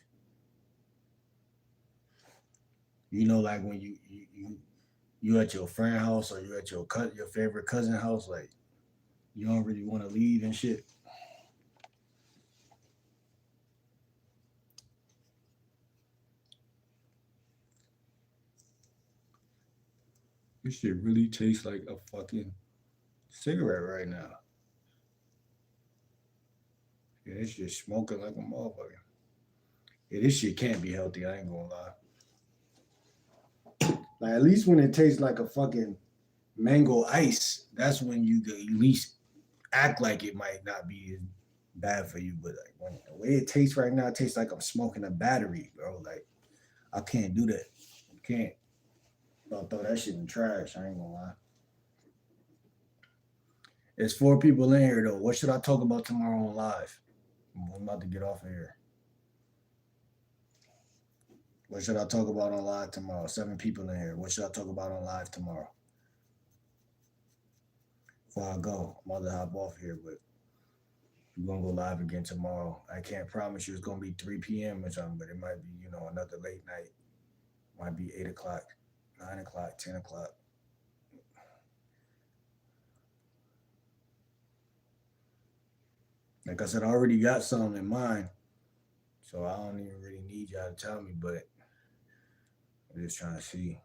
You know, like when you at your friend house or you at your favorite cousin house, like you don't really want to leave and shit. This shit really tastes like a fucking cigarette right now. Yeah, this shit smoking like a motherfucker. Yeah, this shit can't be healthy. I ain't gonna lie. Like at least when it tastes like a fucking mango ice, that's when you could at least act like it might not be as bad for you. But like when the way it tastes right now, it tastes like I'm smoking a battery, bro. Like I can't do that. I can't. I'll throw that shit in the trash. I ain't gonna lie. There's 4 people in here though. What should I talk about tomorrow on live? I'm about to get off of here. What should I talk about on live tomorrow? 7 people in here. What should I talk about on live tomorrow? Before I go, I'm about to hop off here, but we're gonna go live again tomorrow. I can't promise you it's gonna be 3 p.m. or something, but it might be, another late night. Might be 8 o'clock, 9 o'clock, 10 o'clock. Like I said, I already got something in mind, so I don't even really need y'all to tell me, but I'm just trying to see.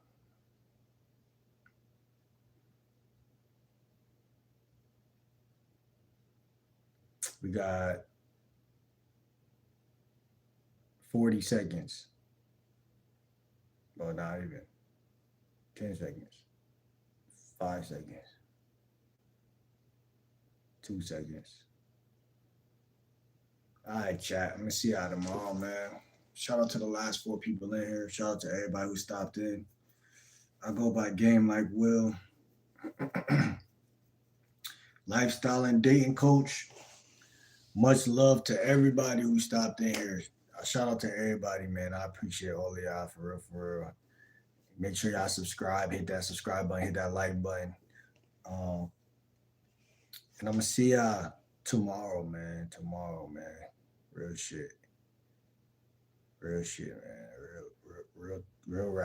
We got 40 seconds. Well, not even 10 seconds. 5 seconds. 2 seconds. All right, chat. I'm gonna see y'all tomorrow, man. Shout out to the last 4 people in here. Shout out to everybody who stopped in. I go by Game Like Will. Lifestyle and dating coach. Much love to everybody who stopped in here. Shout out to everybody, man. I appreciate all of y'all for real, for real. Make sure y'all subscribe, hit that subscribe button, hit that like button. And I'm gonna see y'all tomorrow, man. Tomorrow, man. Real shit. Real shit, man. Real rap.